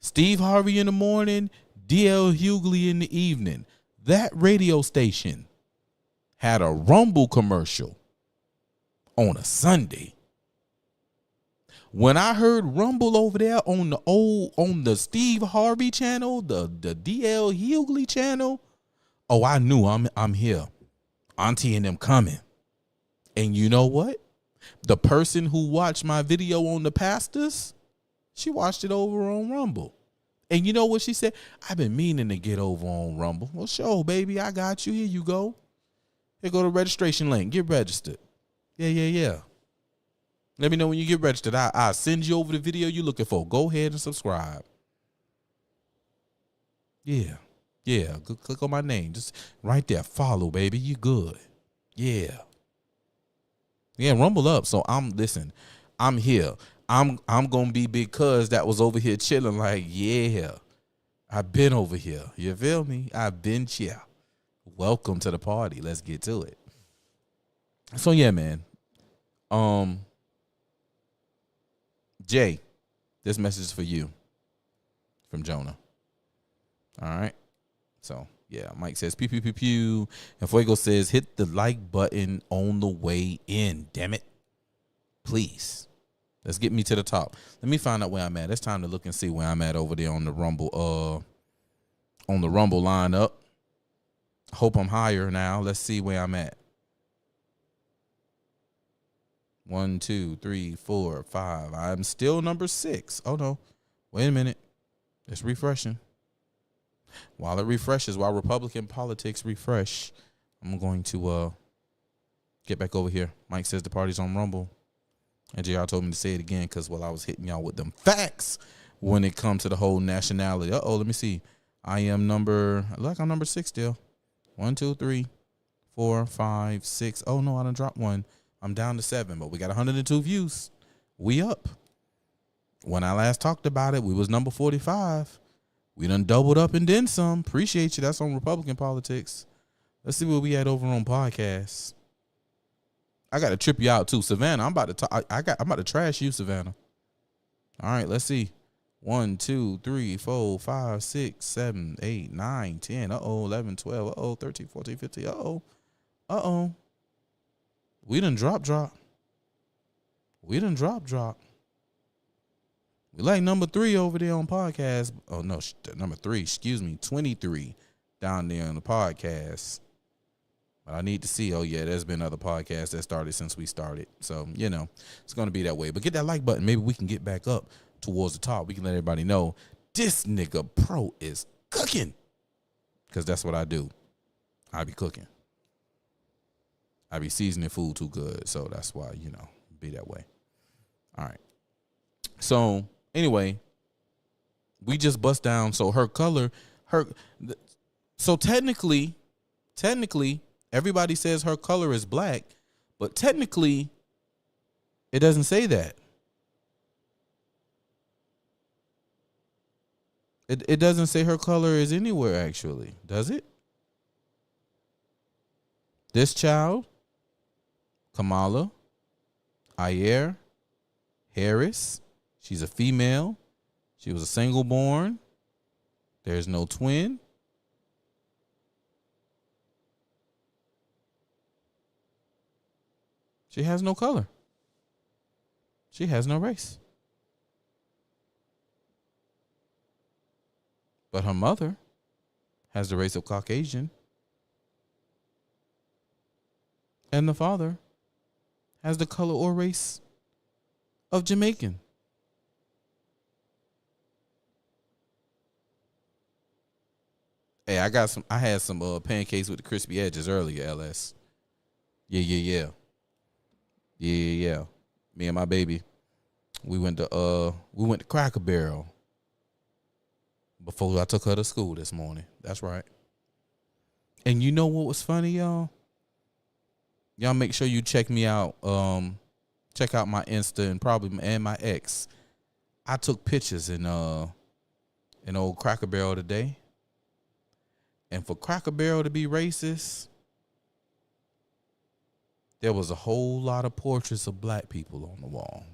Steve Harvey in the morning, D.L. Hughley in the evening. That radio station had a Rumble commercial on a Sunday. When I heard Rumble over there on the Steve Harvey channel, the D.L. Hughley channel, oh, I knew I'm here. Auntie and them coming. And you know what? The person who watched my video on the pastors, she watched it over on Rumble. And you know what she said? I've been meaning to get over on Rumble. Well, sure, baby, I got you. Here you go. Here go the registration link. Get registered. Yeah. Let me know when you get registered. I'll send you over the video you're looking for. Go ahead and subscribe. Yeah. Go click on my name. Just right there. Follow, baby. You good. Yeah. Rumble up. So I'm here. I'm gonna be big cuz that was over here chilling like, yeah. I've been over here. You feel me? I've been here. Welcome to the party. Let's get to it. So yeah, man. Jay, this message is for you from Jonah. All right. So, yeah, Mike says, pew, pew, pew, pew. And Fuego says, hit the like button on the way in, damn it. Please. Let's get me to the top. Let me find out where I'm at. It's time to look and see where I'm at over there on the Rumble, lineup. Hope I'm higher now. Let's see where I'm at. 1, 2, 3, 4, 5. I'm still number 6. Oh, no. Wait a minute. It's refreshing. While it refreshes, while Republican politics refresh, I'm going to get back over here. Mike says the party's on Rumble. And JR told me to say it again because, I was hitting y'all with them facts when it comes to the whole nationality. Uh-oh, let me see. I'm number 6 still. 1, 2, 3, 4, 5, 6. Oh, no, I done dropped one. I'm down to 7, but we got 102 views. We up. When I last talked about it, we was number 45. We done doubled up and then some. Appreciate you. That's on Republican politics. Let's see where we at over on podcasts. I got to trip you out too, Savannah. I'm about to I'm about to trash you, Savannah. All right, let's see. 1, 2, 3, 4, 5, 6, 7, 8, 9, 10. 11, 12. 13, 14, 15. We done drop. We done drop. We like number 3 over there on podcast. Oh, no, number 3, excuse me, 23 down there on the podcast. But I need to see, there's been other podcasts that started since we started. So, it's going to be that way. But get that like button. Maybe we can get back up towards the top. We can let everybody know this nigga Pro is cooking. Because that's what I do. I be cooking. I be seasoning food too good. So that's why, be that way. All right. So anyway, we just bust down. So her color, so technically, everybody says her color is black, but technically it doesn't say that. It doesn't say her color is anywhere, actually. Does it? This child, Kamala Ayer Harris, she's a female. She was a single born. There's no twin. She has no color. She has no race. But her mother has the race of Caucasian. And the father has the color or race of Jamaican. Hey, I had some pancakes with the crispy edges earlier, LS. Yeah. Me and my baby, we went to Cracker Barrel before I took her to school this morning. That's right. And you know what was funny, y'all? Y'all make sure you check me out. Check out my Insta and my ex. I took pictures in old Cracker Barrel today. And for Cracker Barrel to be racist, there was a whole lot of portraits of black people on the wall.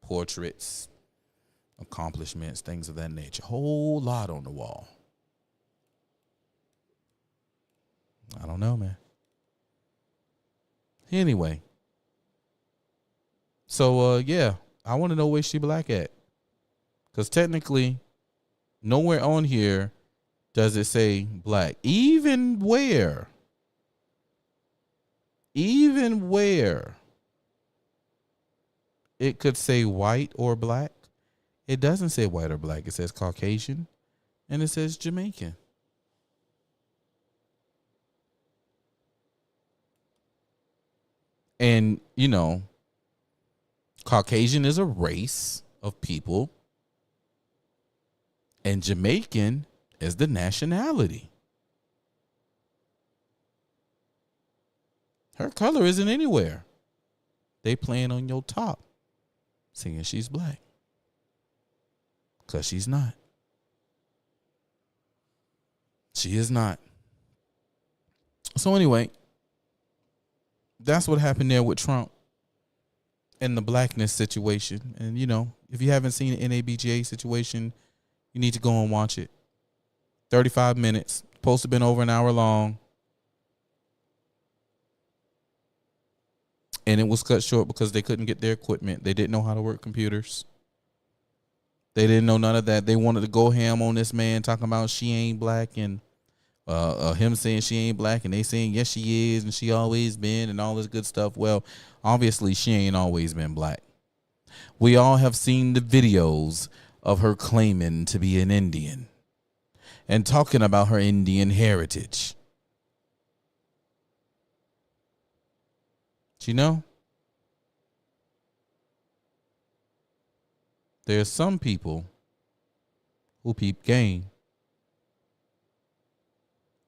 Portraits, accomplishments, things of that nature. A whole lot on the wall. I don't know, man. Anyway. So, yeah. I want to know where she black at. Because technically, nowhere on here does it say black. Even where it could say white or black, it doesn't say white or black. It says Caucasian and it says Jamaican. And, you know, Caucasian is a race of people and Jamaican is the nationality. Her color isn't anywhere. They playing on your top, saying she's black. Because she's not. She is not. So anyway, that's what happened there with Trump and the blackness situation. And, you know, if you haven't seen the NABJ situation, you need to go and watch it. 35 minutes. Supposed to have been over an hour long. And it was cut short because they couldn't get their equipment. They didn't know how to work computers. They didn't know none of that. They wanted to go ham on this man talking about she ain't black and him saying she ain't black and they saying yes she is and she always been and all this good stuff. Well, obviously she ain't always been black. We all have seen the videos of her claiming to be an Indian and talking about her Indian heritage. You know, there's some people who peep game.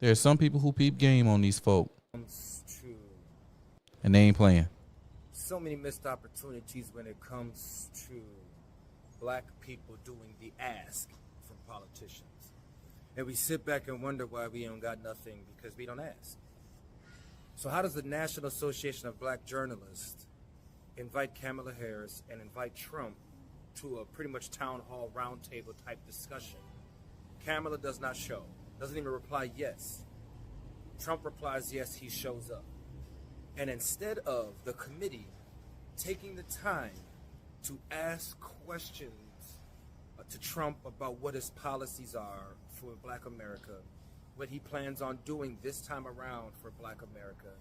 There's some people who peep game on these folk. True. And they ain't playing. So many missed opportunities when it comes to black people doing the ask from politicians. And we sit back and wonder why we don't got nothing because we don't ask. So how does the National Association of Black Journalists invite Kamala Harris and invite Trump to a pretty much town hall roundtable type discussion? Kamala does not show, doesn't even reply yes. Trump replies yes, he shows up. And instead of the committee taking the time to ask questions to Trump about what his policies are for Black America, what he plans on doing this time around for Black America,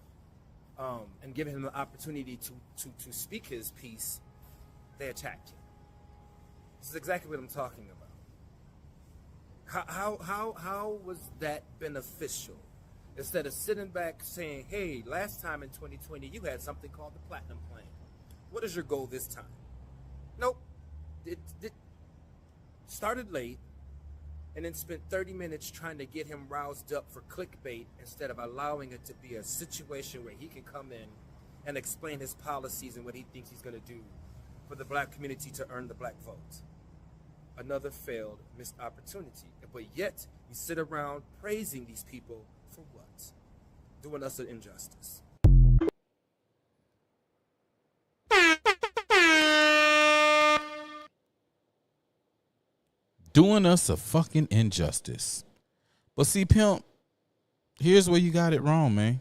and giving him the opportunity to speak his piece, they attacked him. This is exactly what I'm talking about. How was that beneficial? Instead of sitting back saying, hey, last time in 2020, you had something called the Platinum Plan. What is your goal this time? Nope. It started late, and then spent 30 minutes trying to get him roused up for clickbait instead of allowing it to be a situation where he can come in and explain his policies and what he thinks he's going to do for the black community to earn the black vote. another failed, missed opportunity. But yet, we sit around praising these people for what? Doing us an injustice. Doing us a fucking injustice. But see, Pimp, here's where you got it wrong, man.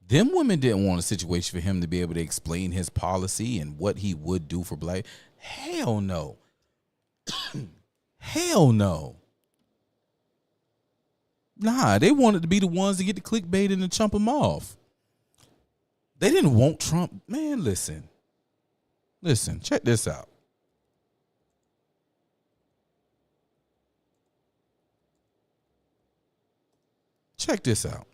Them women didn't want a situation for him to be able to explain his policy and what he would do for black. Hell no. Hell no. Nah, they wanted to be the ones to get the clickbait and to chump him off. They didn't want Trump. Man, listen. Listen, check this out. Check this out.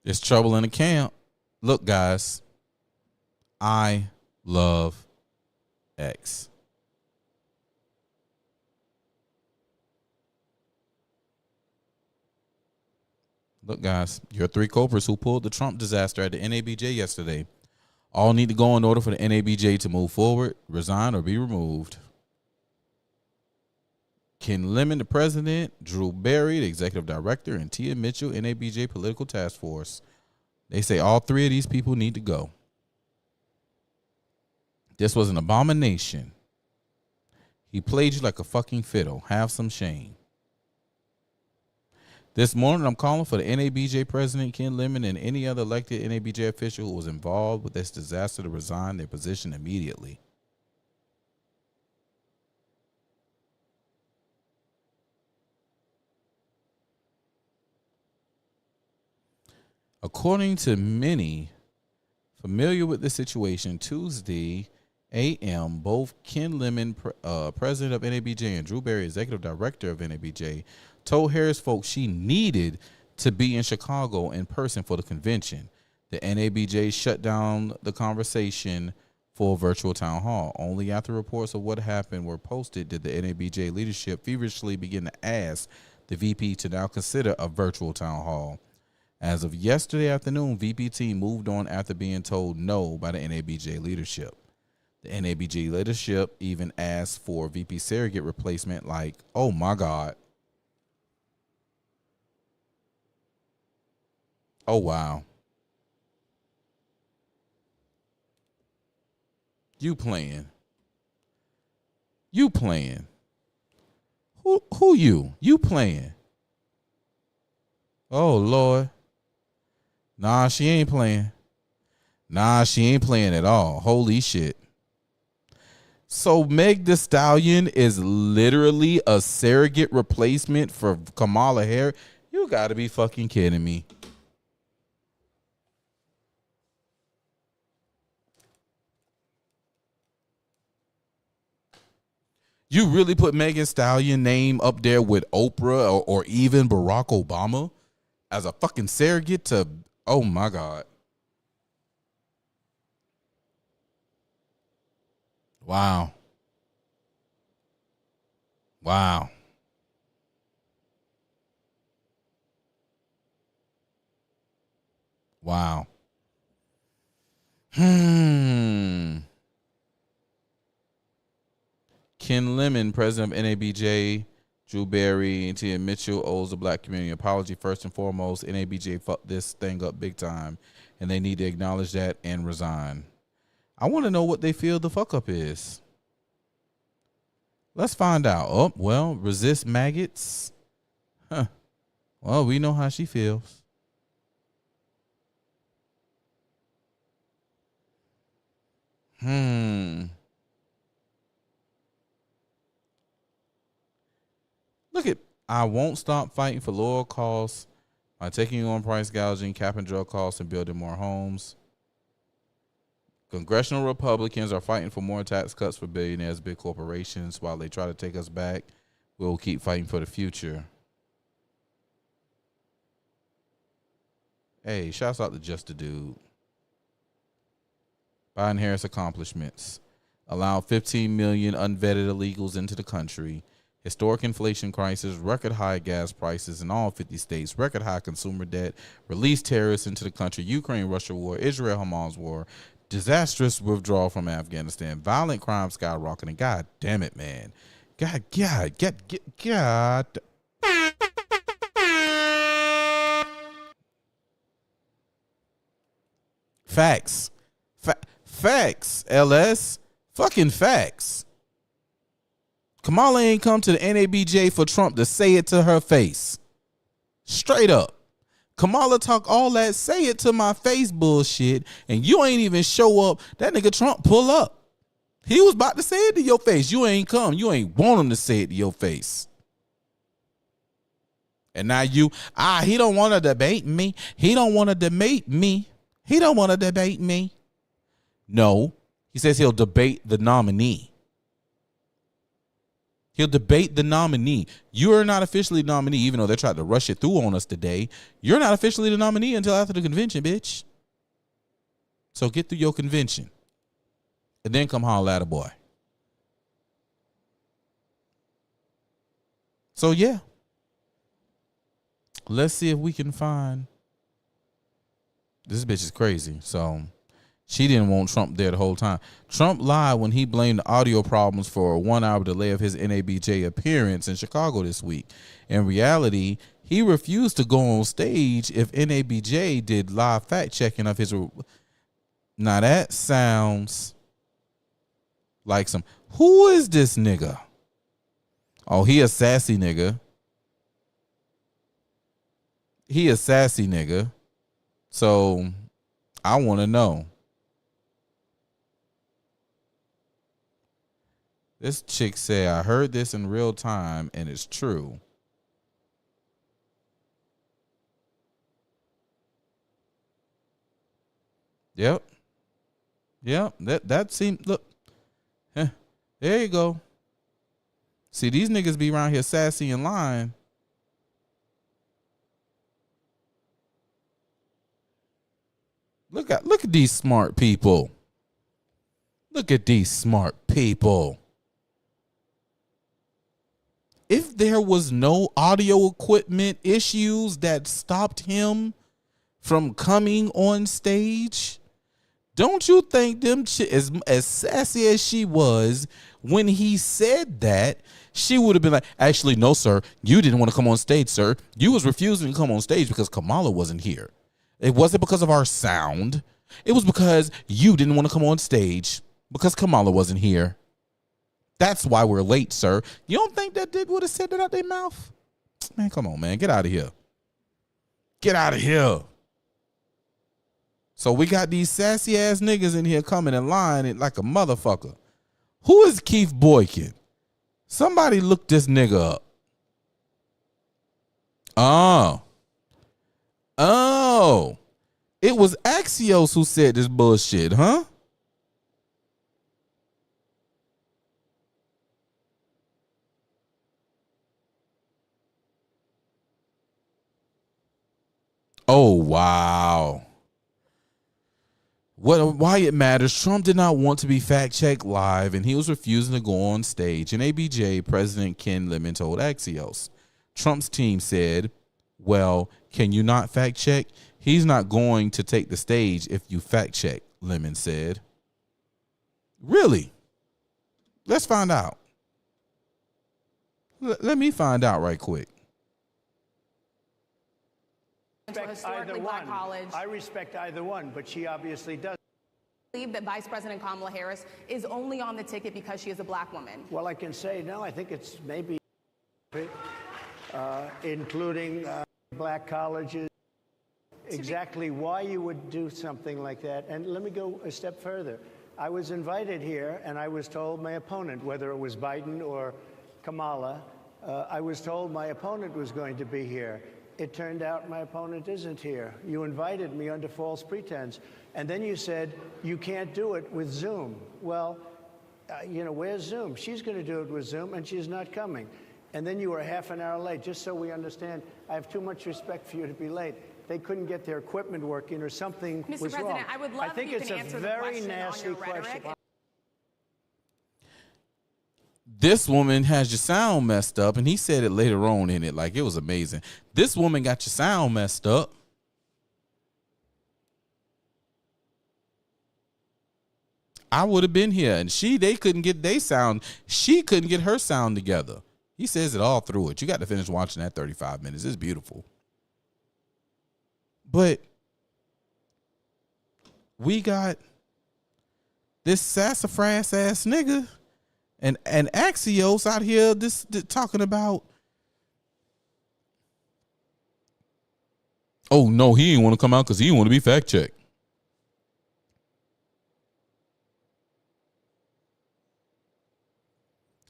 There's trouble in the camp. Look, guys, I love X. Look, guys, your three cobras who pulled the Trump disaster at the NABJ yesterday all need to go in order for the NABJ to move forward, resign, or be removed. Ken Lemon, the president, Drew Barry, the executive director, and Tia Mitchell, NABJ political task force. They say all three of these people need to go. This was an abomination. He played you like a fucking fiddle. Have some shame. This morning, I'm calling for the NABJ president, Ken Lemon, and any other elected NABJ official who was involved with this disaster to resign their position immediately. According to many familiar with the situation, Tuesday a.m., both Ken Lemon, president of NABJ, and Drew Barry, executive director of NABJ, told Harris folks she needed to be in Chicago in person for the convention. The NABJ shut down the conversation for a virtual town hall. Only after reports of what happened were posted did the NABJ leadership feverishly begin to ask the VP to now consider a virtual town hall. As of yesterday afternoon, VPT moved on after being told no by the NABJ leadership. The NABJ leadership even asked for VP surrogate replacement like, oh my God. Oh, wow. You playing. You playing. Who you? You playing. Oh, Lord. Nah, she ain't playing. Nah, she ain't playing at all. Holy shit. So Meg Thee Stallion is literally a surrogate replacement for Kamala Harris? You gotta be fucking kidding me. You really put Megan Thee Stallion name up there with Oprah or even Barack Obama as a fucking surrogate to, oh my God. Wow. Wow. Wow. Ken Lemon, president of NABJ, Drew Barry, and Tia Mitchell owes the black community an apology. First and foremost, NABJ fucked this thing up big time, and they need to acknowledge that and resign. I want to know what they feel the fuck up is. Let's find out. Oh, well, resist maggots. Huh. Well, we know how she feels. Look at, I won't stop fighting for lower costs by taking on price gouging, capping drug costs, and building more homes. Congressional Republicans are fighting for more tax cuts for billionaires, big corporations. While they try to take us back, we'll keep fighting for the future. Hey, shouts out to Just a Dude. Biden-Harris accomplishments. Allow 15 million unvetted illegals into the country. Historic inflation crisis, record high gas prices in all 50 states, record high consumer debt, release terrorists into the country, Ukraine-Russia war, Israel-Hamas war, disastrous withdrawal from Afghanistan, violent crime skyrocketing. God damn it, man. God. Facts. Facts, LS. Fucking facts. Kamala ain't come to the NABJ for Trump to say it to her face. Straight up. Kamala talk all that say it to my face bullshit, and you ain't even show up. That nigga Trump pull up. He was about to say it to your face. You ain't come. You ain't want him to say it to your face. And now he don't want to debate me. He don't want to debate me. He don't want to debate me. No, he says he'll debate the nominee. He'll debate the nominee. You are not officially the nominee, even though they tried to rush it through on us today. You're not officially the nominee until after the convention, bitch. So get through your convention. And then come holler at a boy. So, yeah. Let's see if we can find. This bitch is crazy. So, she didn't want Trump there the whole time. Trump lied when he blamed the audio problems for a 1 hour delay of his NABJ appearance in Chicago this week. In reality, he refused to go on stage if NABJ did live fact checking of his. Now that sounds like some. Who is this nigga? Oh, he a sassy nigga. He a sassy nigga. So I want to know. This chick said, I heard this in real time and it's true. Yep. That seemed, look. There you go. See, these niggas be around here sassy and lying. Look at these smart people. Look at these smart people. If there was no audio equipment issues that stopped him from coming on stage, don't you think them as sassy as she was when he said that, she would have been like, actually, no, sir, you didn't want to come on stage, sir. You was refusing to come on stage because Kamala wasn't here. It wasn't because of our sound. It was because you didn't want to come on stage because Kamala wasn't here. That's why we're late, sir. You don't think that they would have said that out their mouth? Man, come on, man. Get out of here. Get out of here. So we got these sassy ass niggas in here coming in line like a motherfucker. Who is Keith Boykin? Somebody look this nigga up. Oh. It was Axios who said this bullshit, huh? Oh, wow. Why it matters, Trump did not want to be fact-checked live, and he was refusing to go on stage. In NABJ, President Ken Lemon told Axios. Trump's team said, well, can you not fact-check? He's not going to take the stage if you fact-check, Lemon said. Really? Let's find out. Let me find out right quick. Either one. I respect either one, but she obviously does. I believe that Vice President Kamala Harris is only on the ticket because she is a black woman. Well, I can say no. I think it's maybe including black colleges. Exactly why you would do something like that. And let me go a step further. I was invited here, and I was told my opponent, whether it was Biden or Kamala, I was told my opponent was going to be here. It turned out my opponent isn't here. You invited me under false pretense. And then you said, you can't do it with Zoom. Well, where's Zoom? She's going to do it with Zoom, and she's not coming. and then you were half an hour late. Just so we understand, I have too much respect for you to be late. They couldn't get their equipment working or something Mr. was President, wrong. I would love I think if you it's can a answer the very question on nasty your rhetoric. question. This woman has your sound messed up, and he said it later on in it, like it was amazing. This woman got your sound messed up. I would have been here, and they couldn't get their sound. She couldn't get her sound together. He says it all through it. You got to finish watching that 35 minutes. It's beautiful. But we got this sassafras ass nigga and Axios out here this talking about, oh no, he didn't want to come out because he didn't want to be fact checked.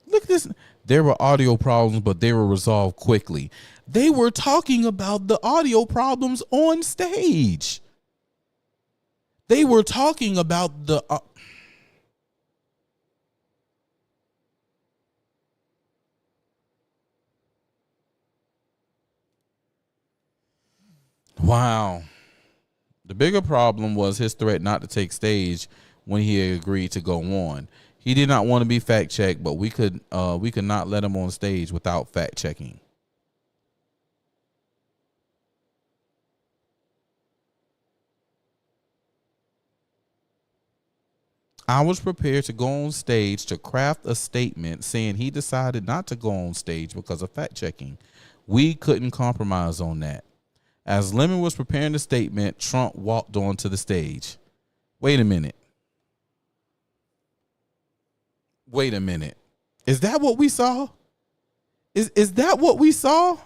Look at this. There were audio problems, but they were resolved quickly. They were talking about the audio problems on stage. They were talking about the wow. The bigger problem was his threat not to take stage when he agreed to go on. He did not want to be fact checked, but we could not let him on stage without fact checking. I was prepared to go on stage to craft a statement saying he decided not to go on stage because of fact checking. We couldn't compromise on that. As Lemon was preparing the statement, Trump walked onto the stage. Wait a minute. Wait a minute. Is that what we saw? Is that what we saw?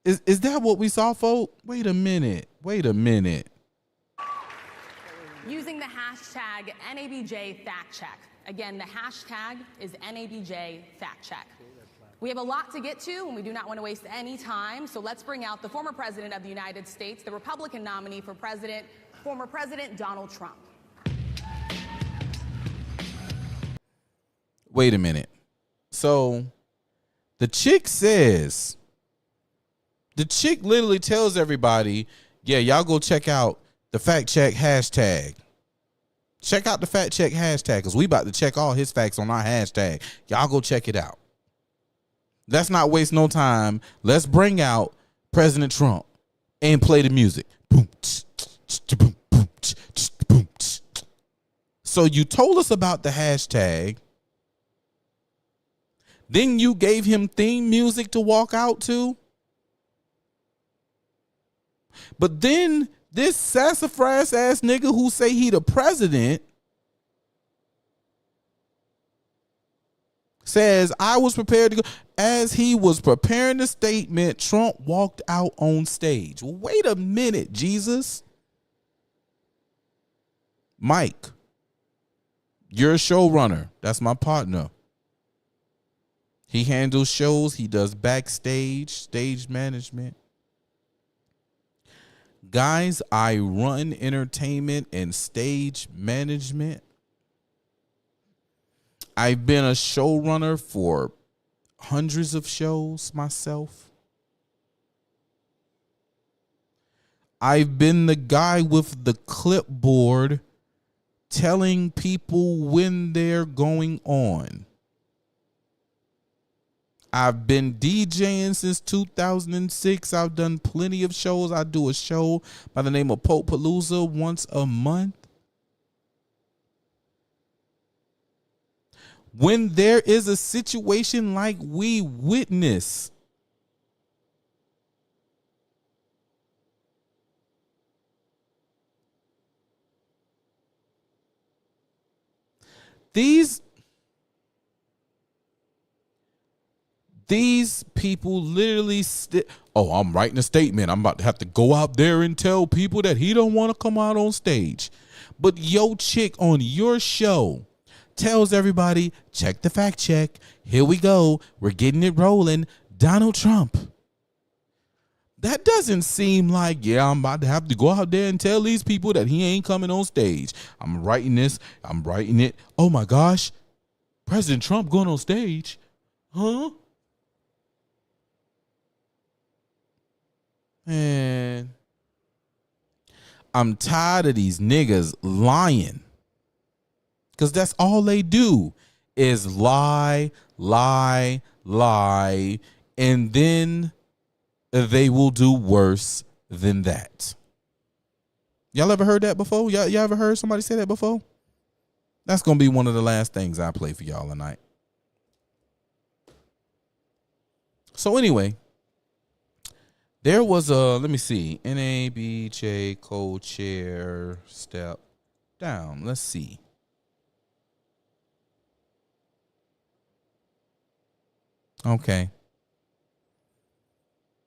Is that what we saw, folks? Wait a minute. Wait a minute. Using the hashtag NABJ fact check. Again, the hashtag is NABJ fact check. We have a lot to get to, and we do not want to waste any time. So let's bring out the former president of the United States, the Republican nominee for president, former President Donald Trump. Wait a minute. So the chick literally tells everybody, yeah, y'all go check out the fact check hashtag. Check out the fact check hashtag because we about to check all his facts on our hashtag. Y'all go check it out. Let's not waste no time. Let's bring out President Trump and play the music. So you told us about the hashtag. Then you gave him theme music to walk out to. But then this sassafras ass nigga who say he the president says, I was prepared to go. As he was preparing the statement, Trump walked out on stage. Wait a minute, Jesus. Mike, you're a showrunner. That's my partner. He handles shows. He does backstage, stage management. Guys, I run entertainment and stage management. I've been a showrunner for hundreds of shows myself. I've been the guy with the clipboard telling people when they're going on. I've been DJing since 2006. I've done plenty of shows. I do a show by the name of Palooza once a month. When there is a situation like we witness, these people literally I'm writing a statement. I'm about to have to go out there and tell people that he don't want to come out on stage. But yo chick on your show tells everybody, check the fact check. Here we go. We're getting it rolling. Donald Trump. That doesn't seem like, yeah, I'm about to have to go out there and tell these people that he ain't coming on stage. I'm writing this. I'm writing it. Oh my gosh. President Trump going on stage. Huh? Man, I'm tired of these niggas lying. Because that's all they do is lie, lie, lie, and then they will do worse than that. Y'all ever heard that before? Y'all ever heard somebody say that before? That's going to be one of the last things I play for y'all tonight. So anyway, there was a, let me see, NABJ co-chair step down. Let's see. Okay.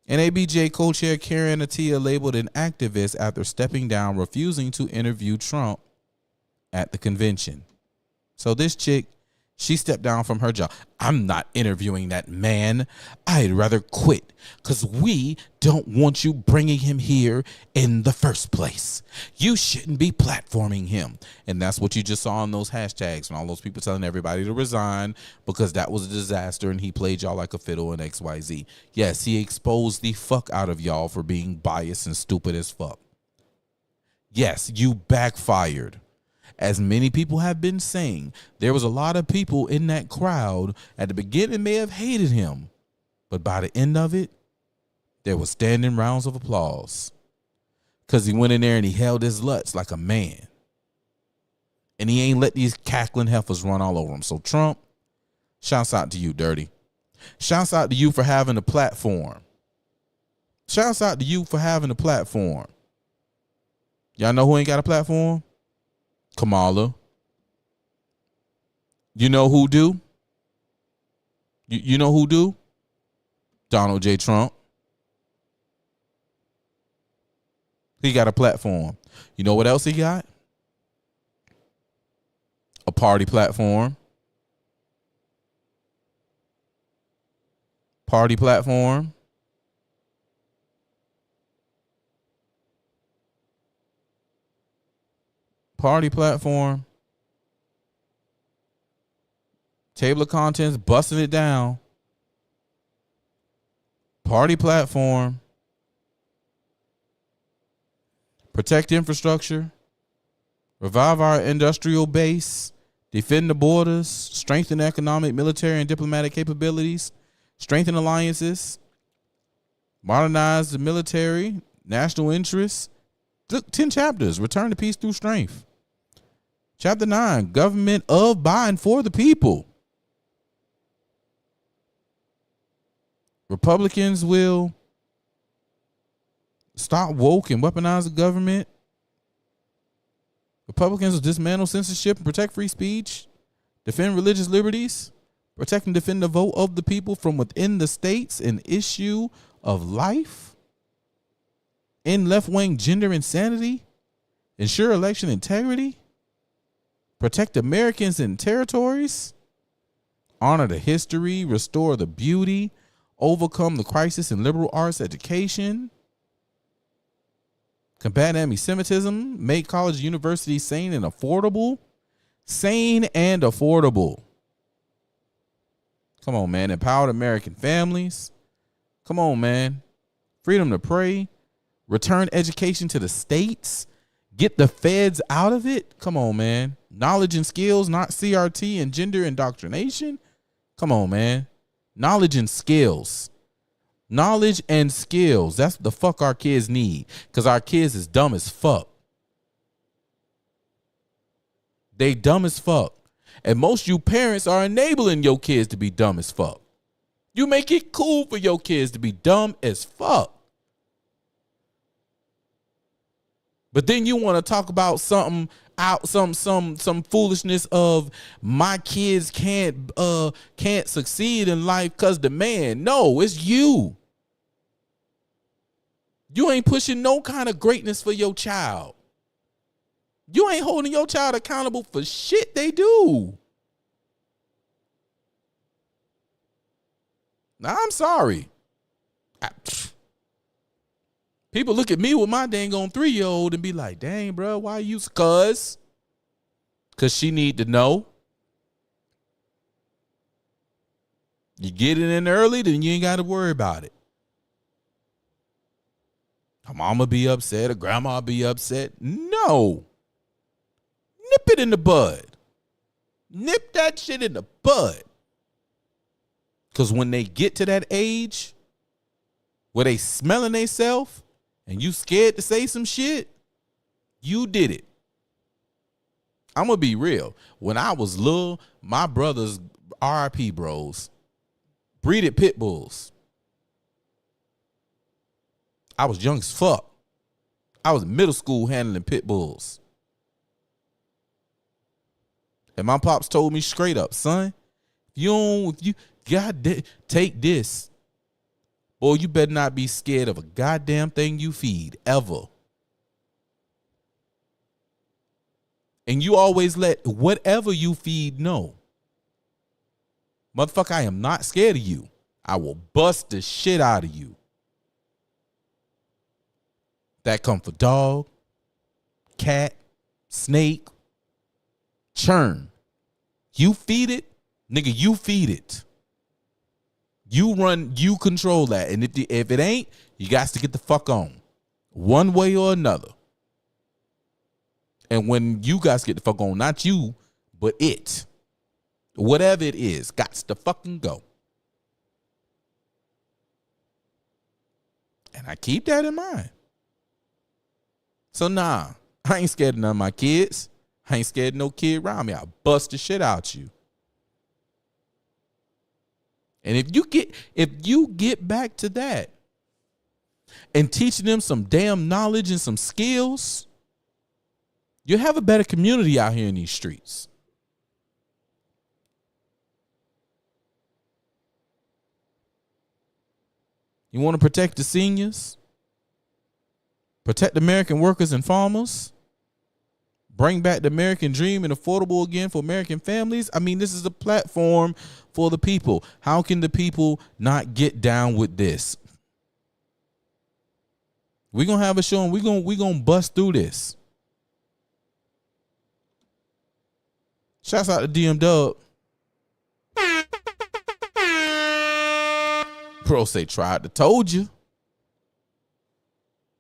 NABJ co-chair Karen Attia labeled an activist after stepping down, refusing to interview Trump at the convention. So this chick, she stepped down from her job. I'm not interviewing that man. I'd rather quit because we don't want you bringing him here in the first place. You shouldn't be platforming him. And that's what you just saw on those hashtags and all those people telling everybody to resign because that was a disaster and he played y'all like a fiddle and XYZ. Yes, he exposed the fuck out of y'all for being biased and stupid as fuck. Yes, you backfired. As many people have been saying, there was a lot of people in that crowd at the beginning may have hated him, but by the end of it, there was standing rounds of applause because he went in there and he held his lutz like a man. And he ain't let these cackling heifers run all over him. So Trump, shouts out to you, Dirty. Shouts out to you for having a platform. Shouts out to you for having a platform. Y'all know who ain't got a platform? Kamala. You know who do? You know who do? Donald J. Trump. He got a platform. You know what else he got? A party platform. Party platform. Party platform. Table of contents, busting it down. Party platform. Protect infrastructure. Revive our industrial base. Defend the borders. Strengthen economic, military, and diplomatic capabilities. Strengthen alliances. Modernize the military. National interests. 10 chapters. Return to peace through strength. Chapter 9, government of, by, and for the people. Republicans will stop woke and weaponize the government. Republicans will dismantle censorship and protect free speech. Defend religious liberties. Protect and defend the vote of the people from within the states, an issue of life. End left-wing gender insanity. Ensure election integrity. Protect Americans in territories. Honor the history. Restore the beauty. Overcome the crisis in liberal arts education. Combat anti-Semitism. Make college and universities sane and affordable. Sane and affordable. Come on, man. Empower American families. Come on, man. Freedom to pray. Return education to the states. Get the feds out of it. Come on, man. Knowledge and skills, not CRT and gender indoctrination. Come on, man. Knowledge and skills. Knowledge and skills. That's the fuck our kids need. Because our kids is dumb as fuck. They dumb as fuck. And most you parents are enabling your kids to be dumb as fuck. You make it cool for your kids to be dumb as fuck. But then you want to talk about something out, some foolishness of my kids can't succeed in life because the man. No, it's you. You ain't pushing no kind of greatness for your child. You ain't holding your child accountable for shit they do. Now, I'm sorry. People look at me with my dang on 3-year-old and be like, dang, bro, why you? Cause she need to know. You get it in early, then you ain't got to worry about it. Her mama be upset, her grandma be upset. No. Nip it in the bud. Nip that shit in the bud. Because when they get to that age where they smelling themselves and you scared to say some shit, you did it. I'm going to be real. When I was little, my brothers, RIP bros, breeded pit bulls. I was young as fuck. I was in middle school handling pit bulls. And my pops told me straight up, son, if you goddamn take this, boy, you better not be scared of a goddamn thing you feed ever. And you always let whatever you feed know. Motherfucker, I am not scared of you. I will bust the shit out of you. That come for dog, cat, snake, churn. You feed it, nigga, you feed it. You run, you control that. And if it ain't, you got to get the fuck on. One way or another. And when you guys get the fuck on, not you, but it. Whatever it is, got to fucking go. And I keep that in mind. So nah, I ain't scared of none of my kids. I ain't scared of no kid around me. I'll bust the shit out you. And if you get back to that and teaching them some damn knowledge and some skills, you'll have a better community out here in these streets. You want to protect the seniors? Protect American workers and farmers? Bring back the American dream and affordable again for American families? I mean, this is a platform for the people. How can the people not get down with this? We're going to have a show and we're going to bust through this. Shouts out to DM Dub. Bro say, tried to told you.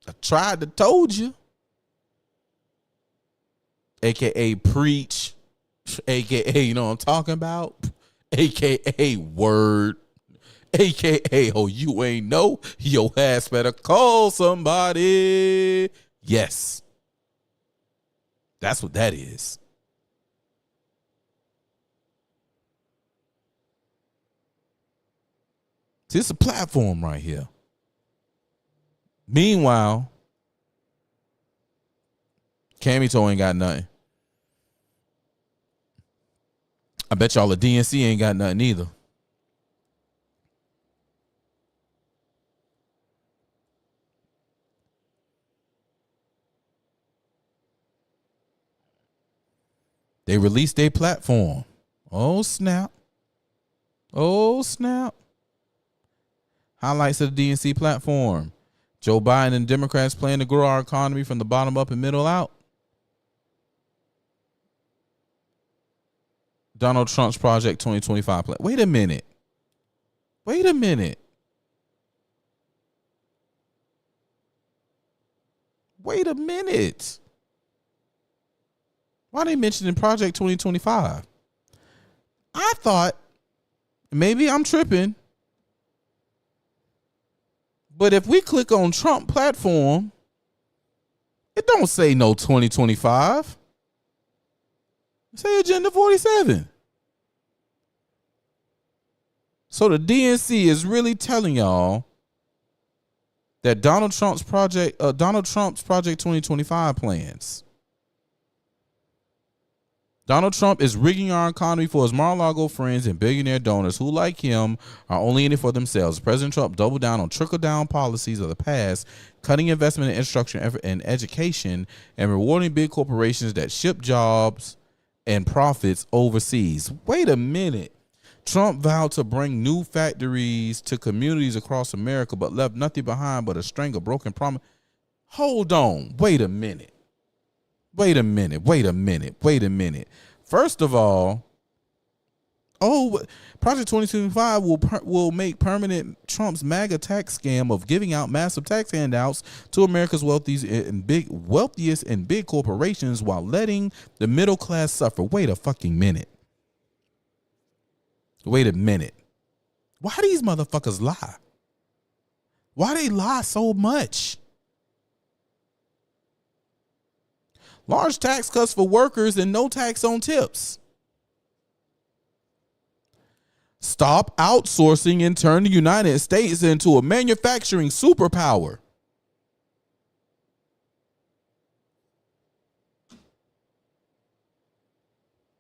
I tried to told you. AKA preach. AKA, you know what I'm talking about? AKA word. AKA, oh, you ain't know. Your ass better call somebody. Yes. That's what that is. See, it's a platform right here. Meanwhile, Cammy Toe ain't got nothing. I bet y'all the DNC ain't got nothing either. They released their platform. Oh, snap. Oh, snap. Highlights of the DNC platform. Joe Biden and Democrats plan to grow our economy from the bottom up and middle out. Donald Trump's Project 2025 plan. Wait a minute. Wait a minute. Wait a minute. Why are they mentioning Project 2025? I thought, maybe I'm tripping, but if we click on Trump platform, it don't say no 2025. It say Agenda 47. So the DNC is really telling y'all that Donald Trump's Project 2025 plans. Donald Trump is rigging our economy for his Mar-a-Lago friends and billionaire donors who, like him, are only in it for themselves. President Trump doubled down on trickle-down policies of the past, cutting investment in infrastructure and education, and rewarding big corporations that ship jobs and profits overseas. Wait a minute. Trump vowed to bring new factories to communities across America, but left nothing behind but a string of broken promises. Hold on. Wait a minute. Wait a minute. Wait a minute. Wait a minute. First of all, Oh, Project 2025 will make permanent Trump's MAGA tax scam of giving out massive tax handouts to America's wealthiest and big corporations while letting the middle class suffer. Wait a fucking minute. Wait a minute. Why these motherfuckers lie? Why they lie so much? Large tax cuts for workers and no tax on tips. Stop outsourcing and turn the United States into a manufacturing superpower.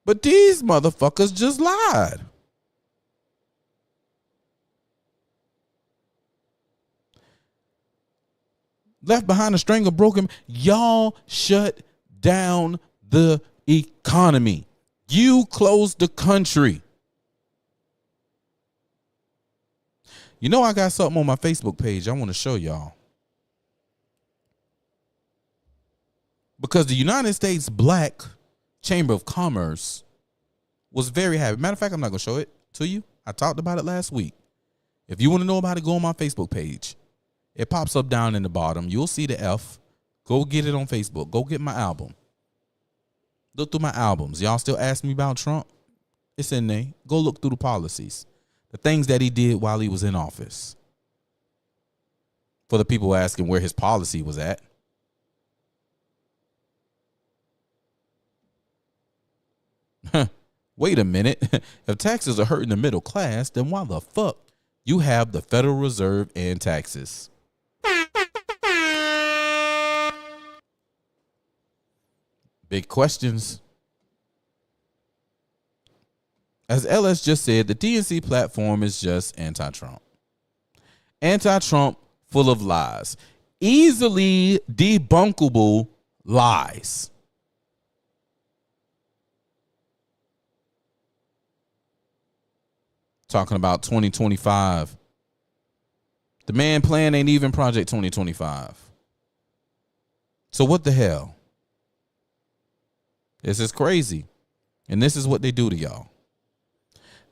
But these motherfuckers just lied. Left behind a string of broken. Y'all shut down the economy. You closed the country. You know, I got something on my Facebook page I want to show y'all. Because the United States Black Chamber of Commerce was very happy. Matter of fact, I'm not going to show it to you. I talked about it last week. If you want to know about it, go on my Facebook page. It pops up down in the bottom. You'll see the F. Go get it on Facebook. Go get my album. Look through my albums. Y'all still ask me about Trump? It's in there. Go look through the policies. The things that he did while he was in office. For the people asking where his policy was at. Wait a minute. If taxes are hurting the middle class, then why the fuck you have the Federal Reserve and taxes? Big questions. As LS just said, the DNC platform is just anti-Trump. Anti-Trump, full of lies. Easily debunkable lies. Talking about 2025. The man plan ain't even Project 2025. So what the hell? This is crazy. And this is what they do to y'all.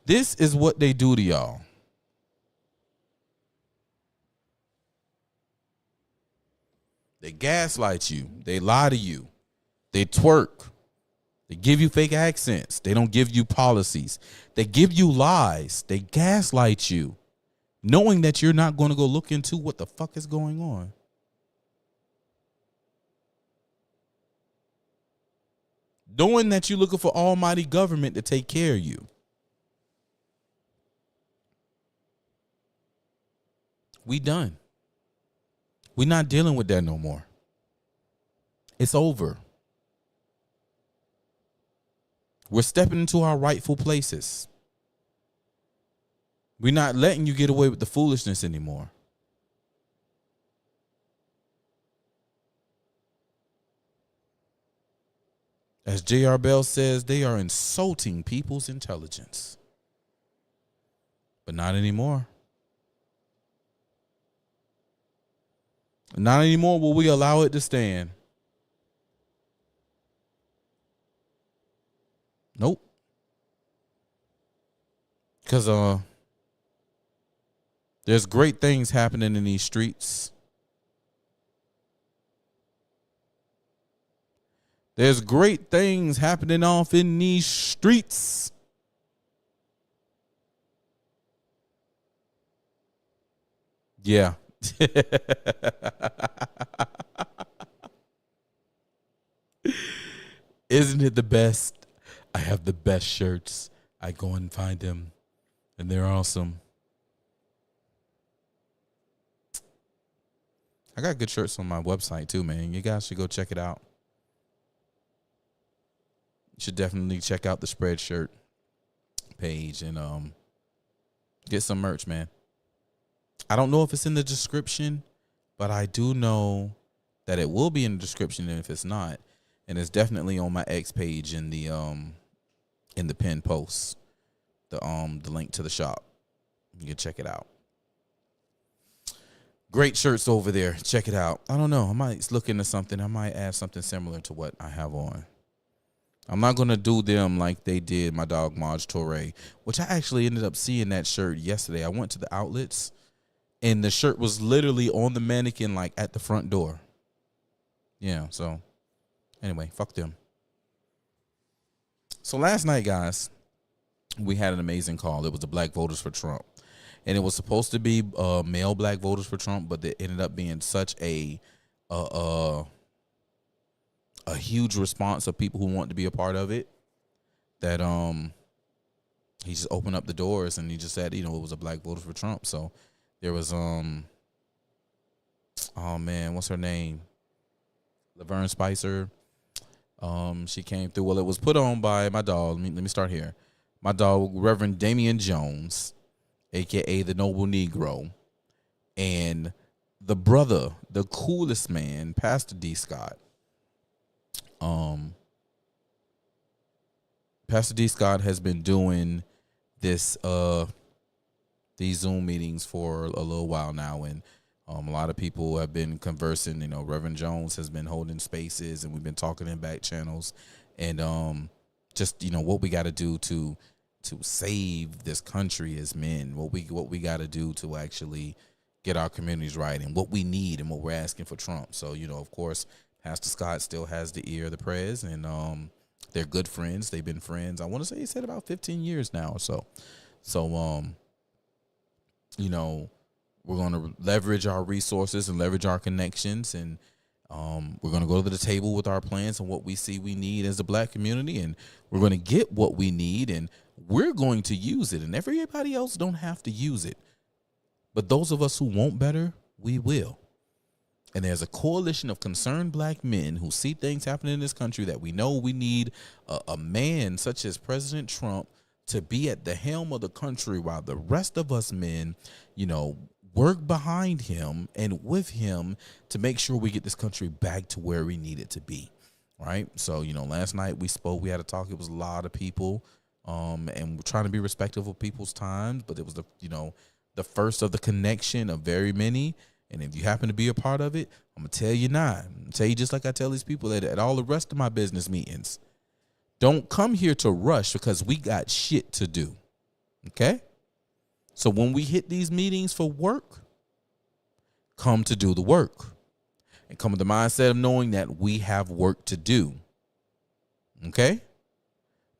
This is what they do to y'all. They gaslight you. They lie to you. They twerk. They give you fake accents. They don't give you policies. They give you lies. They gaslight you, knowing that you're not going to go look into what the fuck is going on. Knowing that you're looking for almighty government to take care of you. We done. We're not dealing with that no more. It's over. We're stepping into our rightful places. We're not letting you get away with the foolishness anymore. As J.R. Bell says, they are insulting people's intelligence. But not anymore. Not anymore will we allow it to stand. Nope. Because there's great things happening in these streets. There's great things happening off in these streets. Yeah. Isn't it the best? I have the best shirts. I go and find them, and they're awesome. I got good shirts on my website too, man. You guys should go check it out. You should definitely check out the Spreadshirt page and get some merch, man. I don't know if it's in the description, but I do know that it will be in the description if it's not. And it's definitely on my X page in the pinned post. The link to the shop. You can check it out. Great shirts over there. Check it out. I don't know. I might look into something. I might add something similar to what I have on. I'm not going to do them like they did my dog Maj Toure, which I actually ended up seeing that shirt yesterday. I went to the outlets, and the shirt was literally on the mannequin, like at the front door. Yeah, so anyway, fuck them. So last night, guys, we had an amazing call. It was the Black Voters for Trump. And it was supposed to be male Black voters for Trump, but it ended up being such a huge response of people who want to be a part of it that he just opened up the doors and he just said, it was a Black Voters for Trump. So there was oh man, what's her name? Laverne Spicer. She came through. Well, it was put on by my dog. Let me start here. My dog, Reverend Damian Jones, a.k.a. the Noble Negro, and the brother, the coolest man, Pastor D. Scott. Pastor D. Scott has been doing these Zoom meetings for a little while now, and a lot of people have been conversing. Reverend Jones has been holding spaces, and we've been talking in back channels, and just what we got to do to save this country as men, what we got to do to actually get our communities right, and what we need and what we're asking for Trump. So of course, Pastor Scott still has the ear of the prez, and they're good friends. They've been friends, I want to say he said about 15 years now or so. So we're going to leverage our resources and leverage our connections, and we're going to go to the table with our plans and what we see we need as a Black community, and we're going to get what we need, and we're going to use it, and everybody else don't have to use it. But those of us who want better, we will. And there's a coalition of concerned Black men who see things happening in this country that we know we need a man such as President Trump to be at the helm of the country, while the rest of us men, work behind him and with him to make sure we get this country back to where we need it to be. Right. So, last night we spoke, we had a talk. It was a lot of people, and we're trying to be respectful of people's times, but it was the first of the connection of very many. And if you happen to be a part of it, I'm going to tell you now. I'm going to tell you just like I tell these people at all the rest of my business meetings. Don't come here to rush, because we got shit to do. Okay? So when we hit these meetings for work, come to do the work. And come with the mindset of knowing that we have work to do. Okay?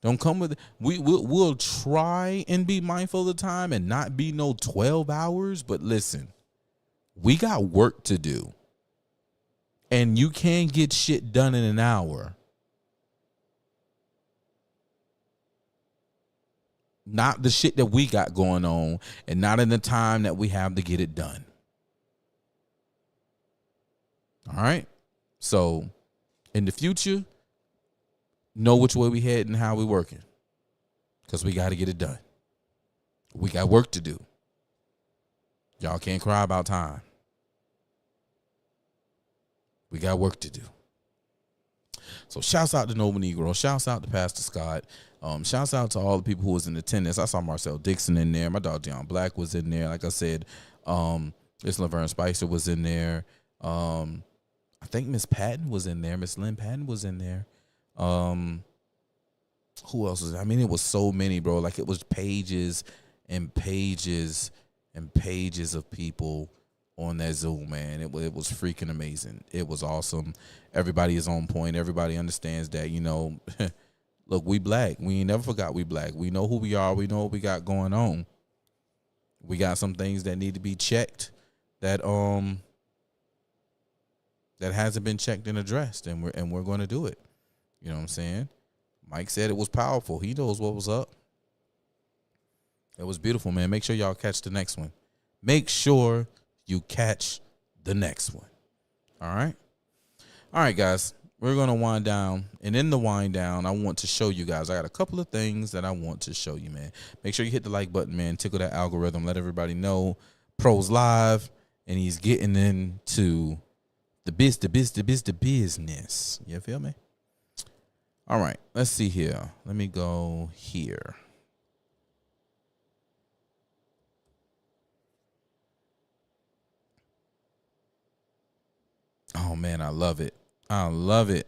Don't come with we'll try and be mindful of the time and not be no 12 hours, but listen. We got work to do, and you can't get shit done in an hour. Not the shit that we got going on, and not in the time that we have to get it done. All right? So, in the future, know which way we head and how we working, because we got to get it done. We got work to do. Y'all can't cry about time. We got work to do. So shouts out to Noble Negro. Shouts out to Pastor Scott. Shouts out to all the people who was in attendance. I saw Marcel Dixon in there. My dog Deion Black was in there. Like I said, Miss Laverne Spicer was in there. I think Miss Patton was in there. Miss Lynn Patton was in there. Who else was there? I mean, it was so many, bro. Like, it was pages and pages and pages of people on that Zoom, man. It was freaking amazing. It was awesome. Everybody is on point. Everybody understands that, look, we Black. We ain't never forgot we Black. We know who we are. We know what we got going on. We got some things that need to be checked that hasn't been checked and addressed, and we're going to do it. You know what I'm saying? Mike said it was powerful. He knows what was up. It was beautiful, man. Make sure y'all catch the next one. Make sure you catch the next one. All right? All right, guys. We're going to wind down. And in the wind down, I want to show you guys. I got a couple of things that I want to show you, man. Make sure you hit the like button, man. Tickle that algorithm. Let everybody know Pro's live. And he's getting into the business. You feel me? All right. Let's see here. Let me go here. Oh, man, I love it. I love it.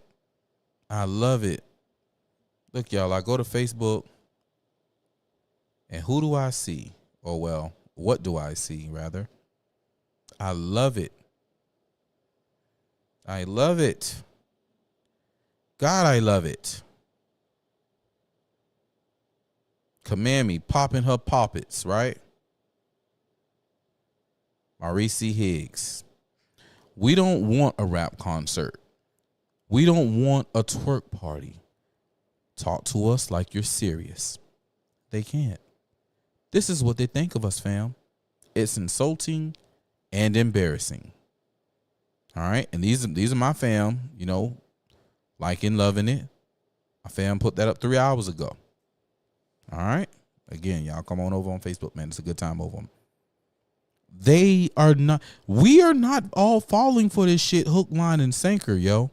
I love it. Look, y'all, I go to Facebook, and who do I see? Or, well, what do I see, rather? I love it. I love it. God, I love it. Command me, popping her poppets, right? Maurice Higgs. We don't want a rap concert. We don't want a twerk party. Talk to us like you're serious. They can't. This is what they think of us, fam. It's insulting and embarrassing. All right, and these are my fam, you know, liking, loving it. My fam put that up 3 hours ago. All right, again, y'all come on over on Facebook, man. It's a good time over them. We are not all falling for this shit hook, line, and sinker, yo.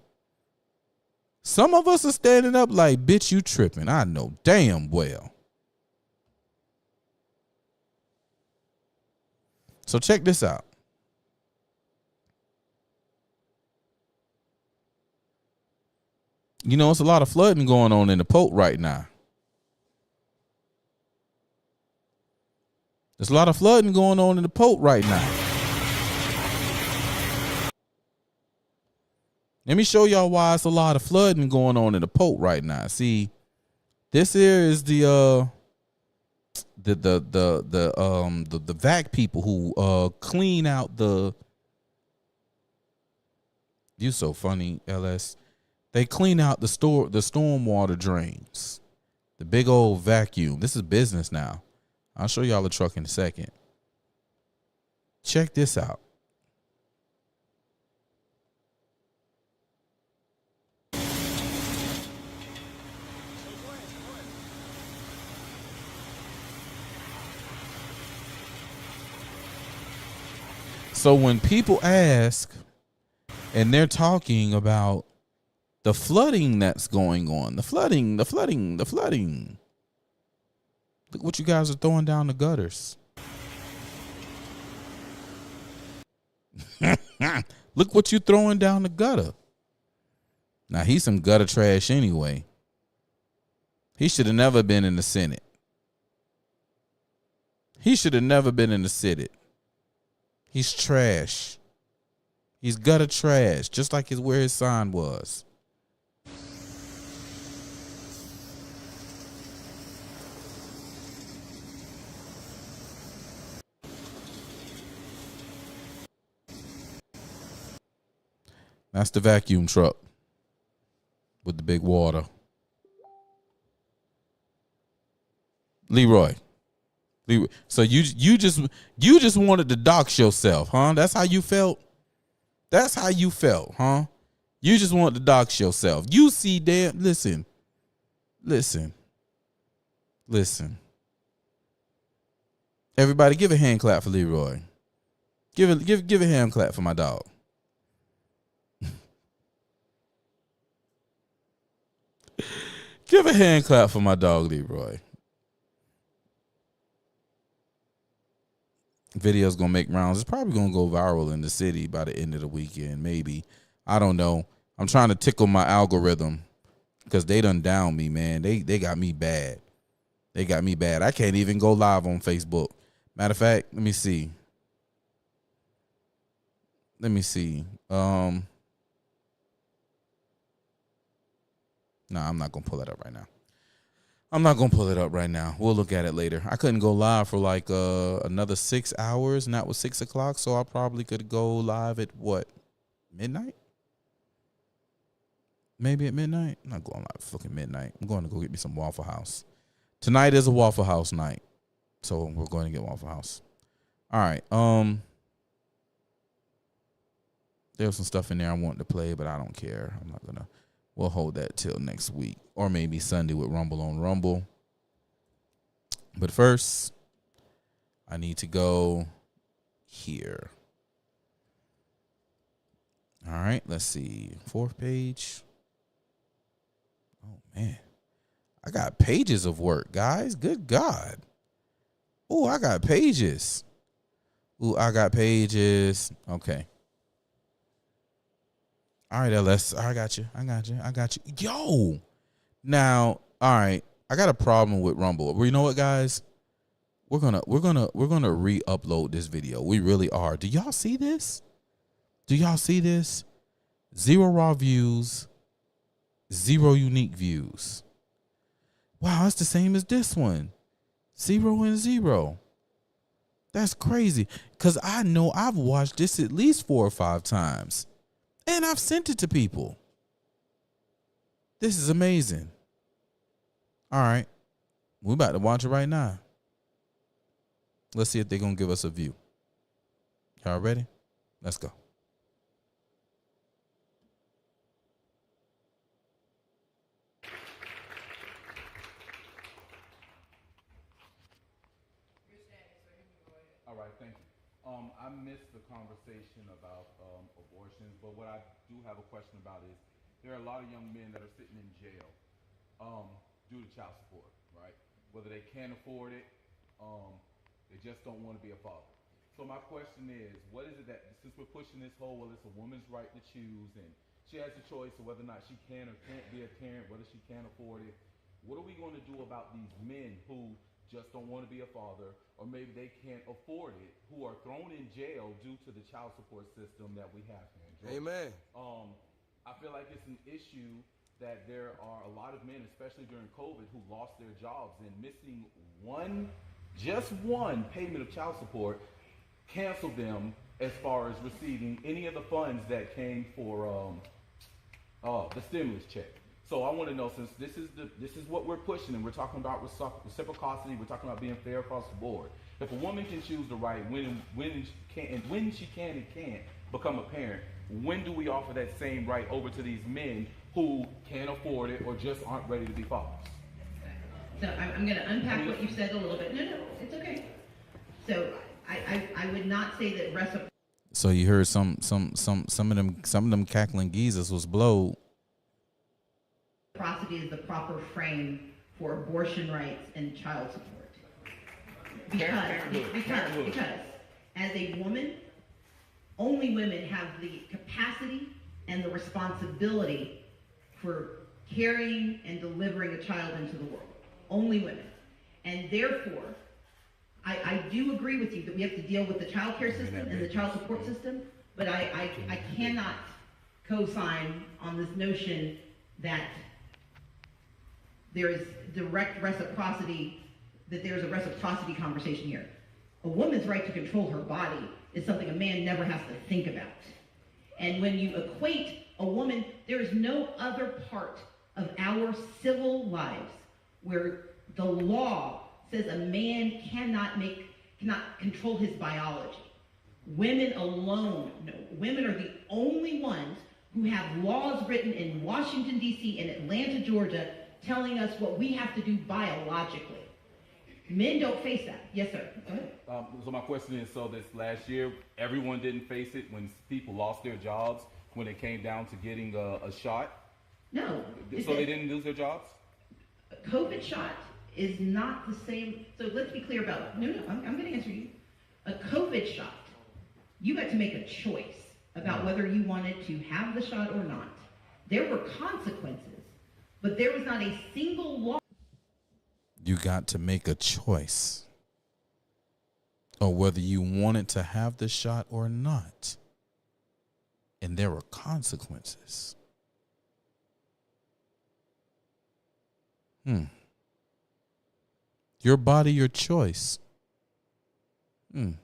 Some of us are standing up like, bitch, you tripping. I know damn well. So check this out. You know, it's a lot of flooding going on in the Pope right now. There's a lot of flooding going on in the Pope right now. Let me show y'all why it's a lot of flooding going on in the Pope right now. See, this here is the vac people who clean out the. You so funny, LS. They clean out the stormwater drains. The big old vacuum. This is business now. I'll show y'all the truck in a second. Check this out. So when people ask and they're talking about the flooding that's going on, the flooding. Look what you guys are throwing down the gutters. Look what you throwing down the gutter. Now, he's some gutter trash anyway. He should have never been in the Senate. He's trash. He's gutter trash, just like where his sign was. That's the vacuum truck with the big water. Leroy. So you just wanted to dox yourself, huh? That's how you felt? Huh? You just wanted to dox yourself. You see, damn, listen. Everybody give a hand clap for Leroy. Give a hand clap for my dog. Give a hand clap for my dog, Leroy. Video's gonna make rounds. It's probably gonna go viral in the city by the end of the weekend, maybe. I don't know. I'm trying to tickle my algorithm because they done down me, man. They got me bad. I can't even go live on Facebook. Matter of fact, let me see. No, I'm not going to pull it up right now. We'll look at it later. I couldn't go live for like another 6 hours, and that was 6 o'clock, so I probably could go live at what? Midnight? Maybe at midnight? I'm not going live at fucking midnight. I'm going to go get me some Waffle House. Tonight is a Waffle House night, so we're going to get Waffle House. All right. There's some stuff in there I wanted to play, but I don't care. I'm not going to. We'll hold that till next week or maybe Sunday with Rumble on Rumble. But first, I need to go here. All right, let's see. 4th page. Oh, man. I got pages of work, guys. Good God. Oh, I got pages. Okay. All right, LS. I got you. Yo. Now, all right, I got a problem with Rumble. Well, you know what, guys? We're gonna re-upload this video. We really are. Do y'all see this? Do y'all see this? 0 raw views, 0 unique views. Wow, that's the same as this one. 0 and 0. That's crazy. Because I know I've watched this at least 4 or 5 times. And I've sent it to people. This is amazing. All right. We're about to watch it right now. Let's see if they're going to give us a view. Y'all ready? Let's go. All right, thank you. I missed the conversation about abortions, but what I do have a question about is there are a lot of young men that are sitting in jail due to child support, right? Whether they can't afford it, they just don't want to be a father. So my question is, what is it that, since we're pushing this whole, well, it's a woman's right to choose, and she has a choice of whether or not she can or can't be a parent, whether she can afford it, what are we going to do about these men who just don't want to be a father, or maybe they can't afford it, who are thrown in jail due to the child support system that we have here? Amen. I feel like it's an issue that there are a lot of men, especially during COVID, who lost their jobs, and missing just one payment of child support canceled them as far as receiving any of the funds that came for the stimulus check. So I want to know, since this is what we're pushing, and we're talking about reciprocity, we're talking about being fair across the board. If a woman can choose the right when she can and can't become a parent, when do we offer that same right over to these men who can't afford it or just aren't ready to be fathers? So I'm going to unpack what you said a little bit. No, it's okay. So I would not say that reciprocity. So you heard some of them cackling geezers was blowed. Reciprocity is the proper frame for abortion rights and child support. Because as a woman, only women have the capacity and the responsibility for carrying and delivering a child into the world. Only women. And therefore, I do agree with you that we have to deal with the child care system and the child support system, but I cannot co-sign on this notion that there is direct reciprocity, that there's a reciprocity conversation here. A woman's right to control her body is something a man never has to think about. And when you equate a woman, there is no other part of our civil lives where the law says a man cannot control his biology. Women alone, no, women are the only ones who have laws written in Washington, D.C. and Atlanta, Georgia, telling us what we have to do biologically. Men don't face that. Yes, sir. Go ahead. So my question is, so this last year, everyone didn't face it when people lost their jobs, when it came down to getting a shot? No. So they didn't lose their jobs? A COVID shot is not the same. So let's be clear about it. No, I'm going to answer you. A COVID shot, you got to make a choice about whether you wanted to have the shot or not. There were consequences, but there was not a single law. You got to make a choice of whether you wanted to have the shot or not. And there were consequences. Your body, your choice. You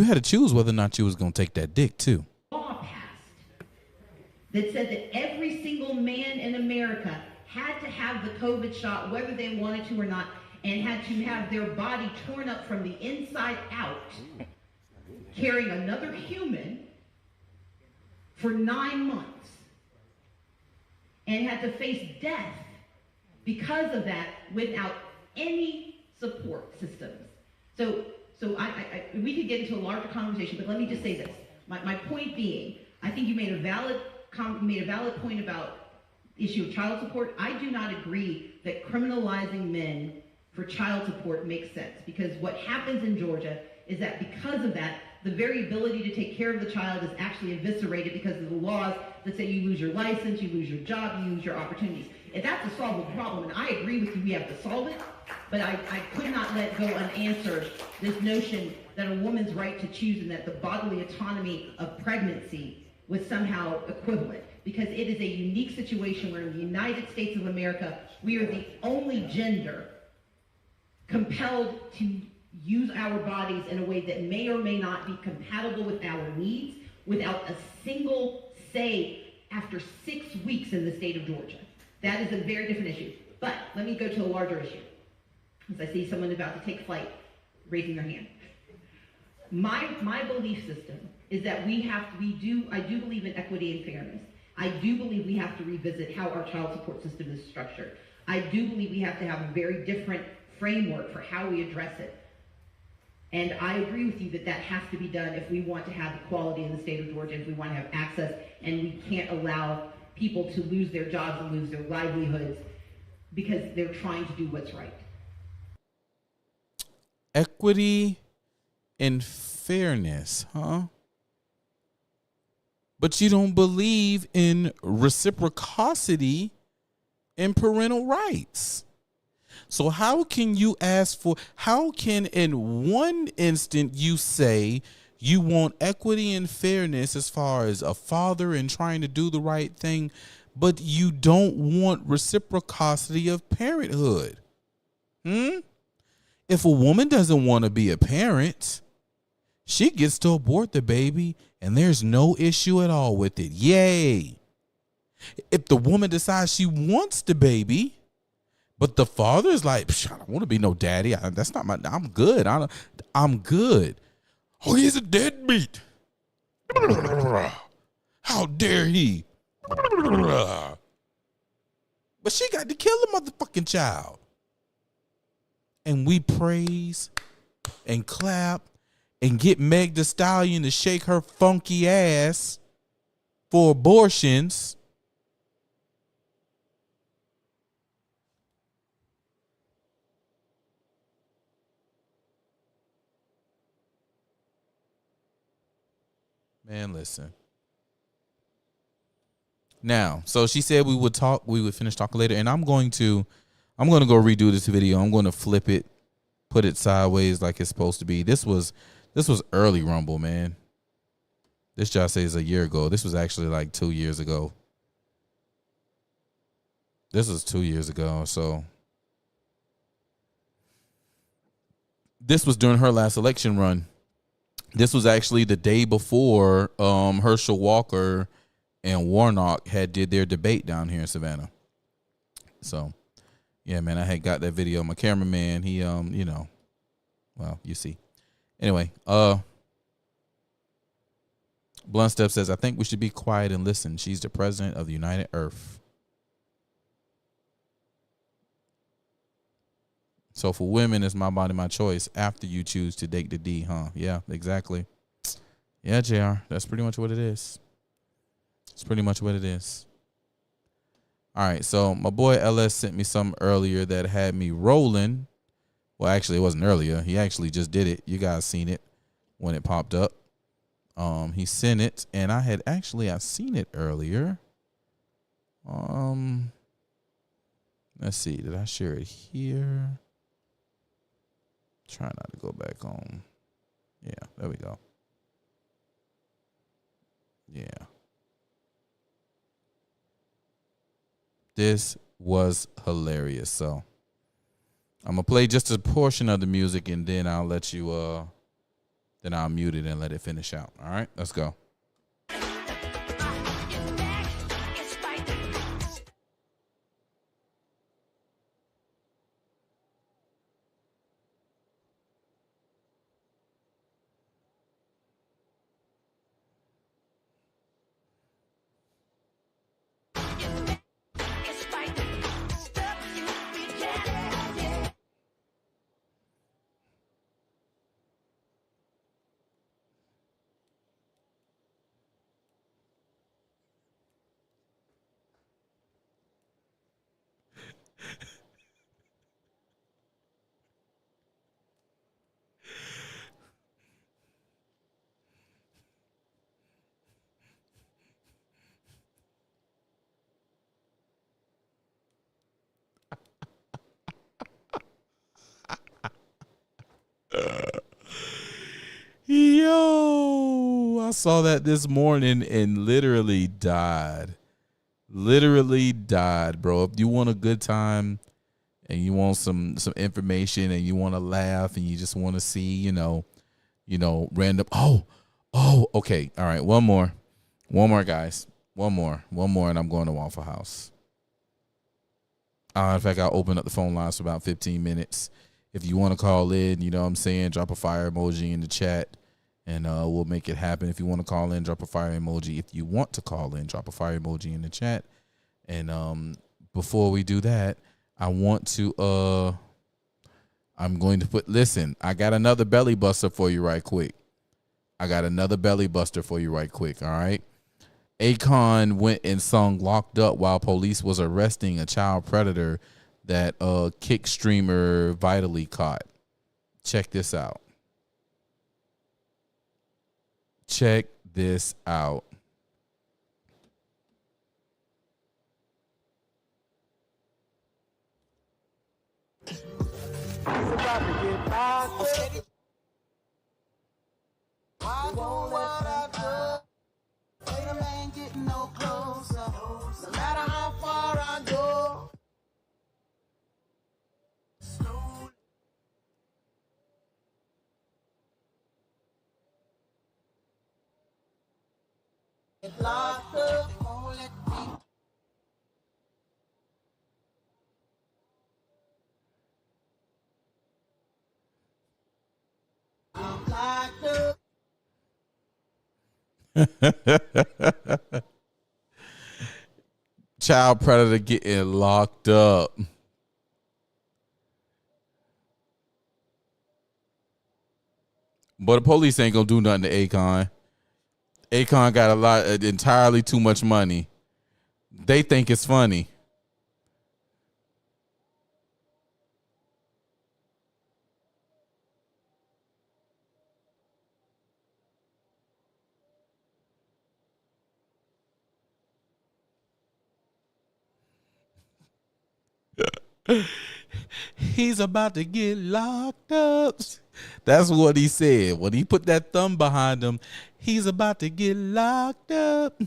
had to choose whether or not you was going to take that dick, too. Law passed that said that every single man in America had to have the COVID shot, whether they wanted to or not, and had to have their body torn up from the inside out, carrying another human for 9 months, and had to face death because of that without any support systems. So we could get into a larger conversation, but let me just say this. My point being, I think you made a valid point about the issue of child support. I do not agree that criminalizing men for child support makes sense, because what happens in Georgia is that because of that, the very ability to take care of the child is actually eviscerated because of the laws that say you lose your license, you lose your job, you lose your opportunities. If that's a solvable problem, and I agree with you, we have to solve it, but I could not let go unanswered this notion that a woman's right to choose and that the bodily autonomy of pregnancy was somehow equivalent. Because it is a unique situation where in the United States of America, we are the only gender compelled to use our bodies in a way that may or may not be compatible with our needs without a single say after 6 weeks in the state of Georgia. That is a very different issue. But let me go to a larger issue. As I see someone about to take flight, raising their hand. My belief system is that I do believe in equity and fairness. I do believe we have to revisit how our child support system is structured. I do believe we have to have a very different framework for how we address it. And I agree with you that that has to be done if we want to have equality in the state of Georgia, if we want to have access, and we can't allow people to lose their jobs and lose their livelihoods because they're trying to do what's right. Equity and fairness, huh? But you don't believe in reciprocity and parental rights. So how can in one instant you say you want equity and fairness as far as a father and trying to do the right thing, but you don't want reciprocity of parenthood? If a woman doesn't want to be a parent, she gets to abort the baby and there's no issue at all with it. Yay. If the woman decides she wants the baby, but the father is like, I don't want to be no daddy. That's not my, I'm good. I'm good. Oh, he's a deadbeat. How dare he? But she got to kill the motherfucking child. And we praise and clap and get Meg Thee Stallion to shake her funky ass for abortions. Man, listen. Now, so she said we would finish talking later, and I'm going to go redo this video. I'm going to flip it, put it sideways like it's supposed to be. This was early Rumble, man. This y'all say is a year ago. This was actually like 2 years ago. This was 2 years ago, so this was during her last election run. This was actually the day before Herschel Walker and Warnock had did their debate down here in Savannah. So, yeah, man, I had got that video. My cameraman, he, well, you see. Anyway, Blunt Step says, I think we should be quiet and listen. She's the president of the United Earth. So for women, it's my body, my choice after you choose to date the D, huh? Yeah, exactly. Yeah, JR, that's pretty much what it is. It's pretty much what it is. All right, so my boy LS sent me something earlier that had me rolling. Well, actually, it wasn't earlier. He actually just did it. You guys seen it when it popped up. He sent it, and I seen it earlier. Let's see. Did I share it here? Try not to go back on. Yeah, there we go. Yeah. This was hilarious. So I'm going to play just a portion of the music, and then I'll let you, then I'll mute it and let it finish out. All right, let's go. saw that this morning and literally died. Literally died, bro. If you want a good time and you want some information and you want to laugh and you just want to see, you know, random. Okay. All right. One more, guys. One more, and I'm going to Waffle House. In fact, I'll open up the phone lines for about 15 minutes. If you want to call in, you know what I'm saying, drop a fire emoji in the chat, and we'll make it happen. If you want to call in, drop a fire emoji. If you want to call in, drop a fire emoji in the chat. And before we do that, I'm going to listen, I got another belly buster for you right quick. All right? Akon went and sung Locked Up while police was arresting a child predator that Kick streamer Vitally caught. Check this out. No matter how far I go. Locked up, won't let me. I'm locked up. Child predator getting locked up. But the police ain't gonna do nothing to Akon. Akon got entirely too much money. They think it's funny. He's about to get locked up. That's what he said. When he put that thumb behind him, he's about to get locked up.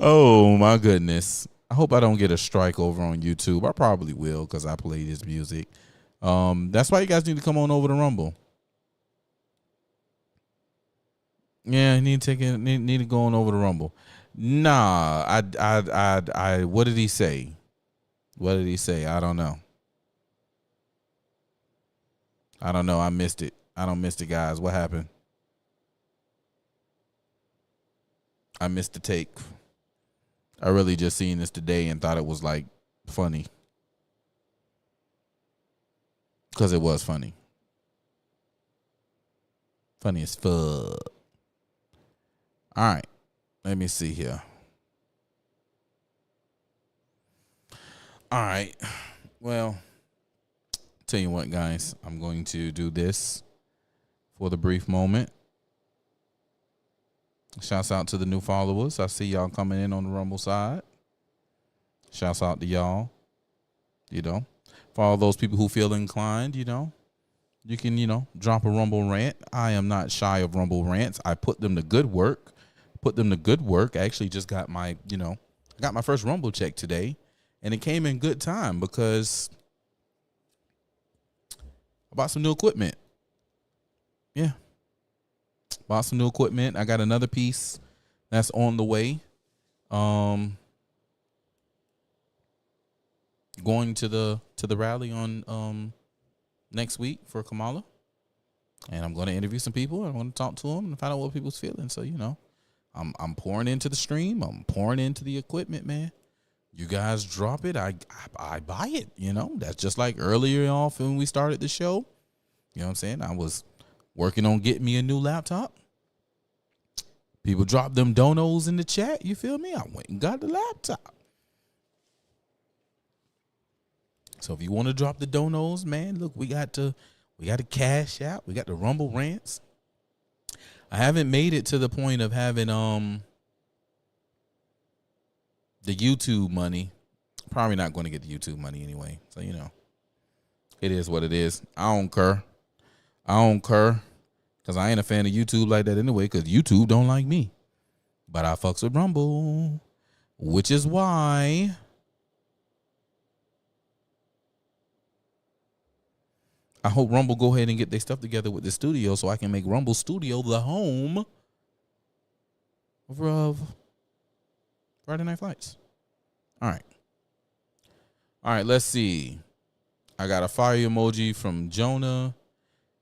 Oh, my goodness. I hope I don't get a strike over on YouTube. I probably will because I play this music. That's why you guys need to come on over to Rumble. Yeah, you need to go on over to Rumble. Nah, I what did he say? I don't know. I missed it. I don't miss it, guys. What happened? I missed the take. I really just seen this today and thought it was like funny. Because it was funny. Funny as fuck. All right. Let me see here. All right. Well, tell you what, guys. I'm going to do this for the brief moment. Shouts out to the new followers. I see y'all coming in on the Rumble side. Shouts out to y'all. You know, for all those people who feel inclined, you know, you can, drop a Rumble rant. I am not shy of Rumble rants. I put them to good work. I actually just got my, I got my first Rumble check today, and it came in good time because I bought some new equipment. Yeah. Bought some new equipment. I got another piece that's on the way. Going to the rally on next week for Kamala. And I'm going to interview some people. I'm going to talk to them and find out what people's feeling. So, I'm pouring into the stream. I'm pouring into the equipment, man. You guys drop it, I buy it. That's just like earlier off when we started the show. You know what I'm saying? I was working on getting me a new laptop. People dropped them donos in the chat. You feel me? I went and got the laptop. So if you want to drop the donos, man, look, we got to cash out. We got the Rumble rants. I haven't made it to the point of having the YouTube money. Probably not going to get the YouTube money anyway. So, it is what it is. I don't care. I don't care because I ain't a fan of YouTube like that anyway because YouTube don't like me. But I fucks with Rumble, which is why I hope Rumble go ahead and get their stuff together with the studio so I can make Rumble Studio the home of Friday Night Flights. All right, let's see. I got a fire emoji from Jonah.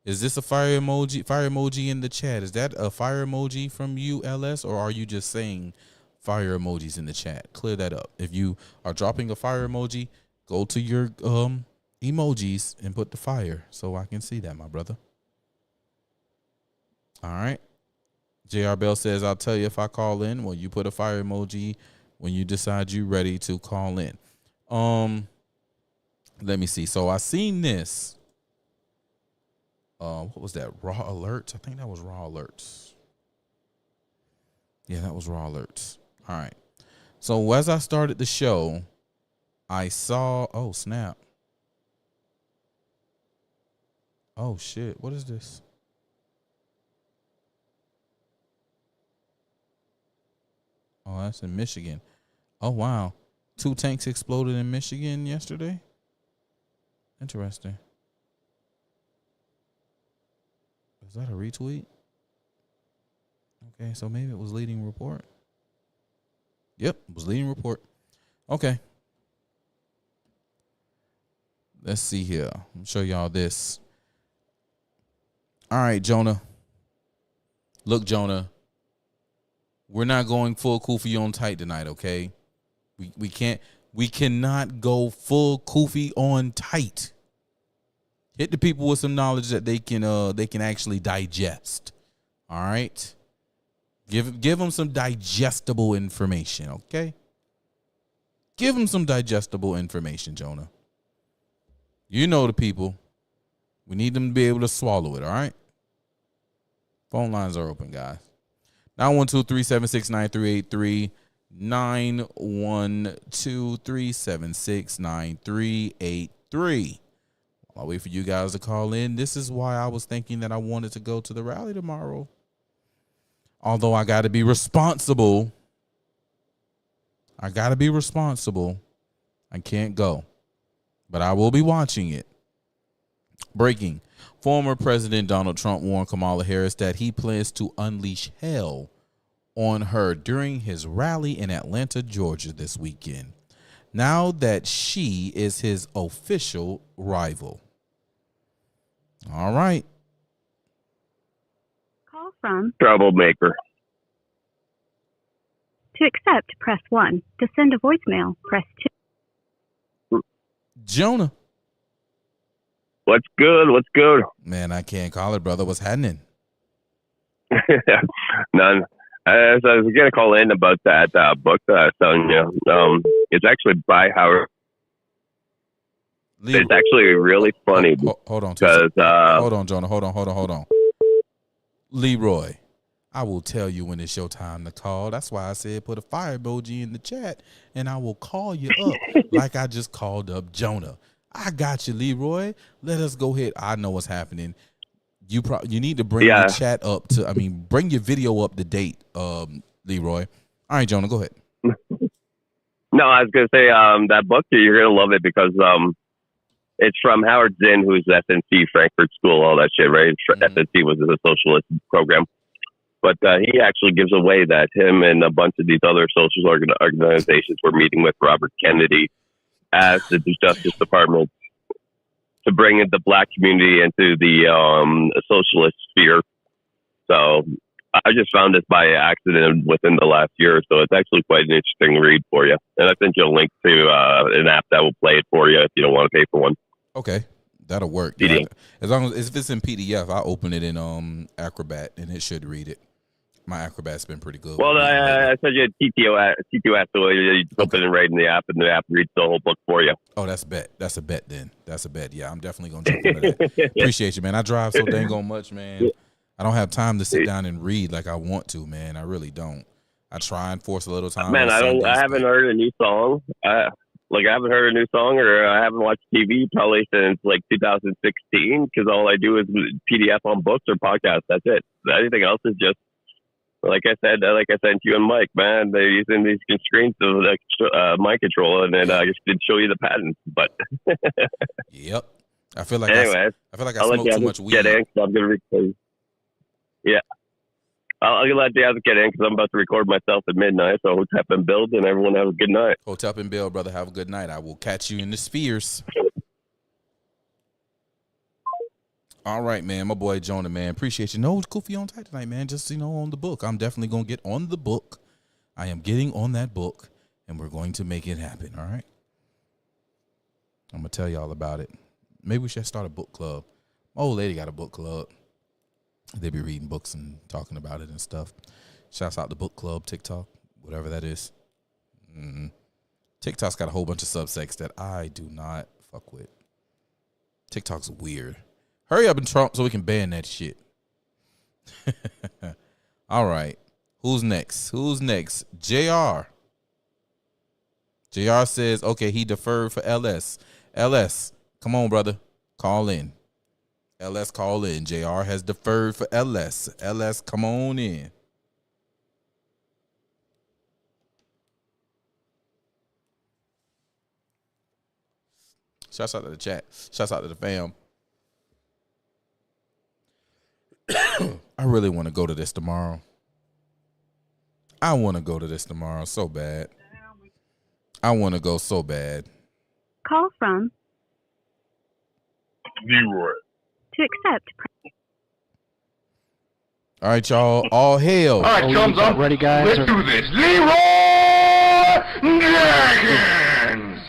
Is this a fire emoji? Fire emoji in the chat. Is that a fire emoji from you, LS, or are you just saying fire emojis in the chat? Clear that up. If you are dropping a fire emoji, go to your emojis and put the fire so I can see that, my brother. All right. JR Bell says, I'll tell you if I call in. Well, you put a fire emoji when you decide you're ready to call in. Let me see. So I seen this. What was that? Raw Alerts? I think that was Raw Alerts. Yeah, that was Raw Alerts. All right. So as I started the show, I saw, oh, snap. Oh, shit. What is this? Oh, that's in Michigan. Oh, wow. 2 tanks exploded in Michigan yesterday. Interesting. Is that a retweet? Okay, so maybe it was leading report. Yep, it was leading report. Okay. Let's see here. I'll show y'all this. All right, Jonah. Look, Jonah. We're not going full Kufi on tight tonight, okay? We cannot go full Kufi on tight. Hit the people with some knowledge that they can actually digest. All right? Give them some digestible information, okay? Give them some digestible information, Jonah. You know the people. We need them to be able to swallow it, all right? Phone lines are open, guys. 912-376-9383. 912-376-9383. I'll wait for you guys to call in. This is why I was thinking that I wanted to go to the rally tomorrow. Although I got to be responsible. I can't go. But I will be watching it. Breaking. Former President Donald Trump warned Kamala Harris that he plans to unleash hell on her during his rally in Atlanta, Georgia this weekend, now that she is his official rival. All right. Call from Troublemaker. To accept, press 1. To send a voicemail, press 2. Jonah. What's good? What's good? Man, I can't call it, brother. What's happening? None. So I was going to call in about that book that I was telling you. It's actually by Howard. It's actually really funny. Hold on. Because, hold on, Jonah. Hold on. Leroy, I will tell you when it's your time to call. That's why I said put a fire emoji in the chat, and I will call you up like I just called up Jonah. I got you, Leroy. Let us go ahead. I know what's happening. You need to bring your chat up to, bring your video up to date, Leroy. All right, Jonah, go ahead. No, I was going to say that book, you're going to love it because it's from Howard Zinn, who's SNC, Frankfurt School, all that shit, right? SNC was a socialist program. But he actually gives away that him and a bunch of these other social organizations were meeting with Robert Kennedy as the Justice Department to bring in the black community into the socialist sphere. So I just found this by accident within the last year, so it's actually quite an interesting read for you. And I sent you a link to an app that will play it for you if you don't want to pay for one. Okay, that'll work. Yeah. As long as if it's in PDF, I'll open it in Acrobat and it should read it. My Acrobat's been pretty good. Well, I sent you a TTO app, so you open it right in the app, and the app reads the whole book for you. Oh, that's a bet. That's a bet then. That's a bet. Yeah, I'm definitely going to jump into that. Appreciate you, man. I drive so dang on much, man. I don't have time to sit down and read like I want to, man. I really don't. I try and force a little time. Man, I haven't heard a new song. Like, I haven't heard a new song or I haven't watched TV probably since like 2016 because all I do is PDF on books or podcasts. That's it. Anything else is just, like I said to you and Mike, man, they're using these constraints of mind control, and then I just did show you the patents. But Yep. I feel like anyways, I feel like I I'll let smoke you too much weed. get in 'cause I'm gonna record. Yeah, I'll let the others get in because I'm about to record myself at midnight. So Hotep and build, and everyone have a good night. Hotep and Bill, brother, have a good night. I will catch you in the spheres. All right, man. My boy Jonah, man. Appreciate you. No, it's cool for you on tight tonight, man. Just, on the book. I'm definitely going to get on the book. I am getting on that book, and we're going to make it happen, all right? I'm going to tell you all about it. Maybe we should start a book club. My old lady got a book club. They be reading books and talking about it and stuff. Shouts out to book club, TikTok, whatever that is. TikTok's got a whole bunch of subsects that I do not fuck with. TikTok's weird. Hurry up and Trump so we can ban that shit. All right. Who's next? JR. JR says, okay, he deferred for LS. LS, come on, brother. Call in. LS, call in. JR has deferred for LS. LS, come on in. Shouts out to the chat. Shouts out to the fam. I really want to go to this tomorrow. So bad. I want to go so bad. Call from Leroy. to accept. All right, y'all. All hail. All right, thumbs up. Ready, guys? Let's do this. Leroy Jenkins.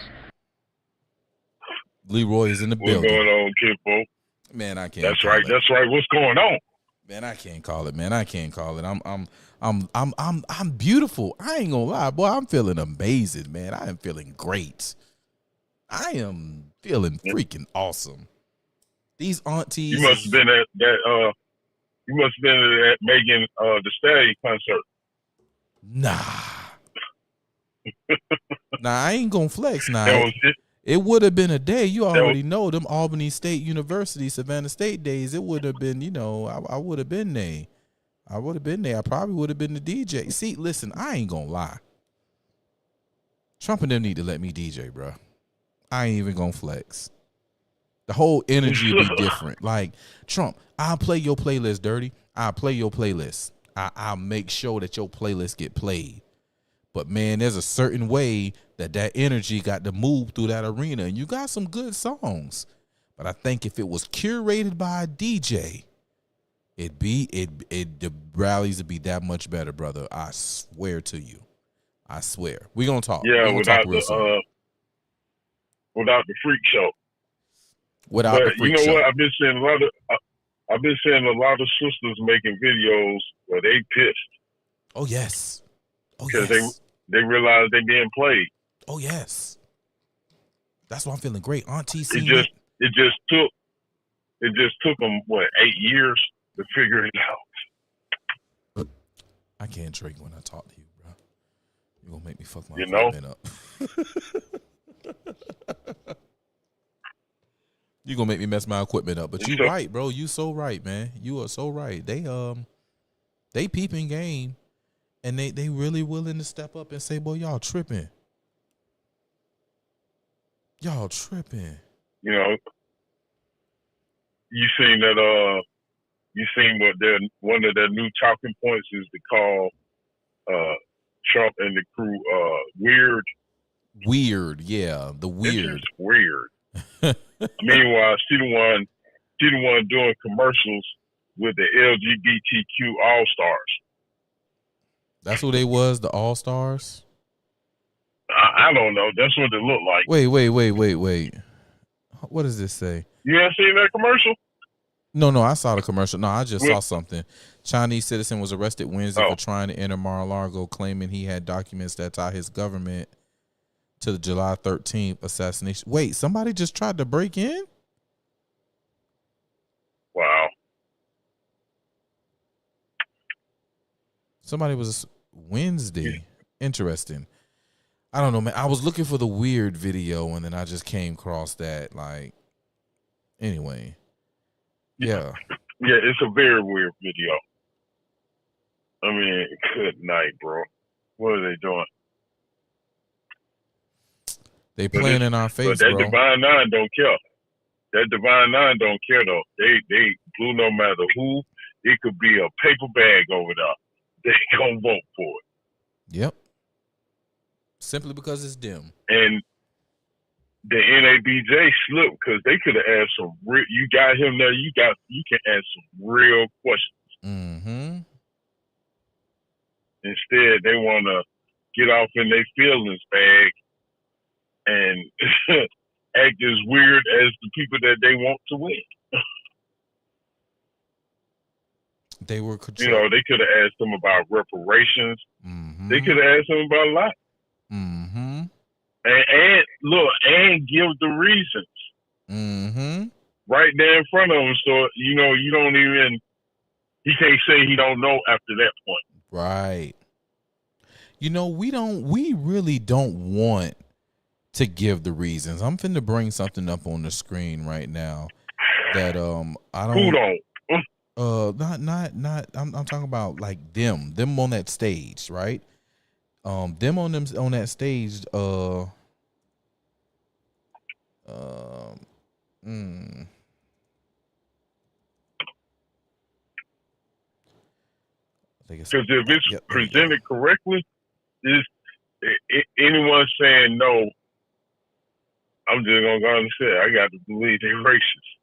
Leroy is in the building. What's going on, kidpo? Man, I can't. That's right. That's right. What's going on? Man, I can't call it. I'm beautiful. I ain't gonna lie, boy. I'm feeling amazing, man. I am feeling great. I am feeling freaking awesome. These aunties. You must have been at that. You must have been at Megan Thee Stallion concert. Nah, I ain't gonna flex now. That was it. It would have been a day. You already know them Albany State University, Savannah State days. It would have been, I would have been there. I probably would have been the DJ. See, listen, I ain't gonna lie. Trump and them need to let me DJ, bro. I ain't even gonna flex. The whole energy would be different. Like, Trump, I'll play your playlist, Dirty. I'll play your playlist. I'll make sure that your playlist get played. But, man, there's a certain way that energy got to move through that arena. And you got some good songs. But I think if it was curated by a DJ, the rallies would be that much better, brother. I swear to you. I swear. We're going to talk. Yeah, without the freak show. Without the freak show. What? I've been seeing a lot of sisters making videos where they pissed. Oh, yes. Because they realize they being played. Oh, yes. That's why I'm feeling great. Auntie seen it just took them 8 years to figure it out. I can't drink when I talk to you, bro. You're gonna make me fuck my equipment up. You're gonna make me mess my equipment up. But you're right, bro. You so right, man. You are so right. They peeping game. And they really willing to step up and say, boy, y'all tripping. Y'all tripping. You seen that what one of their new talking points is to call Trump and the crew weird. Weird, yeah. The weird. It's weird. Meanwhile, she the one doing commercials with the LGBTQ All-Stars. That's who they was, the All-Stars? I don't know. That's what it looked like. Wait. What does this say? You haven't seen that commercial? No, I saw the commercial. No, I just saw something. Chinese citizen was arrested Wednesday for trying to enter Mar-a-Lago, claiming he had documents that tie his government to the July 13th assassination. Wait, somebody just tried to break in? Wow. Somebody was Wednesday. Interesting. I don't know, man. I was looking for the weird video, and then I just came across that. Like, anyway, yeah. Yeah, it's a very weird video. I mean, good night, bro. What are they doing? They playing in our face, but that bro. Divine Nine don't care. That Divine Nine don't care though. They blue no matter who. It could be a paper bag over there. They gonna vote for it. Yep. Simply because it's them. And the NABJ slipped because they could have asked some real. You got him there. You can ask some real questions. Mm-hmm. Instead, they want to get off in their feelings bag and act as weird as the people that they want to win. They were controlled. You know, they could have asked them about reparations. Mm-hmm. They could have asked them about a lot. Mm-hmm. And look, and give the reasons. Mm-hmm. Right there in front of him. So, you know, you don't even, he can't say he don't know after that point. Right. You know, we really don't want to give the reasons. I'm finna bring something up on the screen right now that I don't. Who don't? Not. I'm talking about like them on that stage, right? Them on that stage. I think it's because if it's presented correctly, anyone saying no, I'm just gonna go and say I got to believe they're racist,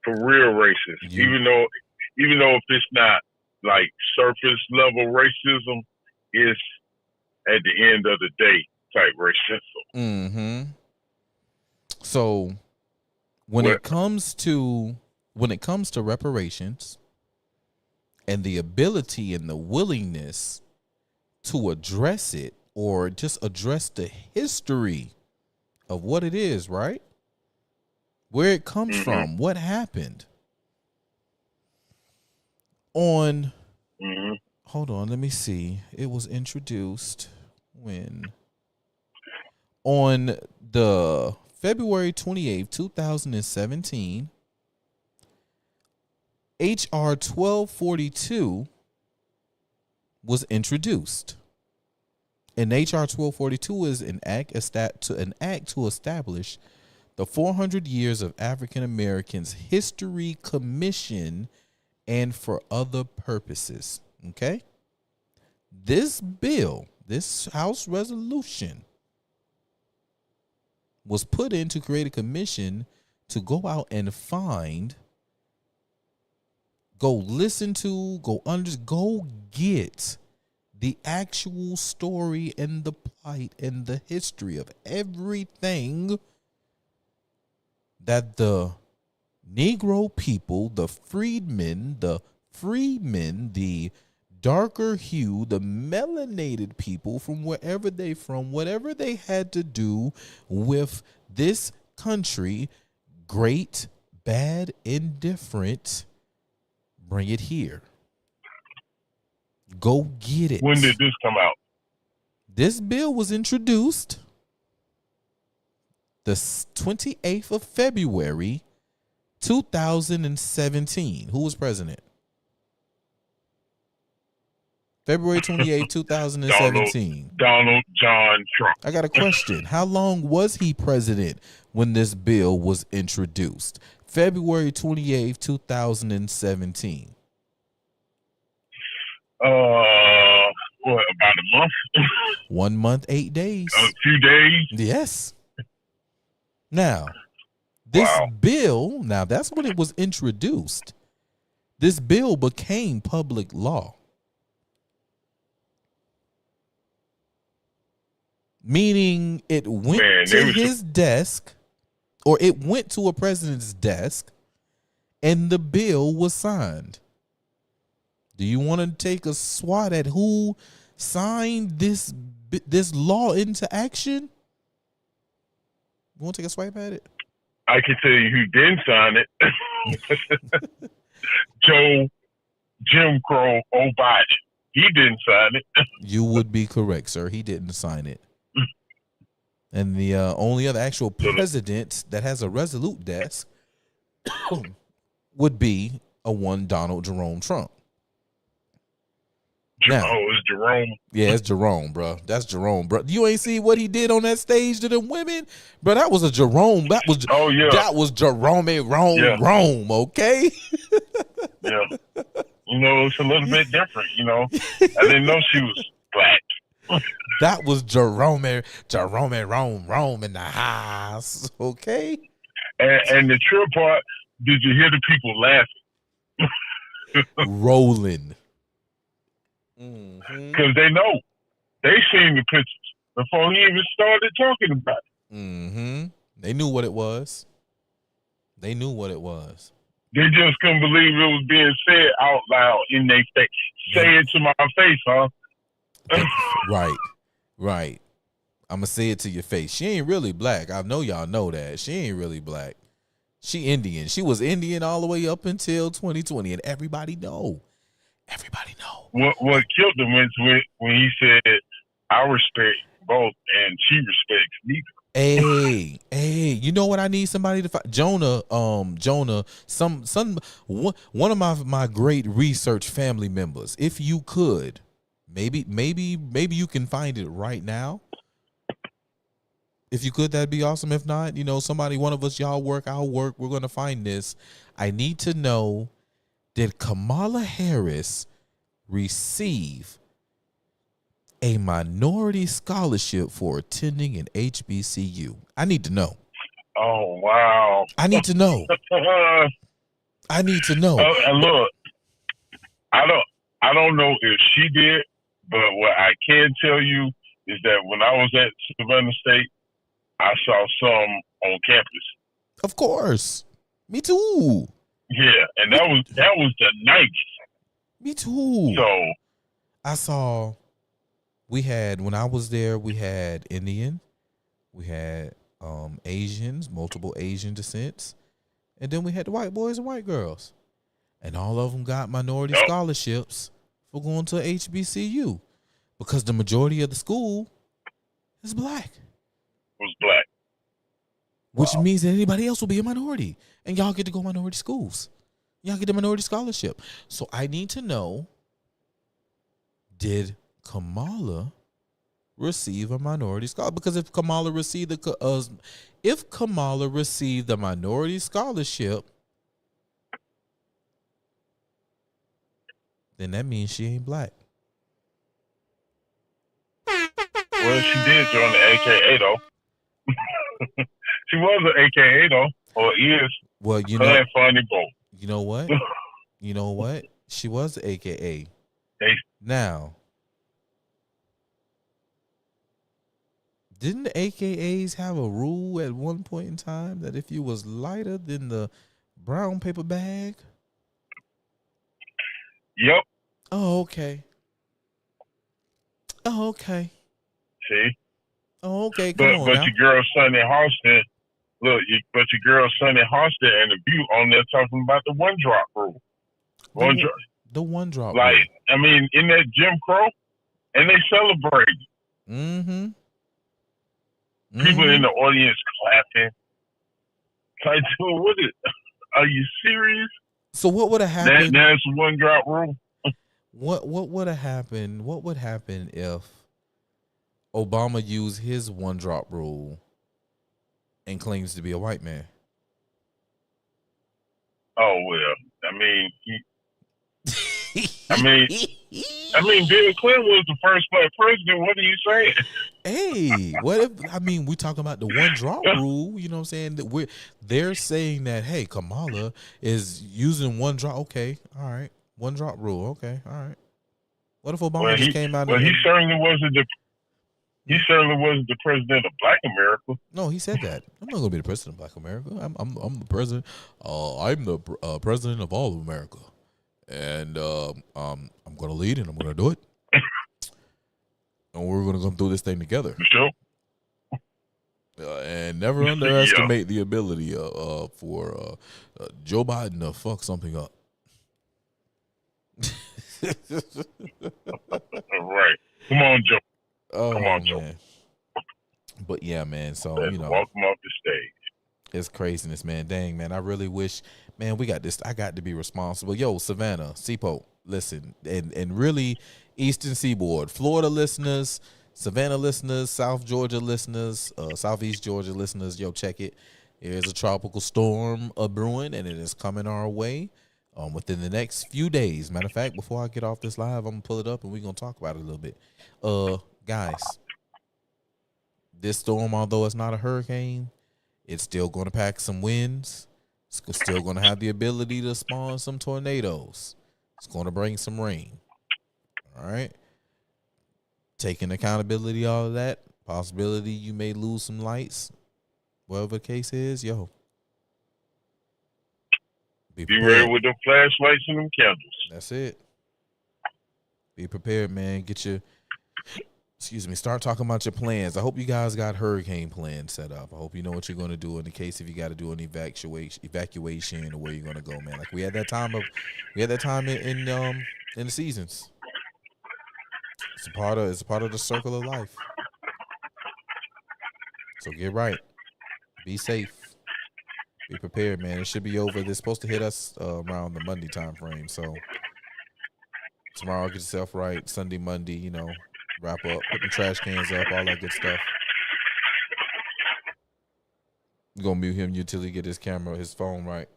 for real racist. Even though if it's not like surface level racism, it's at the end of the day type racism. Mm-hmm. So when it comes to reparations and the ability and the willingness to address it, or just address the history of what it is, right? Where it comes from, what happened. Hold on, let me see. It was introduced when? On the February 28th, 2017, HR 1242 was introduced. And HR 1242 is an act to establish the 400 Years of African Americans History Commission and for other purposes. Okay? This bill, this House resolution, was put in to create a commission to go out and find, go get the actual story and the plight and the history of everything that the Negro people, the freedmen, the darker hue, the melanated people from whatever they had to do with this country, great, bad, indifferent, bring it here. Go get it. When did this come out? This bill was introduced the 28th of February, 2017. Who was president? February 28th, 2017. Donald John Trump. I got a question. How long was he president when this bill was introduced? February 28th, 2017. What, about a month? 1 month, 8 days. A few days? Yes. Now, this bill, that's when it was introduced. This bill became public law. Meaning it went to his desk, or it went to a president's desk, and the bill was signed. Do you want to take a swat at who signed this law into action? You want to take a swipe at it? I can tell you who didn't sign it. Jim Crow Biden. He didn't sign it. You would be correct, sir. He didn't sign it. And the only other actual president that has a resolute desk would be a one Donald Jerome Trump. Now, it's Jerome. Yeah, it's Jerome, bro. That's Jerome, bro. You ain't see what he did on that stage to them women, bro. That was a Jerome. That was that was Jerome Rome. Okay. Yeah. You know, it's a little bit different. You know, I didn't know she was black. That was Jerome Rome in the house. Okay. And the trip part, did you hear the people laughing? Rolling. Because they know. They seen the pictures before he even started talking about it. They knew what it was. They just couldn't believe it was being said out loud in their face. Say it to my face, huh? Right. I'm going to say it to your face. She ain't really black. I know y'all know that. She ain't really black. She Indian. She was Indian all the way up until 2020, and everybody know. What killed him was when he said, I respect both, and she respects neither. Hey, you know what I need somebody to find? Jonah, one of my great research family members. If you could, maybe you can find it right now. If you could, that'd be awesome. If not, somebody, one of us, y'all work, I'll work. We're gonna find this. I need to know, did Kamala Harris receive a minority scholarship for attending an HBCU? I need to know. Oh, wow. I need to know. And look, I don't know if she did, but what I can tell you is that when I was at Savannah State, I saw some on campus. Of course. Me too. Yeah, and that was the 90s. Me too. So I saw when I was there, we had Indian, we had Asians, multiple Asian descents, and then we had the white boys and white girls. And all of them got minority scholarships for going to HBCU because the majority of the school is black. Was black. Which means that anybody else will be a minority. And y'all get to go minority schools. Y'all get a minority scholarship. So I need to know, did Kamala receive a minority scholarship? Because if Kamala received the minority scholarship, then that means she ain't black. Well, she did join the AKA though. She was an AKA though, or is. Well, funny both. You know what? She was the AKA. Now, didn't the AKAs have a rule at one point in time that if you was lighter than the brown paper bag? Yep. Oh, okay. See? Oh, okay. But your girl Sonny Houston, and the Bout on there talking about the one drop rule. The one drop rule. Like, I mean, in that Jim Crow, and they celebrate. People in the audience clapping. Like, dude, are you serious? So what would have happened? That's one drop rule. What would have happened? What would happen if Obama used his one drop rule and claims to be a white man? Oh well, I mean, Bill Clinton was the first black president. What are you saying? Hey, what if? We talking about the one drop rule. You know what I'm saying? They're saying that, hey, Kamala is using one drop. Okay, all right, one drop rule. Okay, all right. What if Obama just came out? He certainly wasn't the. He certainly wasn't the president of Black America. No, he said that. I'm not going to be the president of Black America. I'm the president. I'm the president of all of America, and I'm going to lead and I'm going to do it, and we're going to come through this thing together. Sure. And never underestimate the ability for Joe Biden to fuck something up. Right. Come on, Joe. Oh, come on, Joe. Man. But yeah, man. So Let's walk him off the stage. It's craziness, man. Dang, man. I really wish, man, we got this. I got to be responsible. Yo, Savannah, Seapo, listen, and really Eastern Seaboard, Florida listeners, Savannah listeners, South Georgia listeners, Southeast Georgia listeners, yo, check it. There's a tropical storm brewing, and it is coming our way within the next few days. Matter of fact, before I get off this live, I'm going to pull it up, and we're going to talk about it a little bit. Guys, this storm, although it's not a hurricane, it's still going to pack some winds. It's still going to have the ability to spawn some tornadoes. It's going to bring some rain. All right? Taking accountability, all of that. Possibility you may lose some lights. Whatever the case is, yo. Be ready with them flashlights and them candles. That's it. Be prepared, man. Start talking about your plans. I hope you guys got hurricane plans set up. I hope you know what you're going to do in the case if you got to do an evacuation or where you're going to go, man. Like we had that time in the seasons. It's a part of the circle of life. So get right. Be safe. Be prepared, man. It should be over. They're supposed to hit us around the Monday time frame. So tomorrow, get yourself right. Sunday, Monday, wrap up, put the trash cans up, all that good stuff. I'm going to mute him until he get his phone right.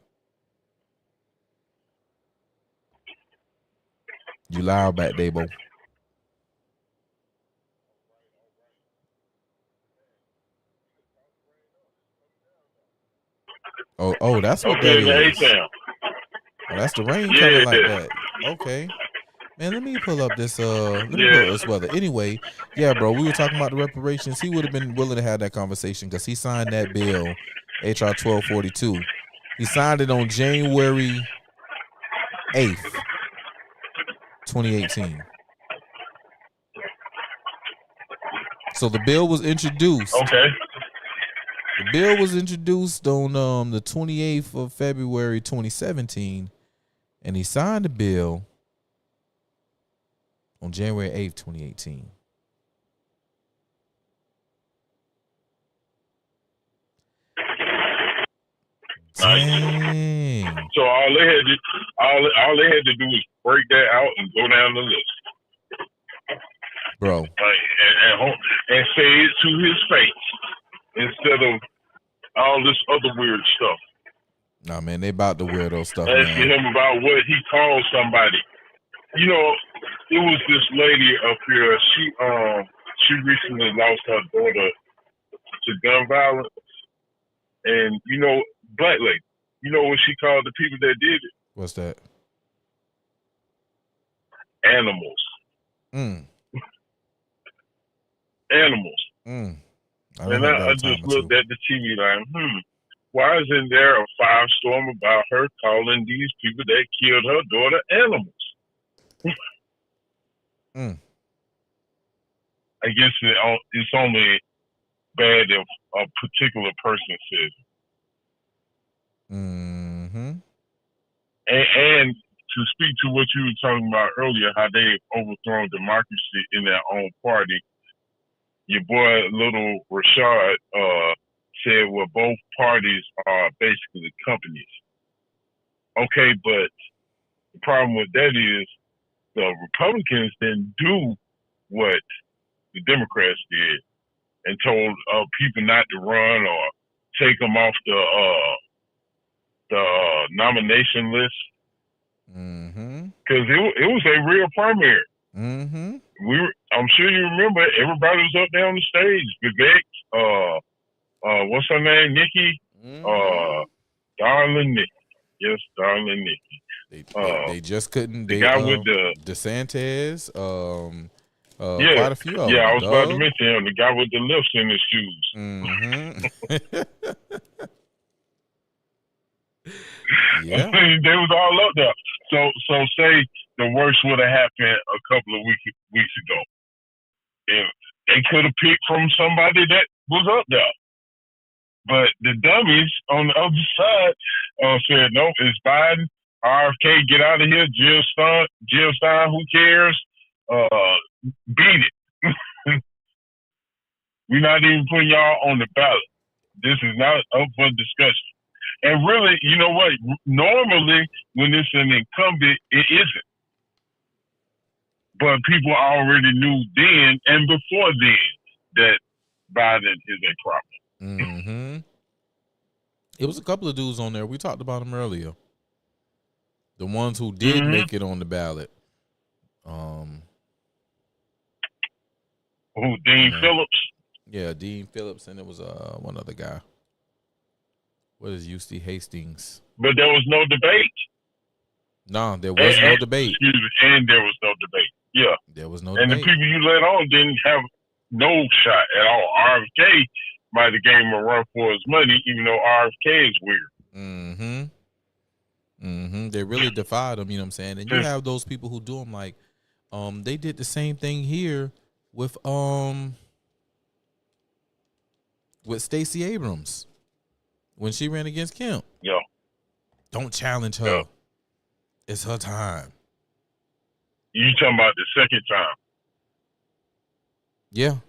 You loud back, Dabo. Oh, that's what that is. Oh, that's the rain coming like that. Okay. Man, let me pull up this pull up this weather. Anyway, yeah, bro, we were talking about the reparations. He would have been willing to have that conversation because he signed that bill, HR 1242. He signed it on January 8th, 2018. So the bill was introduced. Okay. The bill was introduced on the 28th of February 2017, and he signed the bill on January 8th, 2018. Dang. So all they had to do was break that out and go down the list, bro, and say it to his face instead of all this other weird stuff. Nah, man, they about the weirdo stuff. Asking him about what he called somebody. It was this lady up here. She recently lost her daughter to gun violence, and black lady. You know what she called the people that did it? What's that? Animals. Animals. And I just looked at the TV like, why isn't there a firestorm about her calling these people that killed her daughter animals? I guess it's only bad if a particular person says it. And to speak to what you were talking about earlier, how they've overthrown democracy in their own party, your boy Little Rashad said, well, both parties are basically companies. Okay, but the problem with that is the Republicans didn't do what the Democrats did and told people not to run or take them off the nomination list. Because it was a real primary. I'm sure you remember everybody was up there on the stage. Vivek, what's her name? Nikki, Darling Nikki. Yes, Darling Nikki. They just couldn't. The guy with the DeSantis. Quite a few of them. Yeah, I was about to mention him. The guy with the lifts in his shoes. Yeah, they was all up there. So say the worst would have happened a couple of weeks ago. If they could have picked from somebody that was up there. But the dummies on the other side said, no, it's Biden. RFK, get out of here. Jill Stein, who cares? Beat it. We're not even putting y'all on the ballot. This is not up for discussion. And really, you know what? Normally, when it's an incumbent, it isn't. But people already knew then and before then that Biden is a problem. Mm-hmm. It was a couple of dudes on there. We talked about them earlier. The ones who did make it on the ballot. Who, Dean Phillips? Yeah, Dean Phillips, and it was one other guy. What is Eustace Hastings? But there was no debate. No, there was no debate. Excuse me, and there was no debate. Yeah. There was no and debate. The people you let on didn't have no shot at all. RFK might have gave him a run for his money, even though RFK is weird. Mm-hmm. Mm-hmm. They really defied him, you know what I'm saying? And you have those people who do them like, they did the same thing here with Stacey Abrams when she ran against Kemp. Yeah. Don't challenge her. Yeah. It's her time. You talking about the second time? Yeah.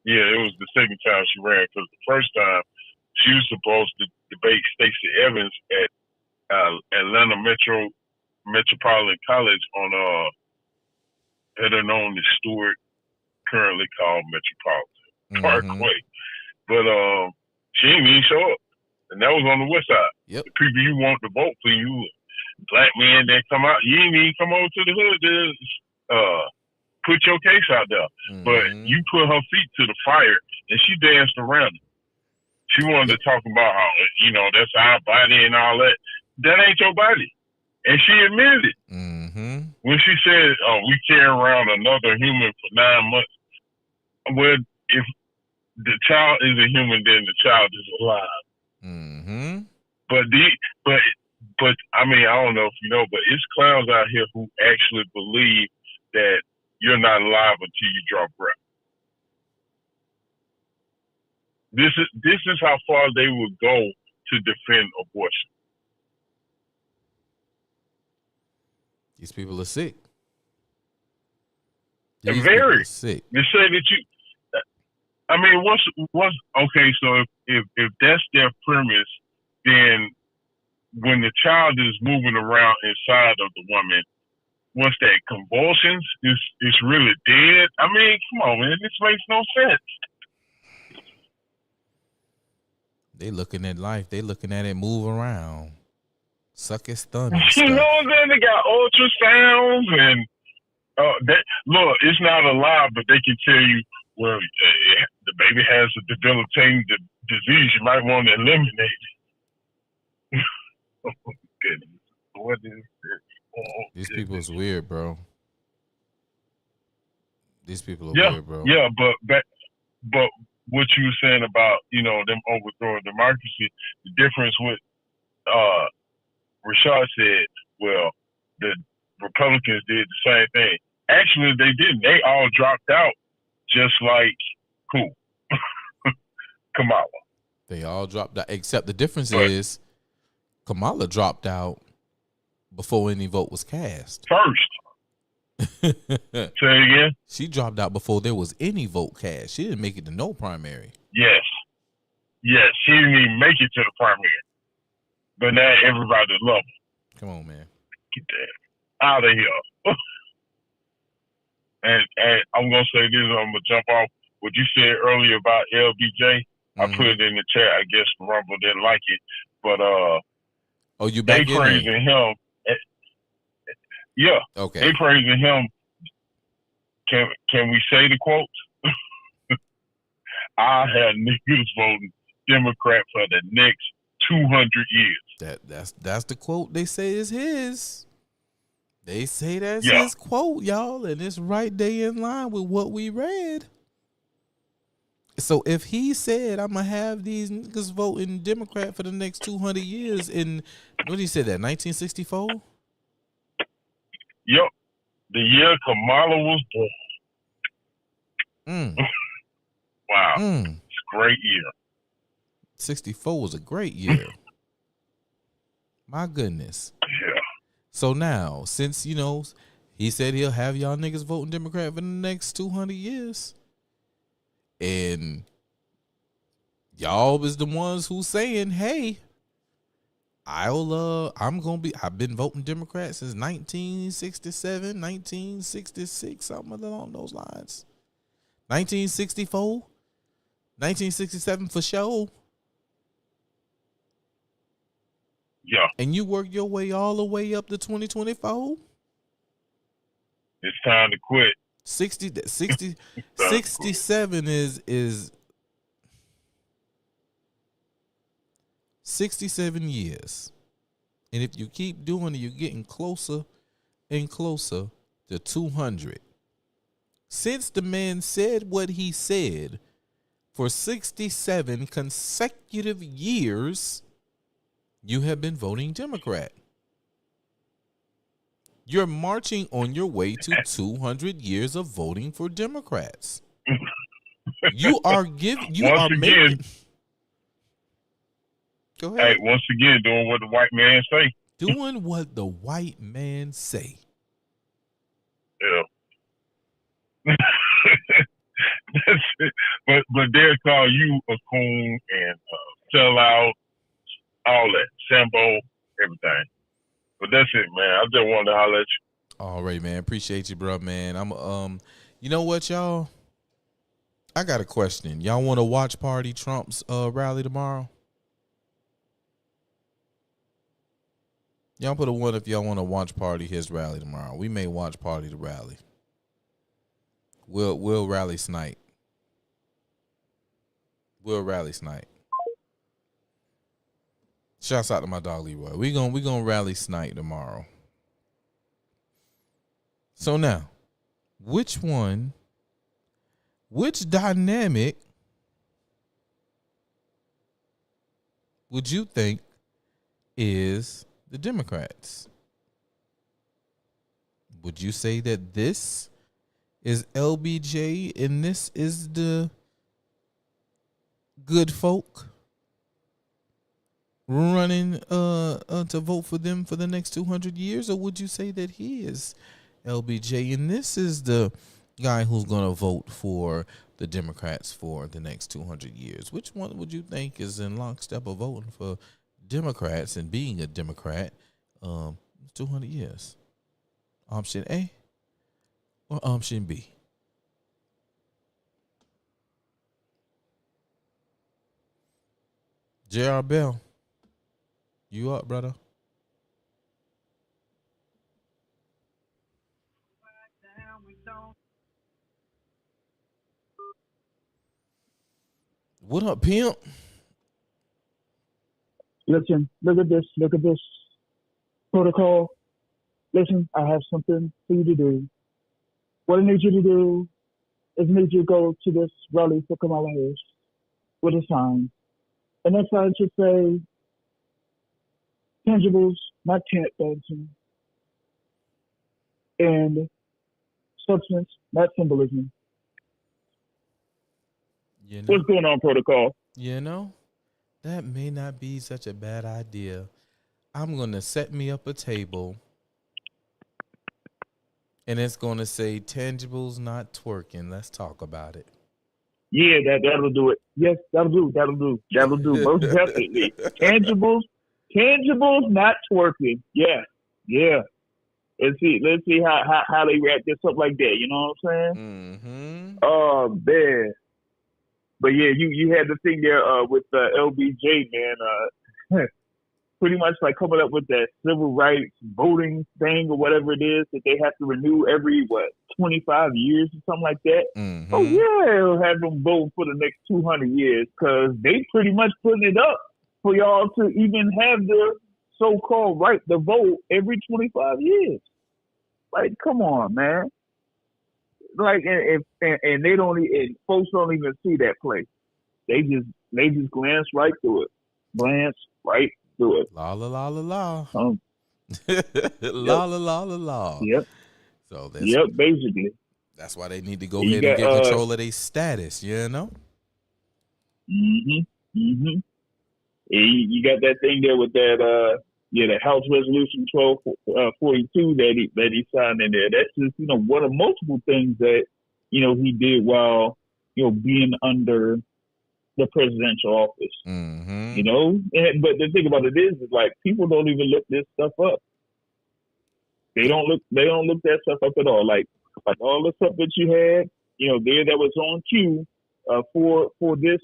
Yeah, it was the second time she ran, because the first time she was supposed to debate Stacey Evans at Atlanta Metropolitan College on better known as Stewart, currently called Metropolitan Parkway. But she didn't even show up, and that was on the west side. Yep. The people you want to vote for you, black men that come out, you didn't even come over to the hood to put your case out there. But you put her feet to the fire, and she danced around it. She wanted to talk about how, that's our body and all that. That ain't your body. And she admitted it. When she said, we carry around another human for 9 months. Well, if the child is a human, then the child is alive. But I mean, I don't know if you know, but it's clowns out here who actually believe that you're not alive until you draw breath. This is how far they would go to defend abortion. These people are sick. Very sick. They say that you. I mean, what's okay? So if that's their premise, then when the child is moving around inside of the woman, what's that? Convulsions? It's really dead. I mean, come on, man, this makes no sense. They looking at life. They looking at it move around, suck its thumb. You know what I'm saying? They got ultrasounds and that. Look, it's not alive, but they can tell you, well, the baby has a debilitating disease. You might want to eliminate it. Oh, goodness. What is this? These people is weird, bro. These people are weird, bro. Yeah, but what you were saying about, them overthrowing democracy, the difference with Rashad said, well, the Republicans did the same thing. Actually, they didn't. They all dropped out, just like who? Kamala. They all dropped out, except the difference is Kamala dropped out before any vote was cast. First. Say it again? She dropped out before there was any vote cast. She didn't make it to no primary. Yes. She didn't even make it to the primary. But now everybody loves her. Come on, man. Get that out of here. and I'm going to say this, I'm going to jump off what you said earlier about LBJ. I put it in the chat. I guess Rumble didn't like it. But you back they praising him. Yeah. Okay. They praising him. Can we say the quote? I had niggas voting Democrat for the next 200 years. That's the quote they say is his. They say that's his quote, y'all, and it's right there in line with what we read. So if he said, I'm going to have these niggas voting Democrat for the next 200 years in, what did he say, that, 1964? Yep. The year Kamala was born. Wow. It's a great year. 64 was a great year. My goodness. Yeah. So now, since, he said he'll have y'all niggas voting Democrat for the next 200 years, And y'all was the ones who saying, hey, I've been voting Democrat since 1967, 1966, something along those lines. 1964, 1967 for sure. Yeah. And you work your way all the way up to 2024? It's time to quit. 67 is 67 years. And if you keep doing it, you're getting closer and closer to 200. Since the man said what he said for 67 consecutive years, you have been voting Democrat. You're marching on your way to 200 years of voting for Democrats. You are making. Go ahead. Hey, once again, doing what the white man say. Doing what the white man say. Yeah. That's it. But they'll call you a coon and sellout, all that, Sambo, everything. But that's it, man. I just wanted to holler at you. All right, man. Appreciate you, bro, man. You know what, y'all? I got a question. Y'all want to watch party Trump's rally tomorrow? Y'all put a one if y'all want to watch party his rally tomorrow. We may watch party the rally. We'll rally snipe. We'll rally snipe. Shouts out to my dog Leroy. We gonna rally snipe tomorrow. So now, which dynamic would you think is the Democrats? Would you say that this is LBJ and this is the good folk running to vote for them for the next 200 years? Or would you say that he is LBJ and this is the guy who's going to vote for the Democrats for the next 200 years? Which one would you think is in lockstep of voting for Democrats and being a Democrat 200 years? Option A or option B? J.R. Bell, you up, brother? What up, pimp? Listen, look at this protocol. Listen, I have something for you to do. What I need you to do is need you to go to this rally for Kamala Harris with a sign. And that sign should say, tangibles, not tent dancing, and substance, not symbolism. You know, what's going on, protocol? You know, that may not be such a bad idea. I'm going to set me up a table, and it's going to say, tangibles, not twerking. Let's talk about it. Yeah, that'll do it. Yes, that'll do. Most definitely. Tangibles, not twerking. Yeah. Let's see how they wrap this up like that. You know what I'm saying? Mm-hmm. Oh man. But yeah, you had the thing there with LBJ, man. Pretty much like coming up with that civil rights voting thing or whatever it is that they have to renew every 25 years or something like that. Mm-hmm. Oh yeah, it'll have them vote for the next 200 years because they pretty much putting it up for y'all to even have the so-called right to vote every 25 years. Like, come on, man. Like, and they don't, and folks don't even see that place. They just glance right through it. Glance right through it. La la la la la. La la la la la. Yep. So that's, basically. That's why they need to go ahead and get control of their status, you know? Mm-hmm. You got that thing there with that the House Resolution 1242 that he signed in there. That's just, one of multiple things that, he did while being under the presidential office. Mm-hmm. But the thing about it is like people don't even look this stuff up. They don't look that stuff up at all. Like all the stuff that you had, there that was on cue for this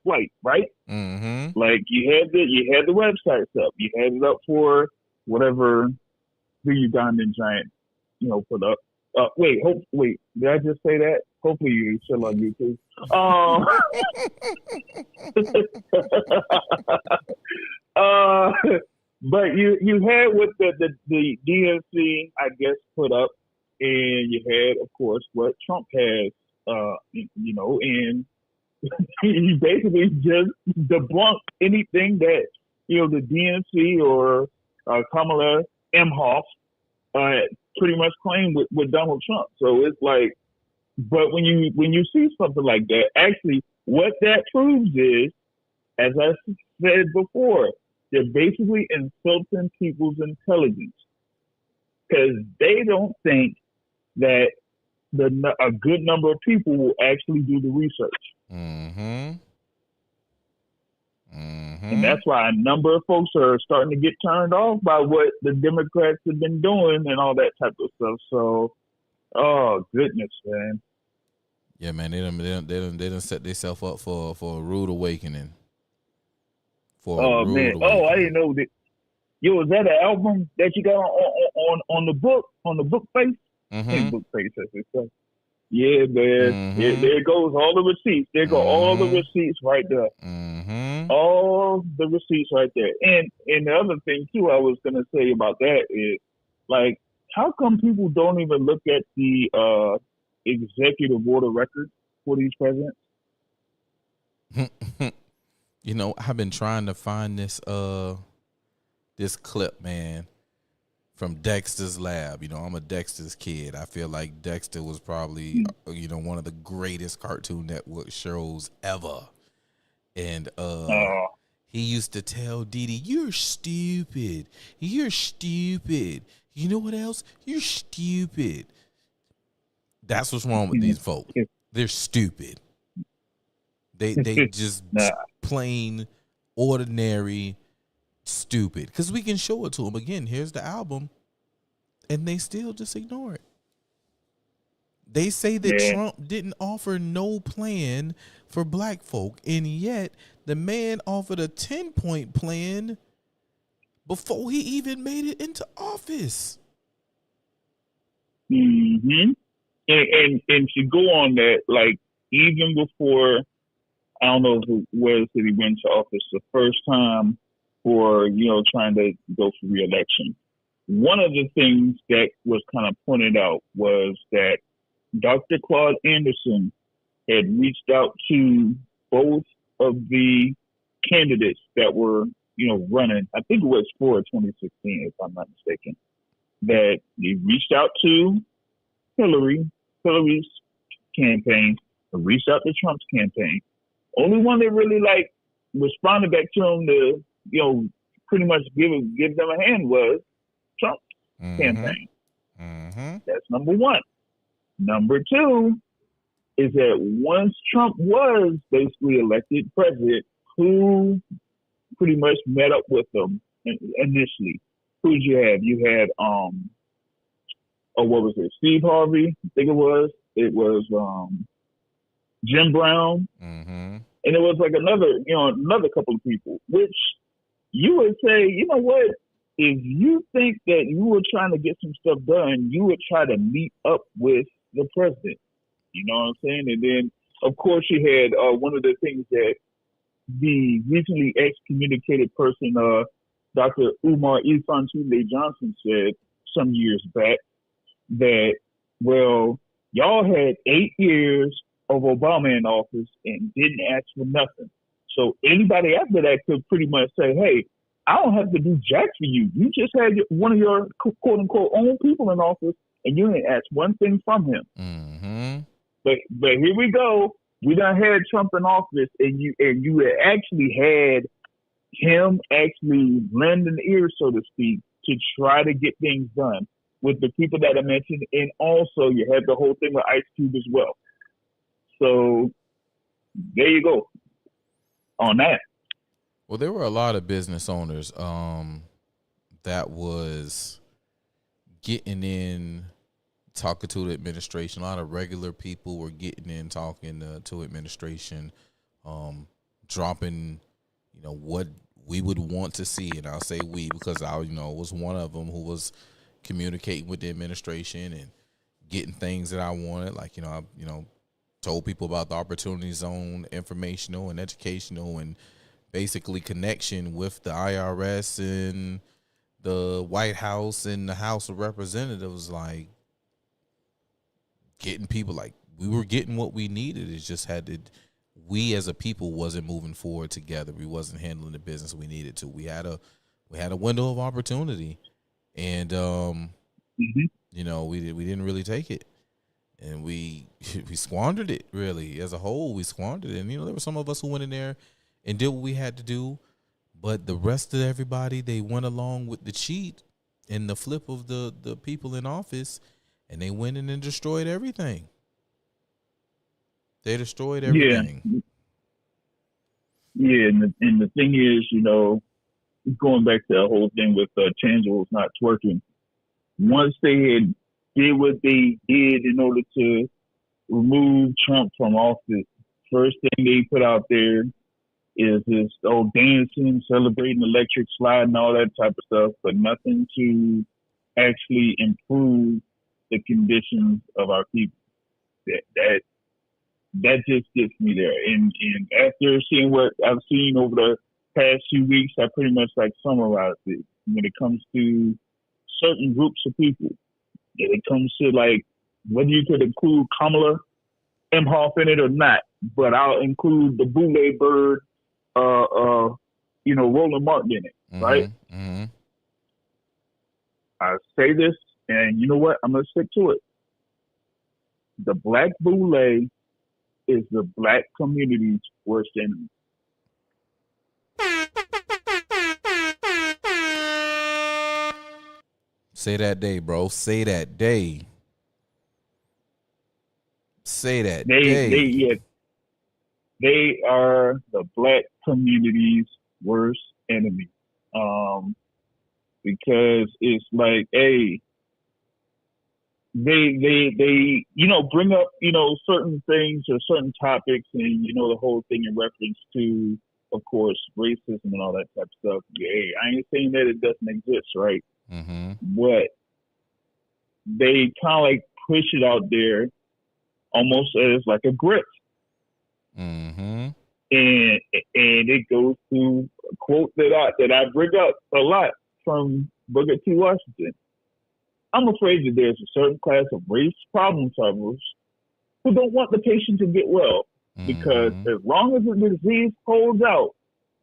flight, right? Mm-hmm. Like you had the websites up. You had it up for whatever the Ugandan giant, put up. Wait, did I just say that? Hopefully you're still on YouTube. But you had what the DNC, I guess, put up, and you had, of course, what Trump has, and he basically just debunked anything that the DNC or Kamala Imhoff pretty much claimed with Donald Trump. So it's like, but when you see something like that, actually, what that proves is, as I said before, they're basically insulting people's intelligence because they don't think that a good number of people will actually do the research. Mm-hmm. Mm-hmm. And that's why a number of folks are starting to get turned off by what the Democrats have been doing and all that type of stuff. So, oh goodness, man. Yeah, man, they done set themselves up for a rude awakening. Oh man! Oh, I didn't know that. Yo, is that an album that you got on the book face? Mm-hmm. Book face, as they say. Yeah, man. Mm-hmm. There goes all the receipts. There go all the receipts right there. Mm-hmm. All the receipts right there. And the other thing too, I was gonna say about that is, like, how come people don't even look at the executive order records for these presidents? I've been trying to find this clip, man, from Dexter's Lab. I'm a Dexter's kid. I feel like Dexter was probably one of the greatest Cartoon Network shows ever. And he used to tell Dee Dee, "You're stupid. You're stupid. You know what else? You're stupid." That's what's wrong with these folks. They're stupid. They just plain ordinary stupid. Because we can show it to them. Again, here's the album. And they still just ignore it. They say that Trump didn't offer no plan for black folk. And yet the man offered a 10-point plan before he even made it into office. Mm-hmm. And to go on that, like, even before, I don't know if it was that he went to office the first time for, trying to go for re-election. One of the things that was kind of pointed out was that Dr. Claude Anderson had reached out to both of the candidates that were, running. I think it was for 2016, if I'm not mistaken. That he reached out to Hillary's campaign, reached out to Trump's campaign. Only one that really responded back to him to, pretty much give them a hand was Trump's campaign. Mm-hmm. That's number one. Number two is that once Trump was basically elected president, who pretty much met up with them initially? Who did you have? You had what was it? Steve Harvey, I think it was. It was Jim Brown, and it was like another couple of people, which you would say, you know what? If you think that you were trying to get some stuff done, you would try to meet up with the president. You know what I'm saying? And then, of course, you had one of the things that the recently excommunicated person, Dr. Umar Ifantunde Johnson, said some years back that, well, y'all had 8 years of Obama in office and didn't ask for nothing. So anybody after that could pretty much say, hey, I don't have to do jack for you. You just had one of your quote unquote own people in office and you didn't ask one thing from him. Mm-hmm. But here we go. We done had Trump in office and you actually had him actually lend an ear, so to speak, to try to get things done with the people that I mentioned. And also you had the whole thing with Ice Cube as well. So there you go on that. Well, there were a lot of business owners that was getting in, talking to the administration. A lot of regular people were getting in, talking to administration, dropping, what we would want to see. And I'll say we because I, was one of them who was communicating with the administration and getting things that I wanted. Like, I told people about the Opportunity Zone, informational and educational, and basically connection with the IRS and the White House and the House of Representatives, like getting people, like we were getting what we needed. It just we as a people wasn't moving forward together. We wasn't handling the business we needed to. We had a window of opportunity, and we didn't really take it, and we squandered it. Really, as a whole, we squandered it. And there were some of us who went in there and did what we had to do, but the rest of everybody, they went along with the cheat and the flip of the people in office, and they went in and destroyed everything. They destroyed everything. Yeah, and the thing is, going back to the whole thing with tangibles not twerking, once they had did what they did in order to remove Trump from office, first thing they put out there is this dancing, celebrating, electric slide, and all that type of stuff, but nothing to actually improve the conditions of our people. That just gets me there. And after seeing what I've seen over the past few weeks, I pretty much summarized it. When it comes to certain groups of people, when it comes to whether you could include Kamala Imhoff in it or not, but I'll include the Boule Bird, Roland Martin in it, right? Mm-hmm. I say this, and you know what? I'm gonna stick to it. The Black Boule is the Black community's worst enemy. Say that day, bro. Say that day. Say that day. They are the Black community's worst enemy. Because it's like, hey, they bring up, certain things or certain topics and, the whole thing in reference to, of course, racism and all that type of stuff. Hey, I ain't saying that it doesn't exist, right? Mm-hmm. But they kind of push it out there almost as like a grip. Mm-hmm. And it goes to a quote that I bring up a lot from Booker T. Washington. I'm afraid that there's a certain class of race problem solvers who don't want the patient to get well, because as long as the disease holds out,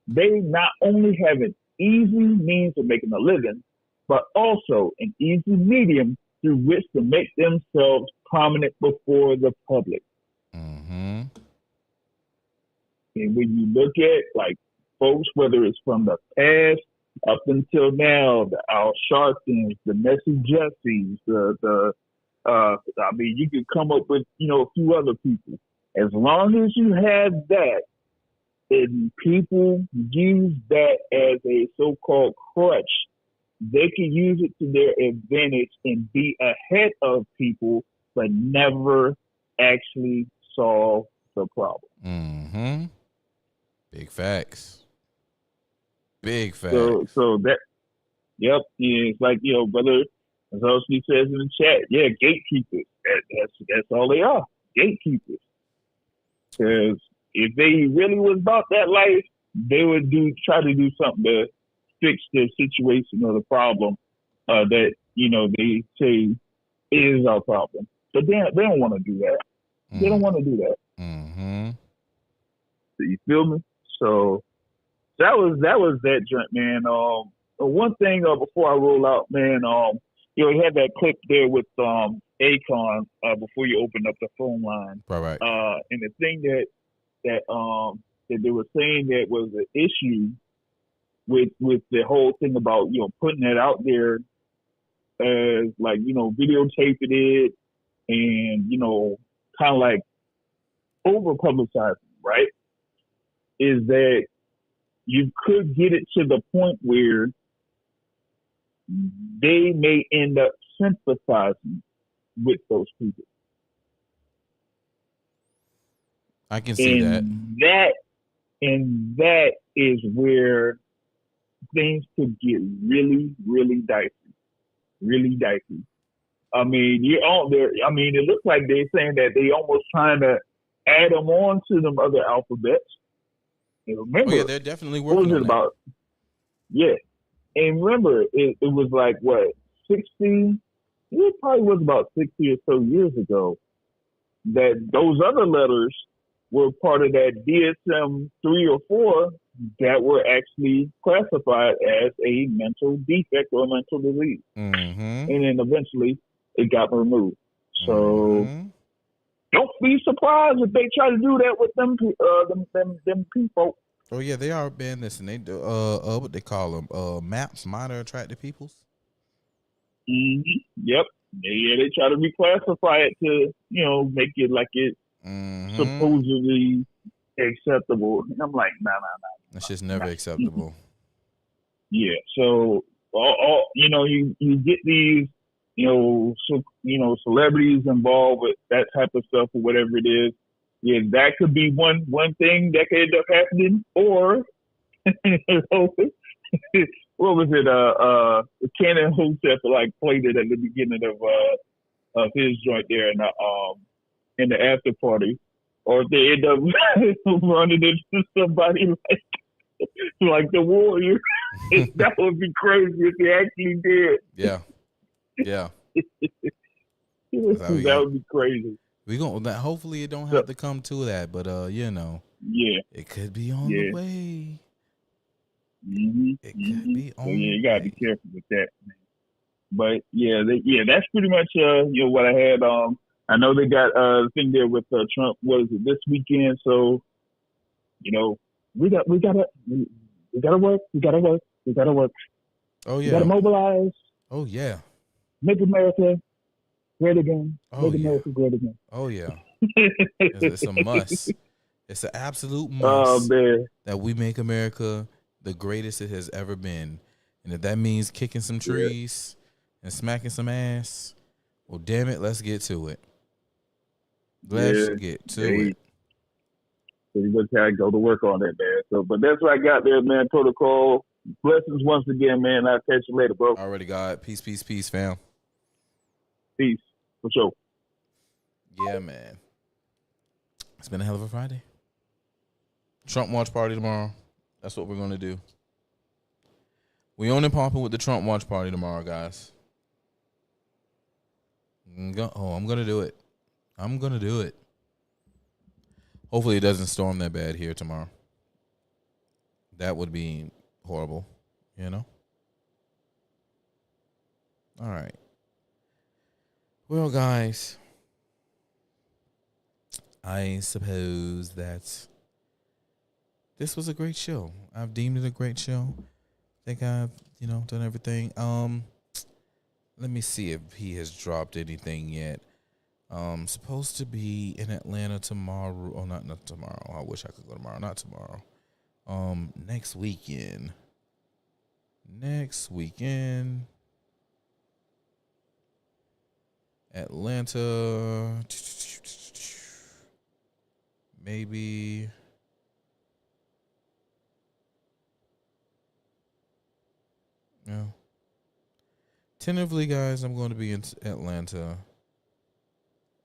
they not only have an easy means of making a living, but also an easy medium through which to make themselves prominent before the public. Mm-hmm. And when you look at folks, whether it's from the past up until now, the Al Sharptons, the Messy Jessies, you could come up with, a few other people. As long as you have that, and people use that as a so-called crutch, they can use it to their advantage and be ahead of people, but never actually solve the problem. Mm-hmm. Big facts. Big facts. So that, yep. Yeah, it's like, brother, as Osby says in the chat, yeah, gatekeepers. That's all they are, gatekeepers. Because if they really was about that life, they would try to do something to fix the situation or the problem that they say is our problem. But they don't want to do that. They don't want to do that. Mm-hmm. So you feel me? So that was that joint, man. One thing before I roll out, man. You had that clip there with Akon before you opened up the phone line. Right. And the thing that they were saying that was an issue with the whole thing about putting it out there as videotaping it and kind of over publicizing, right, is that you could get it to the point where they may end up sympathizing with those people. I can see that. And that is where things could get really, really dicey. Really dicey. I mean, you're on there. I mean, it looks like they're saying that they almost trying to add them on to them other alphabets. And remember, they're definitely what working was on it that. about? Yeah. And remember, it was like, what, 60? It probably was about 60 or so years ago that those other letters were part of that DSM 3 or 4 that were actually classified as a mental defect or a mental disease. Mm-hmm. And then eventually it got removed. So don't be surprised if they try to do that with them people. Oh yeah, they are banning this, and they do what they call them MAPs, minor attracted peoples. Mm-hmm. Yep. Yeah, they try to reclassify it to, make it like it's supposedly acceptable. And I'm like, nah. That's just never acceptable. Yeah. So, you get these, celebrities involved with that type of stuff or whatever it is. Yeah, that could be one thing that could end up happening, or what was it? Cannon Hotep played it at the beginning of his joint there in the after party, or if they end up running into somebody like the Warrior. That would be crazy if they actually did. Yeah. That would be crazy. We gonna hopefully it don't have to come to that, but yeah, it could be on the way. Mm-hmm. It could be on. You gotta be careful with that, man. But that's pretty much what I had. I know they got the thing there with Trump. What is it this weekend? So we gotta work. We gotta work. Oh yeah. We gotta mobilize. Oh yeah. Make America great again. Oh, Make America great again. Oh yeah. It's a must. It's an absolute must that we make America the greatest it has ever been. And if that means kicking some trees and smacking some ass, well, damn it, let's get to it. Let's get to it. So you just gotta go to work on that, man. So, but that's what I got there, man. Protocol. Blessings once again, man. I'll catch you later, bro. Already, God. Peace, peace, peace, fam. Peace. For sure. Yeah, man. It's been a hell of a Friday. Trump watch party tomorrow. That's what we're going to do. We on and pumping with the Trump watch party tomorrow, guys. I'm going to do it. I'm going to do it. Hopefully it doesn't storm that bad here tomorrow. That would be horrible, All right. Well, guys, I suppose that this was a great show. I've deemed it a great show. I think I've, done everything. Let me see if he has dropped anything yet. Supposed to be in Atlanta tomorrow. Oh, not tomorrow. I wish I could go tomorrow. Not tomorrow. Next weekend. Atlanta. Maybe. No. Tentatively, guys, I'm going to be in Atlanta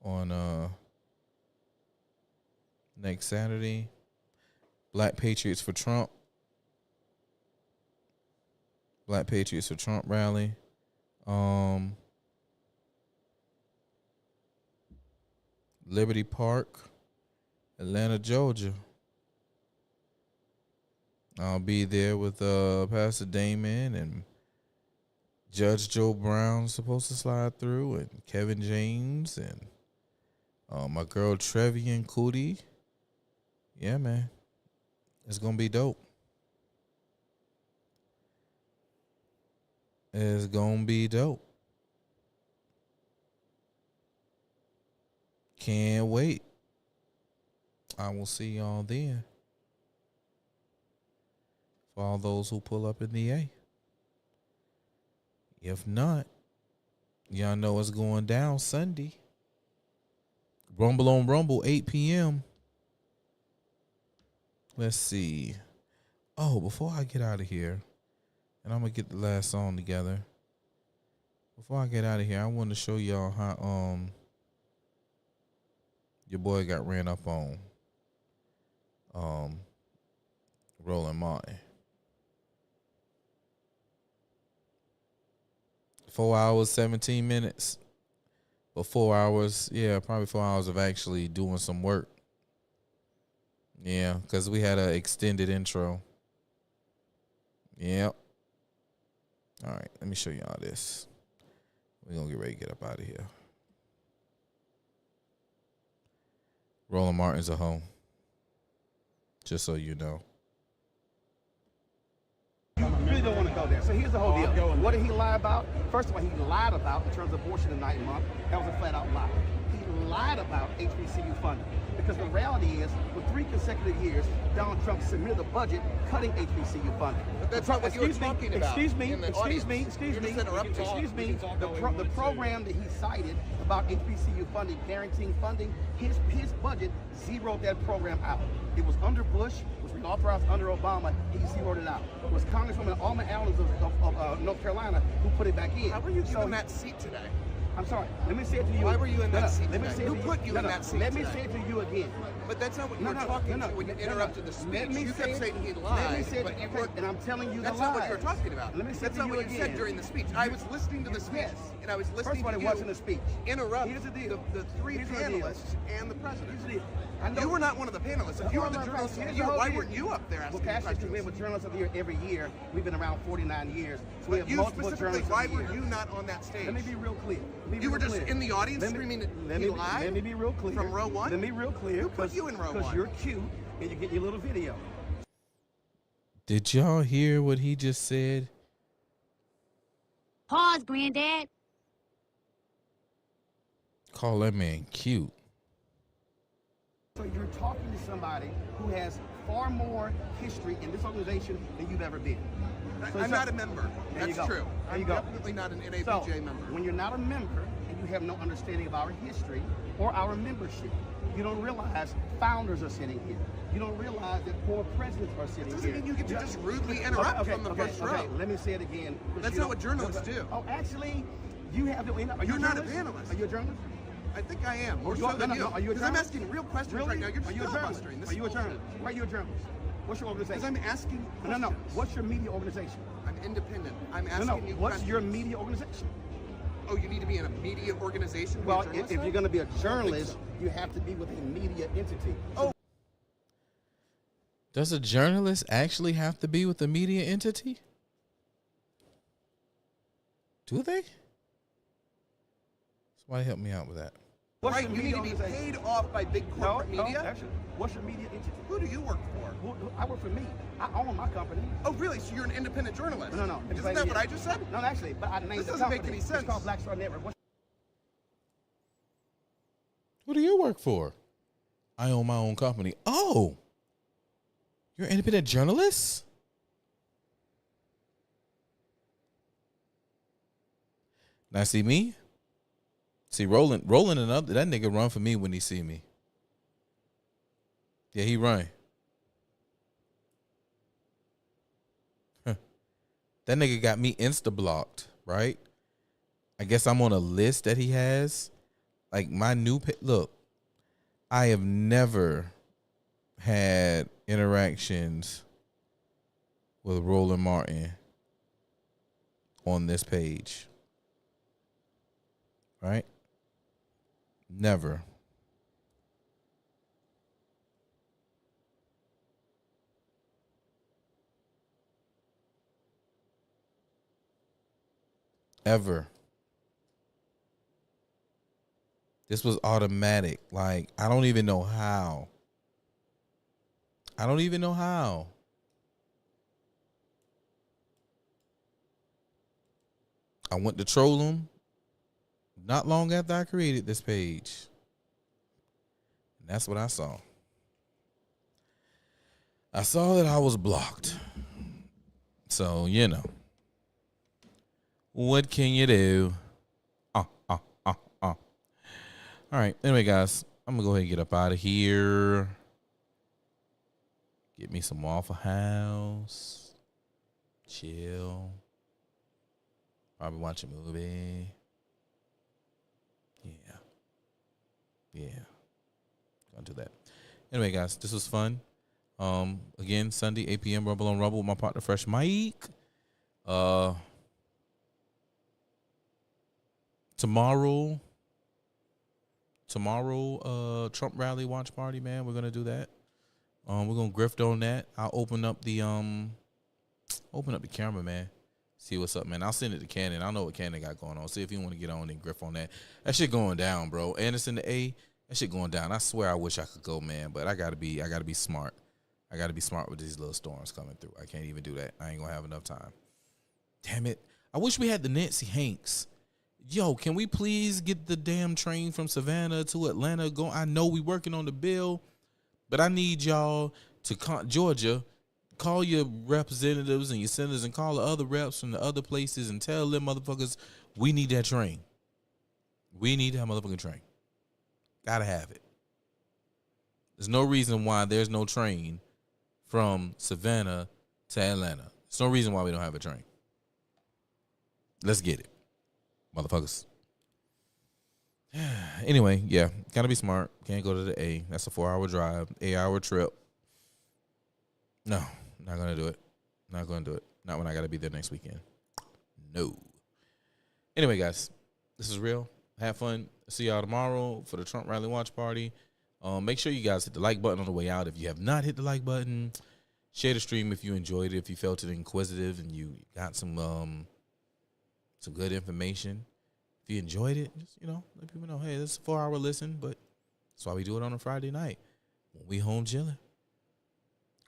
on next Saturday. Black Patriots for Trump. Black Patriots for Trump rally. Liberty Park, Atlanta, Georgia. I'll be there with Pastor Damon and Judge Joe Brown supposed to slide through, and Kevin James and my girl Trevian Cootie. Yeah, man. It's going to be dope. It's going to be dope. Can't wait. I will see y'all then. For all those who pull up in the A. If not, y'all know what's going down Sunday. Rumble on Rumble, 8 p.m. Let's see. Oh, before I get out of here, and I'm going to get the last song together. Before I get out of here, I want to show y'all how your boy got ran up on Roland Martin. 4 hours, 17 minutes. But 4 hours, probably 4 hours of actually doing some work. Yeah, because we had an extended intro. Yep. All right, let me show y'all this. We're going to get ready to get up out of here. Roland Martin's a hoe. Just so you know. Really don't want to go there. So here's the whole deal. What did he lie about? First of all, he lied about in terms of abortion in 9 months. That was a flat out lie. He lied about HBCU funding. Because the reality is, for 3 consecutive years, Donald Trump submitted a budget cutting HBCU funding. But that's not what you were talking about. Excuse me. The program that he cited about HBCU funding, guaranteeing funding, his budget zeroed that program out. It was under Bush, was reauthorized under Obama, he zeroed it out. It was Congresswoman Alma Adams of North Carolina who put it back in. How were you given that seat today? I'm sorry. Let me say it to you. Why were you in that seat Let me today? say it Who to you. put you in that seat Let me today? say it to you again. But that's not what you were talking to when you interrupted the speech. You kept saying he lied, but you weren't. And I'm telling you that's the not what lies. you were talking about. Let me say That's it not to you what you again. said during the speech. I was listening to the speech, and I was listening First of all, to it you wasn't a speech. interrupt Here's the deal. the 3 Here's the deal. panelists and the president. Here's the deal. I know- You were not one of the panelists. If you were the journalist of the year, why weren't you up there asking Well, questions? we have a journalist of the year every year. We've been around 49 years. So we But have you multiple specifically, journalists why of the were year. you not on that stage? Let me be real clear. You were just in the audience screaming he lied? Let me be real clear. From row one? Let me be real clear. Who put you in row Because one? you're cute and you get your little video. Did y'all hear what he just said? Pause, Granddad. Call that man cute. So you're talking to somebody who has far more history in this organization than you've ever been. I'm not a member. There you That's go. true. There I'm you go. definitely not an NABJ So, member. when you're not a member and you have no understanding of our history or our membership, you don't realize founders are sitting here. You don't realize that 4 presidents are sitting Doesn't here. mean you get to just rudely interrupt from the first row. Let me say it again. That's not what journalists do. Oh, actually, you have the. Are you You're not a journalist? panelist. Are you a journalist? I think I am. More You so are- than no, you. no, are you a Because I'm journalist? asking real questions Really? right now. You're Are you a filibustering. journalist? This Are you a is bullshit. journalist? Why are you a journalist? What's your organization? Because I'm asking No, no. questions. What's your media organization? I'm independent. I'm asking No, you what's questions. your media organization? Oh, you need to be in a media organization? to be a Well, journalist if now? you're going to be a I don't think journalist, so. you have to be with a media entity. Oh. Does a journalist actually have to be with a media entity? Do they? Somebody help me out with that. Right, you need to be paid off by big corporate media? Actually, what's your media entity? Who do you work for? I work for me. I own my company. Oh, really? So you're an independent journalist? No. Isn't that what I just said? No, actually, but I named This the doesn't company. make any sense. It's called Black Star Network. Who do you work for? I own my own company. Oh, you're an independent journalist? Now see me? See Roland and that nigga run for me when he see me. Yeah, he run. Huh. That nigga got me insta-blocked, right? I guess I'm on a list that he has. Like my new look, I have never had interactions with Roland Martin on this page. Right? Never. Ever. This was automatic. Like, I don't even know how. I went to troll him not long after I created this page. And that's what I saw. I saw that I was blocked. So, you know. What can you do? All right. Anyway, guys, I'm going to go ahead and get up out of here. Get me some Waffle House. Chill. Probably watch a movie. Yeah. Gonna do that. Anyway, guys, this was fun. Again, Sunday, 8 p.m. Rumble on Rumble with my partner, Fresh Mike. Tomorrow, Trump rally watch party, man. We're gonna do that. We're gonna grift on that. I'll open up the camera, man. See what's up, man. I'll send it to Cannon. I know what Cannon got going on. See if you want to get on and grift on that. That shit going down, bro. Anderson to A, that shit going down. I swear I wish I could go, man, but I gotta be smart. I gotta be smart with these little storms coming through. I can't even do that. I ain't gonna have enough time. Damn it. I wish we had the Nancy Hanks. Yo, can we please get the damn train from Savannah to Atlanta going? I know we working on the bill, but I need y'all to Georgia, call your representatives and your senators and call the other reps from the other places and tell them motherfuckers we need that train. We need that motherfucking train. Gotta have it. There's no reason why there's no train from Savannah to Atlanta. There's no reason why we don't have a train. Let's get it, motherfuckers. Anyway, yeah, gotta be smart. Can't go to the A. That's a 4-hour drive, 8-hour trip. No, not gonna do it. Not gonna do it. Not when I gotta be there next weekend. No. Anyway, guys, this is real. Have fun. See y'all tomorrow for the Trump rally watch party. Make sure you guys hit the like button on the way out. If you have not hit the like button, share the stream if you enjoyed it. If you felt it inquisitive and you got some good information. If you enjoyed it, just, let people know, hey, this is a 4-hour listen, but that's why we do it on a Friday night when we home chilling,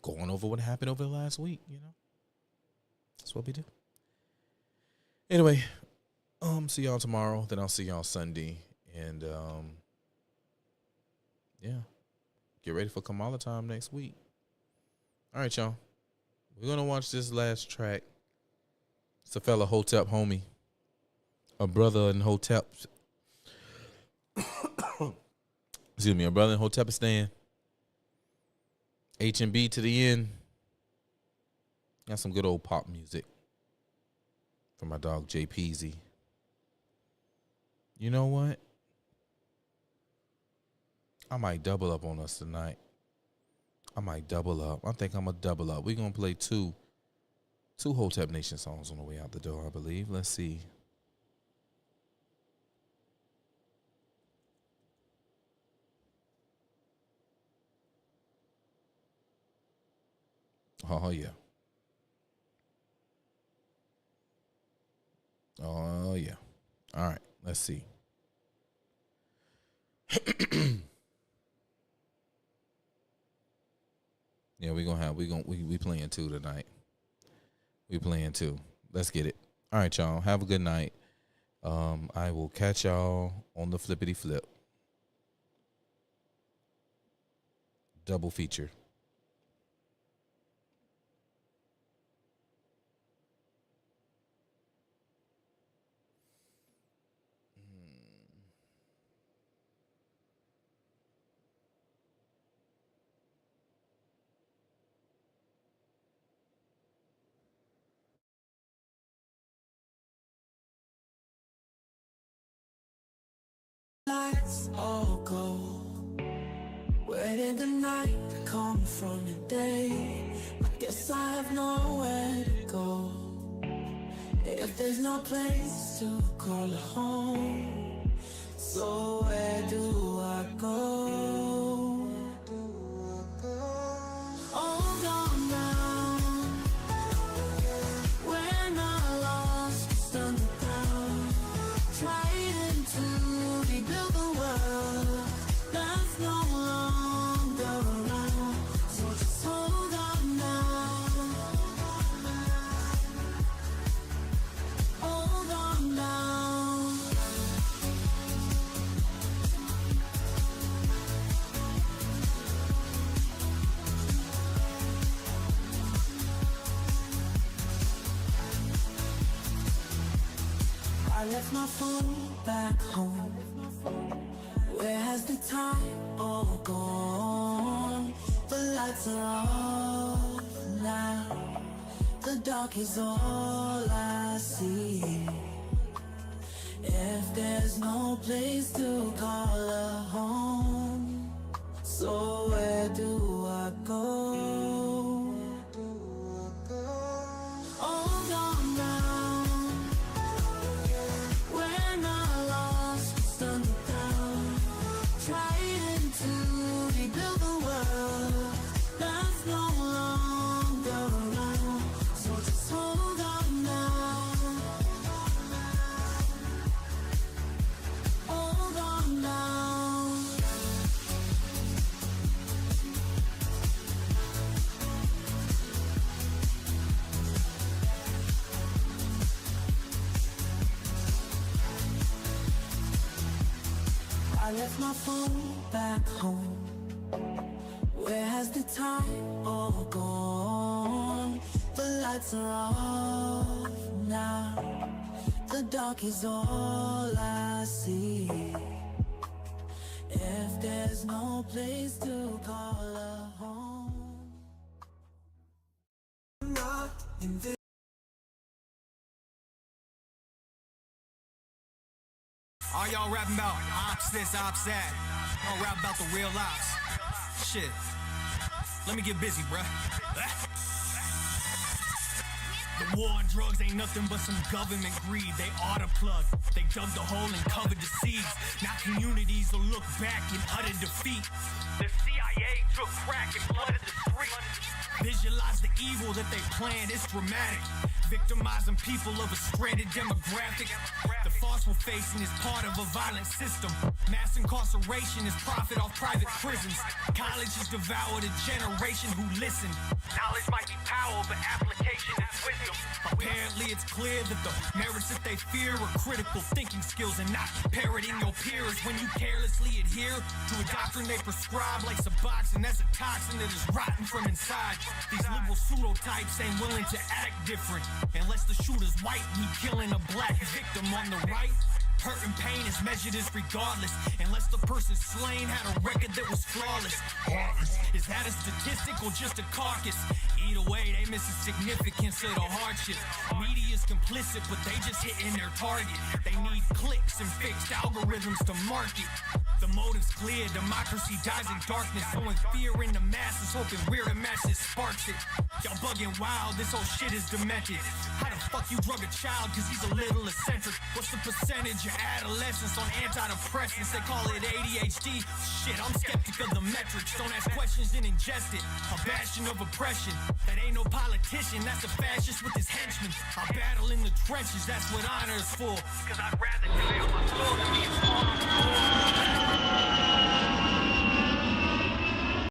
going over what happened over the last week. That's what we do. Anyway, see y'all tomorrow. Then I'll see y'all Sunday, and yeah, get ready for Kamala time next week. All right, y'all. We're gonna watch this last track. It's a fella Hotep homie. A brother in Hotep. Excuse me, a brother in Hotepistan. H&B to the end. Got some good old pop music from my dog J Peasy. You know what? I might double up on us tonight. I might double up. I think I'm gonna double up. We're gonna play two Hotep Nation songs on the way out the door, I believe. Let's see. Oh, yeah. Oh, yeah. All right. Let's see. Yeah, we playing two tonight. We playing two. Let's get it. All right, y'all. Have a good night. I will catch y'all on the flippity flip. Double feature. Lights all go. Where did the night come from today? I guess I have nowhere to go. If there's no place to call a home, so where do I go? Hold on now. When I lost just underground, trying to rebuild the world that's no longer around. So just hold on now. Hold on now. left my phone back home. Where has the time all gone? The lights are off now. The dark is all I see. If there's no place to call a home, so where do I go? All gone now. When I lost, stunned down, trying to rebuild the world that's no longer around. So just hold on now. Hold on now. I left my phone back home. Where has the time all gone? The lights are off now. The dark is all I see. If there's no place to call a home. Not in this. All y'all rapping about ops this, ops that. I don't rap about the real ops. Shit. Let me get busy, bruh. The war on drugs ain't nothing but some government greed. They oughta plug. They dug the hole and covered the seeds. Now communities will look back in utter defeat. The CIA took crack and flooded the street. Visualize the evil that they planned, it's dramatic. Victimizing people of a stranded demographic. The farce we're facing is part of a violent system. Mass incarceration is profit off private prisons. College has devoured a generation who listened. Knowledge might be power, but application is wisdom. Apparently it's clear that the merits that they fear are critical thinking skills and not parroting your peers. When you carelessly adhere to a doctrine they prescribe like Suboxone, that's a toxin that is rotten from inside. These liberal pseudo-types ain't willing to act different. Unless the shooter's white and he killing a black victim on the right. Hurt and pain is measured as regardless. Unless the person slain had a record that was flawless. Is that a statistic or just a carcass? Either way, they miss the significance of the hardship. Media's complicit, but they just hitting their target. They need clicks and fixed algorithms to market. The motive's clear, democracy dies in darkness. Sowing fear in the masses, hoping we're the masses sparks it. Y'all bugging wild, this whole shit is demented. How the fuck you drug a child cause he's a little eccentric? What's the percentage of adolescents on antidepressants? They call it ADHD. Shit, I'm skeptic of the metrics. Don't ask questions and ingest it. A bastion of oppression. That ain't no politician, that's a fascist with his henchmen. I battle in the trenches, that's what honor is for. Cause I'd rather die on my sword than be a pawn on the floor.